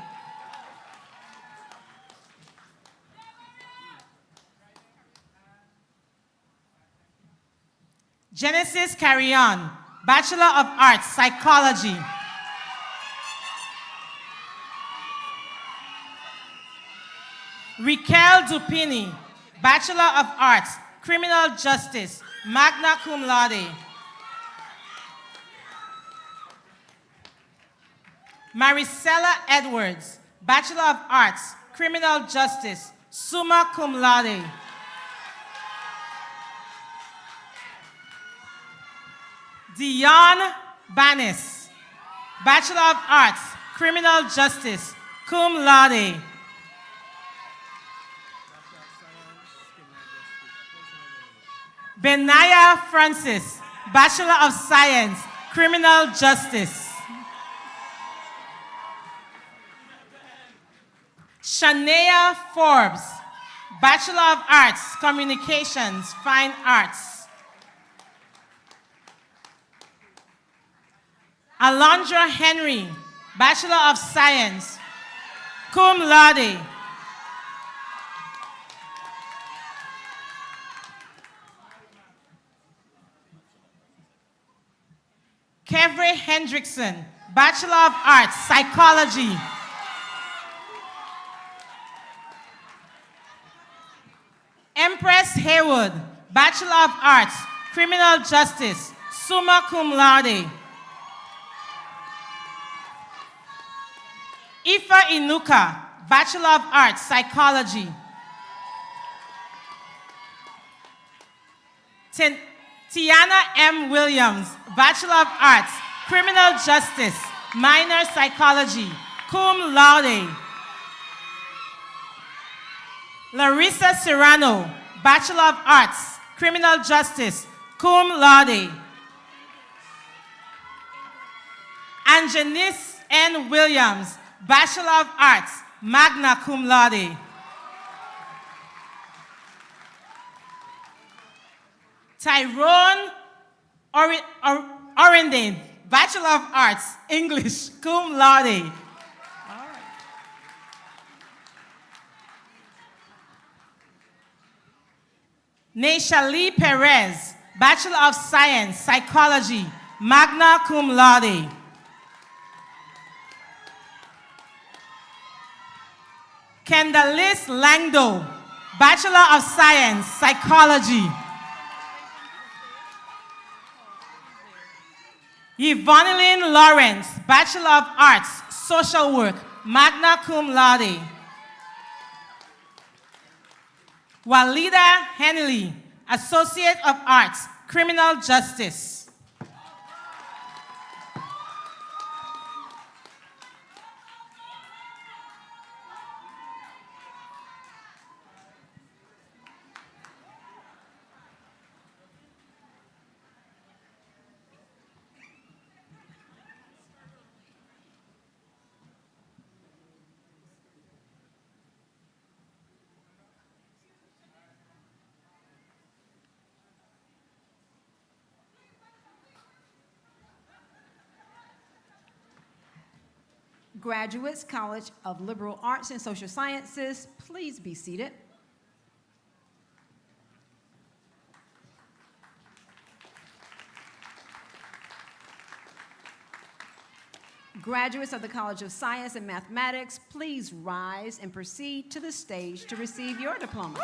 Genesis Carrion, Bachelor of Arts, Psychology. Raquel Dupini, Bachelor of Arts, Criminal Justice, magna cum laude. Maricela Edwards, Bachelor of Arts, Criminal Justice, summa cum laude. Dion Banis, Bachelor of Arts, Criminal Justice, cum laude. Benaya Francis, Bachelor of Science, Criminal Justice. Shania Forbes, Bachelor of Arts, Communications, Fine Arts. Alondra Henry, Bachelor of Science, cum laude. Kevre Hendrickson, Bachelor of Arts, Psychology. Empress Haywood, Bachelor of Arts, Criminal Justice, summa cum laude. Ifa Inuka, Bachelor of Arts, Psychology. Tiana M. Williams, Bachelor of Arts, Criminal Justice, minor Psychology, cum laude. Larissa Serrano, Bachelor of Arts, Criminal Justice, cum laude. And Janice N. Williams, Bachelor of Arts, magna cum laude. Tyrone Orendane, Bachelor of Arts, English, cum laude. Neshali Perez, Bachelor of Science, Psychology, magna cum laude. Kendalis Langdo, Bachelor of Science, Psychology. Yvonne Lawrence, Bachelor of Arts, Social Work, magna cum laude. Walida Henley, Associate of Arts, Criminal Justice. Graduates, College of Liberal Arts and Social Sciences, please be seated. Graduates of the College of Science and Mathematics, please rise and proceed to the stage to receive your diploma.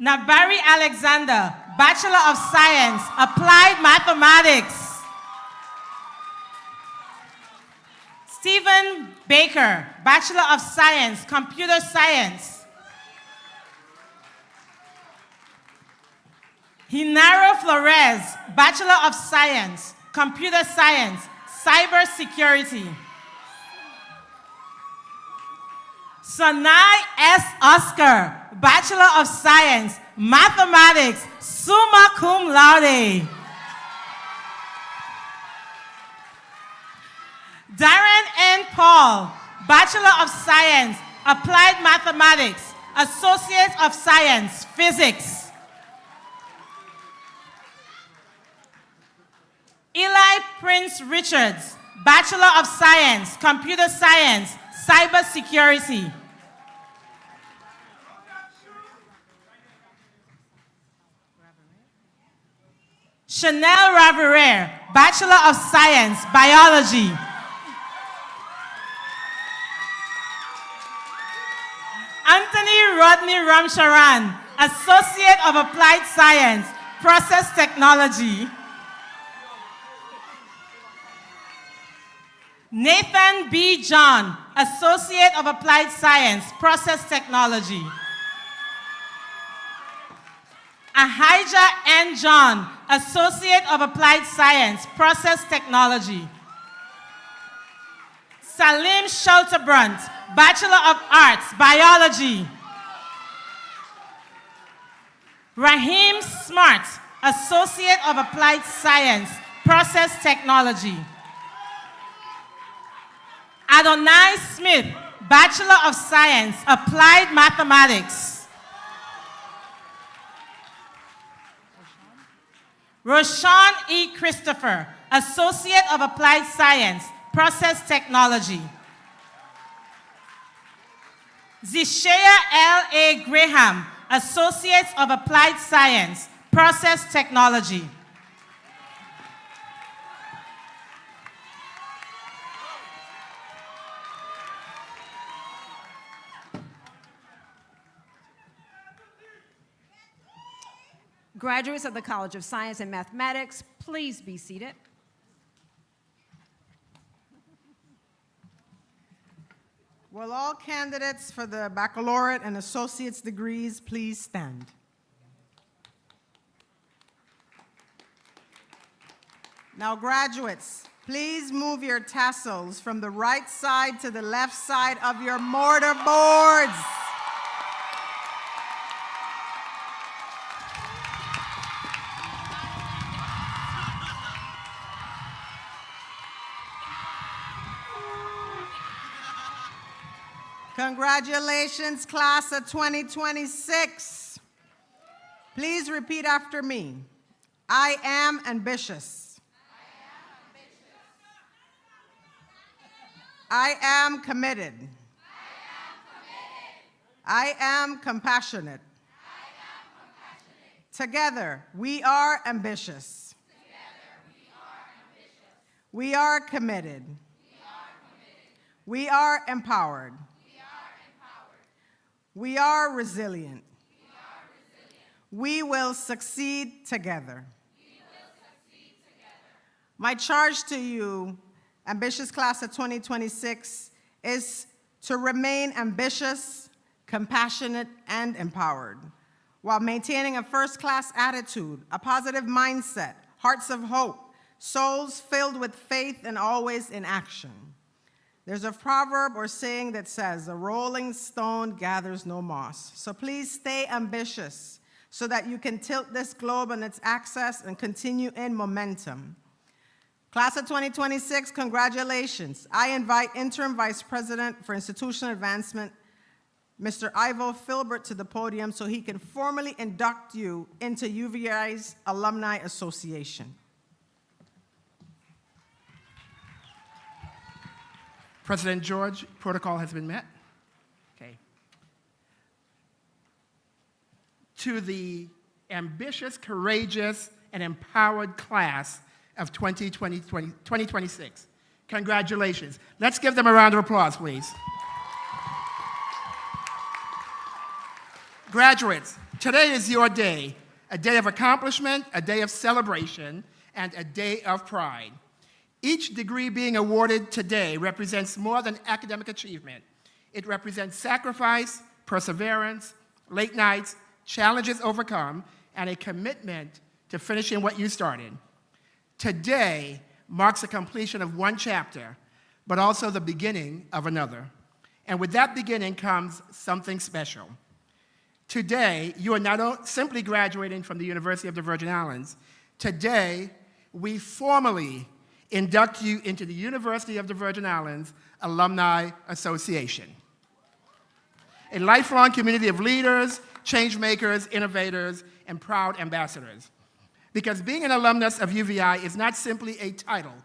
Nabari Alexander, Bachelor of Science, Applied Mathematics. Stephen Baker, Bachelor of Science, Computer Science. Hinaro Flores, Bachelor of Science, Computer Science, Cyber Security. Sanai S. Oscar, Bachelor of Science, Mathematics, summa cum laude. Darren N. Paul, Bachelor of Science, Applied Mathematics, Associate of Science, Physics. Eli Prince Richards, Bachelor of Science, Computer Science, Cyber Security. Chanel Ravere, Bachelor of Science, Biology. Anthony Rodney Ramcharan, Associate of Applied Science, Process Technology. Nathan B. John, Associate of Applied Science, Process Technology. Ahijah N. John, Associate of Applied Science, Process Technology. Salim Schulterbrunt, Bachelor of Arts, Biology. Raheem Smart, Associate of Applied Science, Process Technology. Adonai Smith, Bachelor of Science, Applied Mathematics. Roshan E. Christopher, Associate of Applied Science, Process Technology. Zishaya L. A. Graham, Associate of Applied Science, Process Technology. Graduates of the College of Science and Mathematics, please be seated. Will all candidates for the baccalaureate and associate's degrees please stand? Now, graduates, please move your tassels from the right side to the left side of your mortar boards. Congratulations, class of 2026. Please repeat after me. I am ambitious. I am committed. I am compassionate. Together, we are ambitious. We are committed. We are empowered. We are resilient. We will succeed together. My charge to you, ambitious class of 2026, is to remain ambitious, compassionate, and empowered, while maintaining a first-class attitude, a positive mindset, hearts of hope, souls filled with faith, and always in action. There's a proverb or saying that says, a rolling stone gathers no moss. So please stay ambitious so that you can tilt this globe on its axis and continue in momentum. Class of 2026, congratulations. I invite Interim Vice President for Institutional Advancement, Mr. Ivo Filbert, to the podium so he can formally induct you into UVI's Alumni Association. President George, protocol has been met. Okay. To the ambitious, courageous, and empowered class of 2026, congratulations. Let's give them a round of applause, please. Graduates, today is your day, a day of accomplishment, a day of celebration, and a day of pride. Each degree being awarded today represents more than academic achievement. It represents sacrifice, perseverance, late nights, challenges overcome, and a commitment to finishing what you started. Today marks the completion of one chapter, but also the beginning of another. And with that beginning comes something special. Today, you are not simply graduating from the University of the Virgin Islands. Today, we formally induct you into the University of the Virgin Islands Alumni Association, a lifelong community of leaders, change makers, innovators, and proud ambassadors. Because being an alumnus of UVI is not simply a title,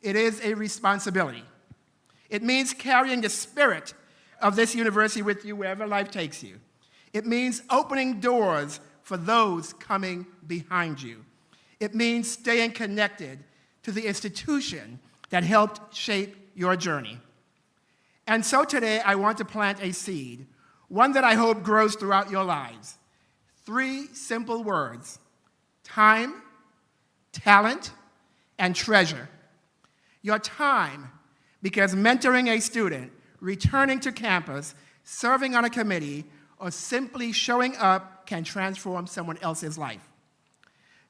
it is a responsibility. It means carrying the spirit of this university with you wherever life takes you. It means opening doors for those coming behind you. It means staying connected to the institution that helped shape your journey. And so today, I want to plant a seed, one that I hope grows throughout your lives. 3 simple words: time, talent, and treasure. Your time, because mentoring a student, returning to campus, serving on a committee, or simply showing up can transform someone else's life.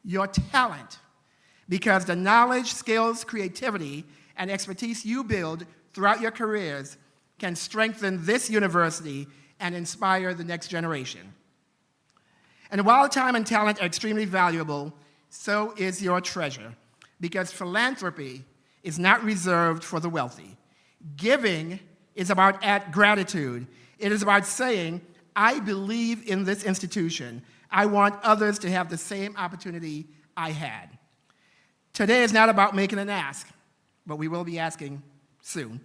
Your talent, because the knowledge, skills, creativity, and expertise you build throughout your careers can strengthen this university and inspire the next generation. And while time and talent are extremely valuable, so is your treasure, because philanthropy is not reserved for the wealthy. Giving is about gratitude. It is about saying, I believe in this institution. I want others to have the same opportunity I had. Today is not about making an ask, but we will be asking soon.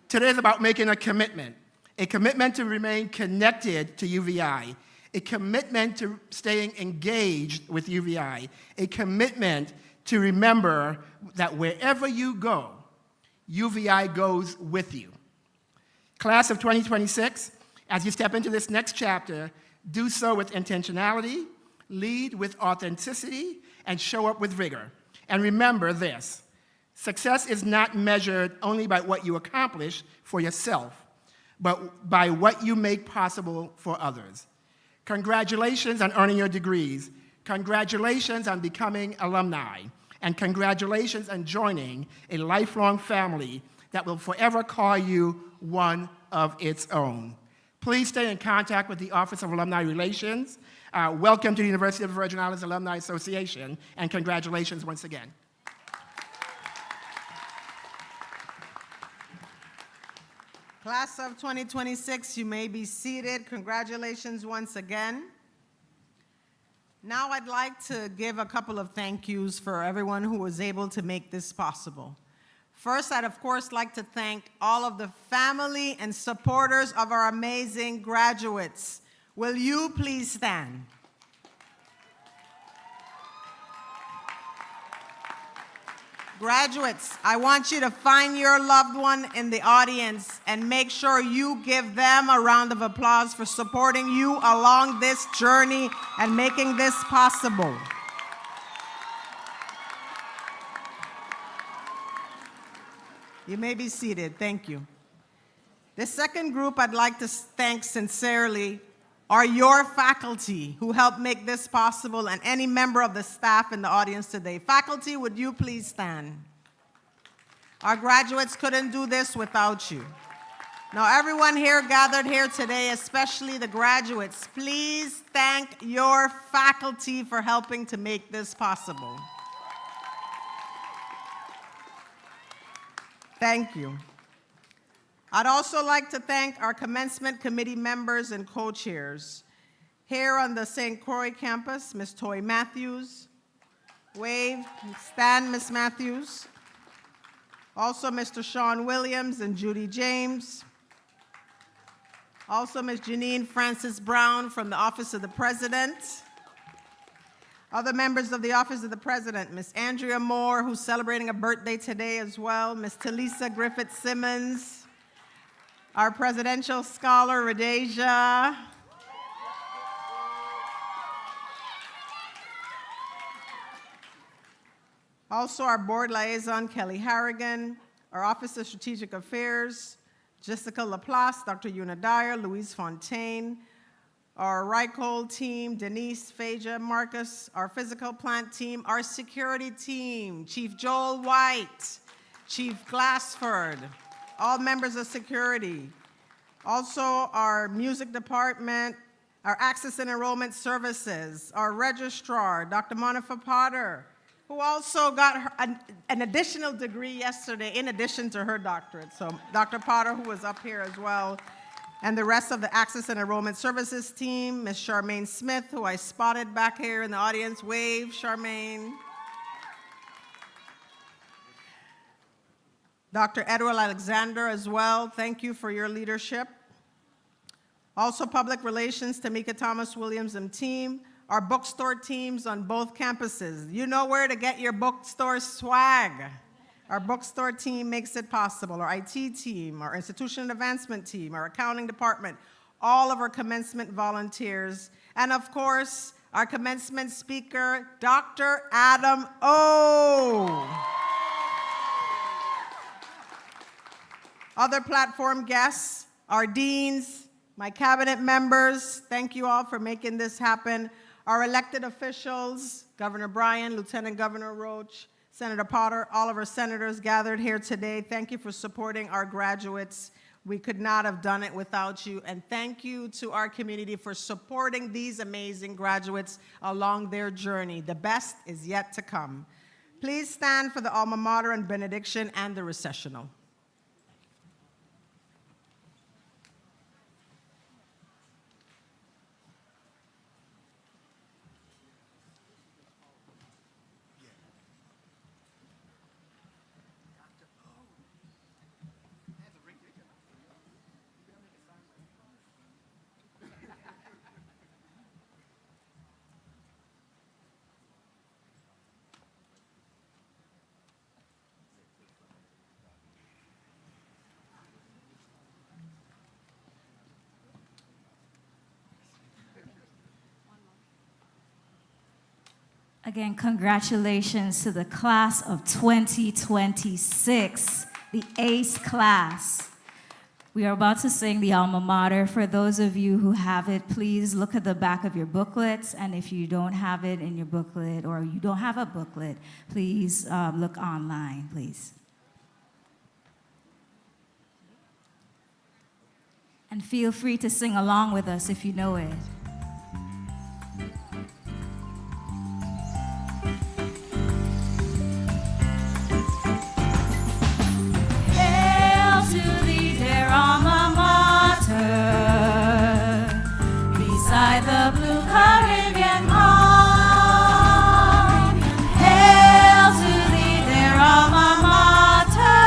Today is about making a commitment to remain connected to UVI, a commitment to staying engaged with UVI, a commitment to remember that wherever you go, UVI goes with you. Class of 2026, as you step into this next chapter, do so with intentionality, lead with authenticity, and show up with vigor. And remember this, success is not measured only by what you accomplish for yourself, but by what you make possible for others. Congratulations on earning your degrees. Congratulations on becoming alumni. And congratulations on joining a lifelong family that will forever call you one of its own. Please stay in contact with the Office of Alumni Relations. Welcome to the University of the Virgin Islands Alumni Association, and congratulations once again. Class of 2026, you may be seated. Congratulations once again. Now I'd like to give a couple of thank yous for everyone who was able to make this possible. First, I'd of course like to thank all of the family and supporters of our amazing graduates. Will you please stand? Graduates, I want you to find your loved one in the audience and make sure you give them a round of applause for supporting you along this journey and making this possible. You may be seated. Thank you. The second group I'd like to thank sincerely are your faculty who helped make this possible, and any member of the staff in the audience today. Faculty, would you please stand? Our graduates couldn't do this without you. Now, everyone here gathered here today, especially the graduates, please thank your faculty for helping to make this possible. Thank you. I'd also like to thank our commencement committee members and co-chairs. Here on the St. Croix campus, Ms. Toy Matthews. Wave, stand, Ms. Matthews. Also, Mr. Sean Williams and Judy James. Also, Ms. Janine Francis Brown from the Office of the President. Other members of the Office of the President, Ms. Andrea Moore, who's celebrating a birthday today as well, Ms. Talisa Griffith Simmons, our presidential scholar, Radeja. Also, our board liaison, Kelly Harrigan, our Office of Strategic Affairs, Jessica Laplace, Dr. Una Dyer, Louise Fontaine, our RICOL team, Denise, Phaja, Marcus, our physical plant team, our security team, Chief Joel White, Chief Glassford, all members of security. Also, our music department, our access and enrollment services, our registrar, Dr. Monica Potter, who also got an additional degree yesterday in addition to her doctorate. So Dr. Potter, who was up here as well, and the rest of the access and enrollment services team, Ms. Charmaine Smith, who I spotted back here in the audience. Wave, Charmaine. Dr. Edward Alexander as well, thank you for your leadership. Also, public relations, Tamika Thomas Williams and team. Our bookstore teams on both campuses. You know where to get your bookstore swag. Our bookstore team makes it possible. Our IT team, our institutional advancement team, our accounting department, all of our commencement volunteers, and of course, our commencement speaker, Dr. Adam O. Other platform guests, our deans, my cabinet members, thank you all for making this happen. Our elected officials, Governor Bryan, Lieutenant Governor Roach, Senator Potter, all of our senators gathered here today, thank you for supporting our graduates. We could not have done it without you. And thank you to our community for supporting these amazing graduates along their journey. The best is yet to come. Please stand for the alma mater and benediction and the recessional. Again, congratulations to the class of 2026, the ACE class. We are about to sing the alma mater. For those of you who have it, please look at the back of your booklets. And if you don't have it in your booklet or you don't have a booklet, please look online, please. And feel free to sing along with us if you know it. Hail to thee, dear alma mater, beside the blue Caribbean calm. Hail to thee, dear alma mater,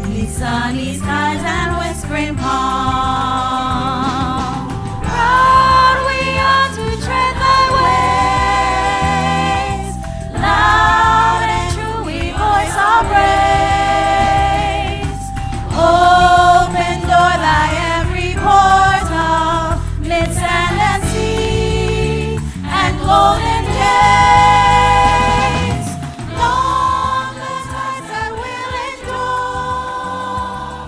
neath sunny skies and whispering palm. Proud we are to tread thy ways, loud and true we voice our praise. Open door thy every portal, mid sand and sea, and golden gates. Long the tides that will endure,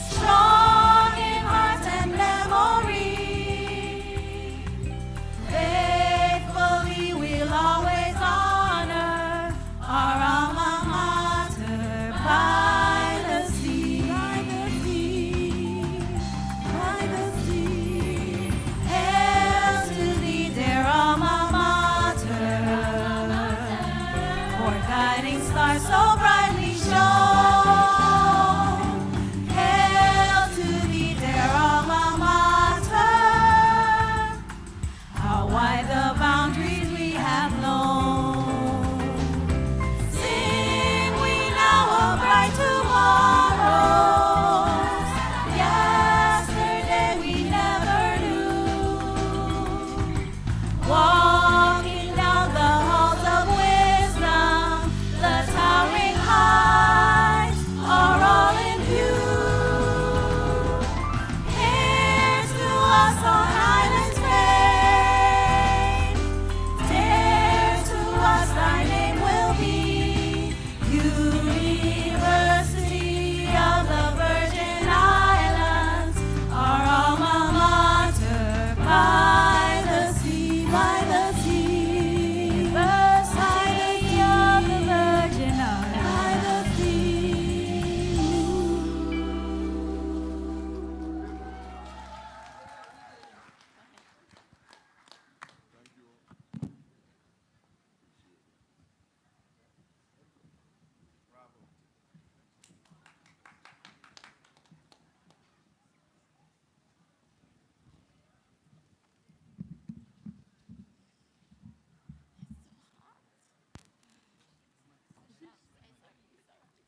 strong in heart and memory. Faithfully we'll always honor our alma mater by the sea, by the sea, by the sea. Hail to thee, dear alma mater, for guiding stars so brightly shone. Hail to thee, dear alma mater, how wide the boundaries we have known. Sing we now of bright tomorrows, yesterday we never knew. Walking down the halls of wisdom, the towering heights are all in view. Here's to us on islands famed, dear to us thy name will be, University of the Virgin Islands, our alma mater by the sea, by the sea. University of the Virgin Islands, by the sea.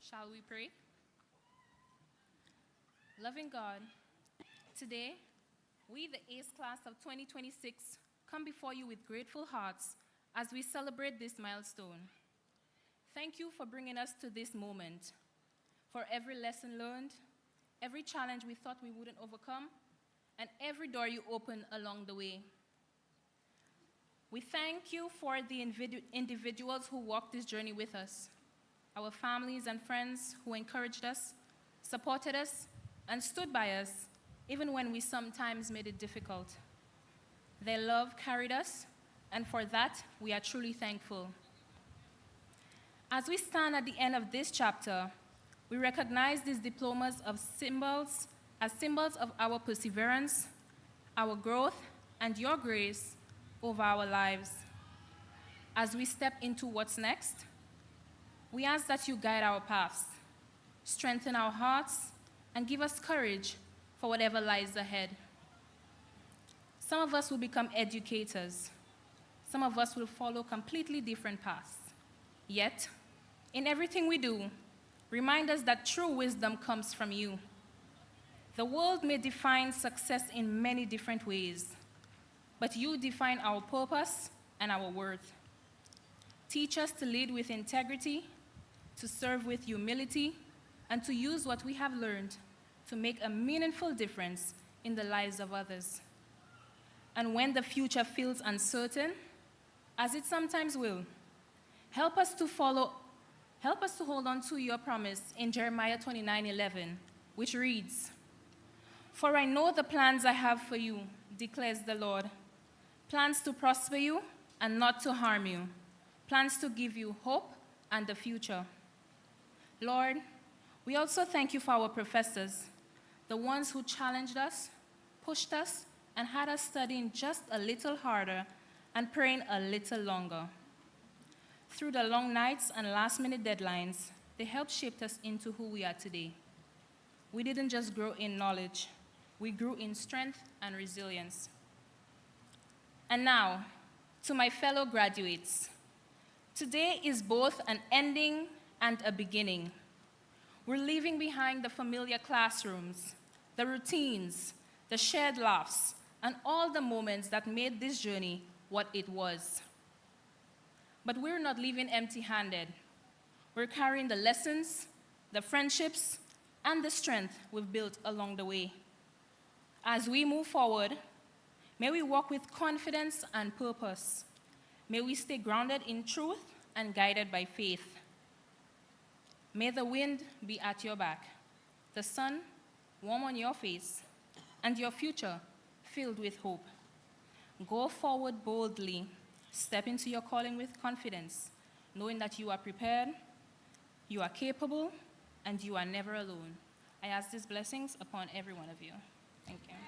Shall we pray? Loving God, today, we, the ACE class of 2026, come before you with grateful hearts as we celebrate this milestone. Thank you for bringing us to this moment, for every lesson learned, every challenge we thought we wouldn't overcome, and every door you opened along the way. We thank you for the individuals who walked this journey with us, our families and friends who encouraged us, supported us, and stood by us, even when we sometimes made it difficult. Their love carried us, and for that, we are truly thankful. As we stand at the end of this chapter, we recognize these diplomas as symbols of our perseverance, our growth, and your grace over our lives. As we step into what's next, we ask that you guide our paths, strengthen our hearts, and give us courage for whatever lies ahead. Some of us will become educators. Some of us will follow completely different paths. Yet, in everything we do, remind us that true wisdom comes from you. The world may define success in many different ways, but you define our purpose and our worth. Teach us to lead with integrity, to serve with humility, and to use what we have learned to make a meaningful difference in the lives of others. And when the future feels uncertain, as it sometimes will. Help us to hold on to your promise in Jeremiah 29:11, which reads, "For I know the plans I have for you, declares the Lord, plans to prosper you and not to harm you, plans to give you hope and a future." Lord, we also thank you for our professors, the ones who challenged us, pushed us, and had us studying just a little harder and praying a little longer. Through the long nights and last-minute deadlines, they helped shape us into who we are today. We didn't just grow in knowledge, we grew in strength and resilience. And now, to my fellow graduates, today is both an ending and a beginning. We're leaving behind the familiar classrooms, the routines, the shared laughs, and all the moments that made this journey what it was. But we're not leaving empty-handed. We're carrying the lessons, the friendships, and the strength we've built along the way. As we move forward, may we walk with confidence and purpose. May we stay grounded in truth and guided by faith. May the wind be at your back, the sun warm on your face, and your future filled with hope. Go forward boldly, step into your calling with confidence, knowing that you are prepared, you are capable, and you are never alone. I ask these blessings upon every one of you. Thank you.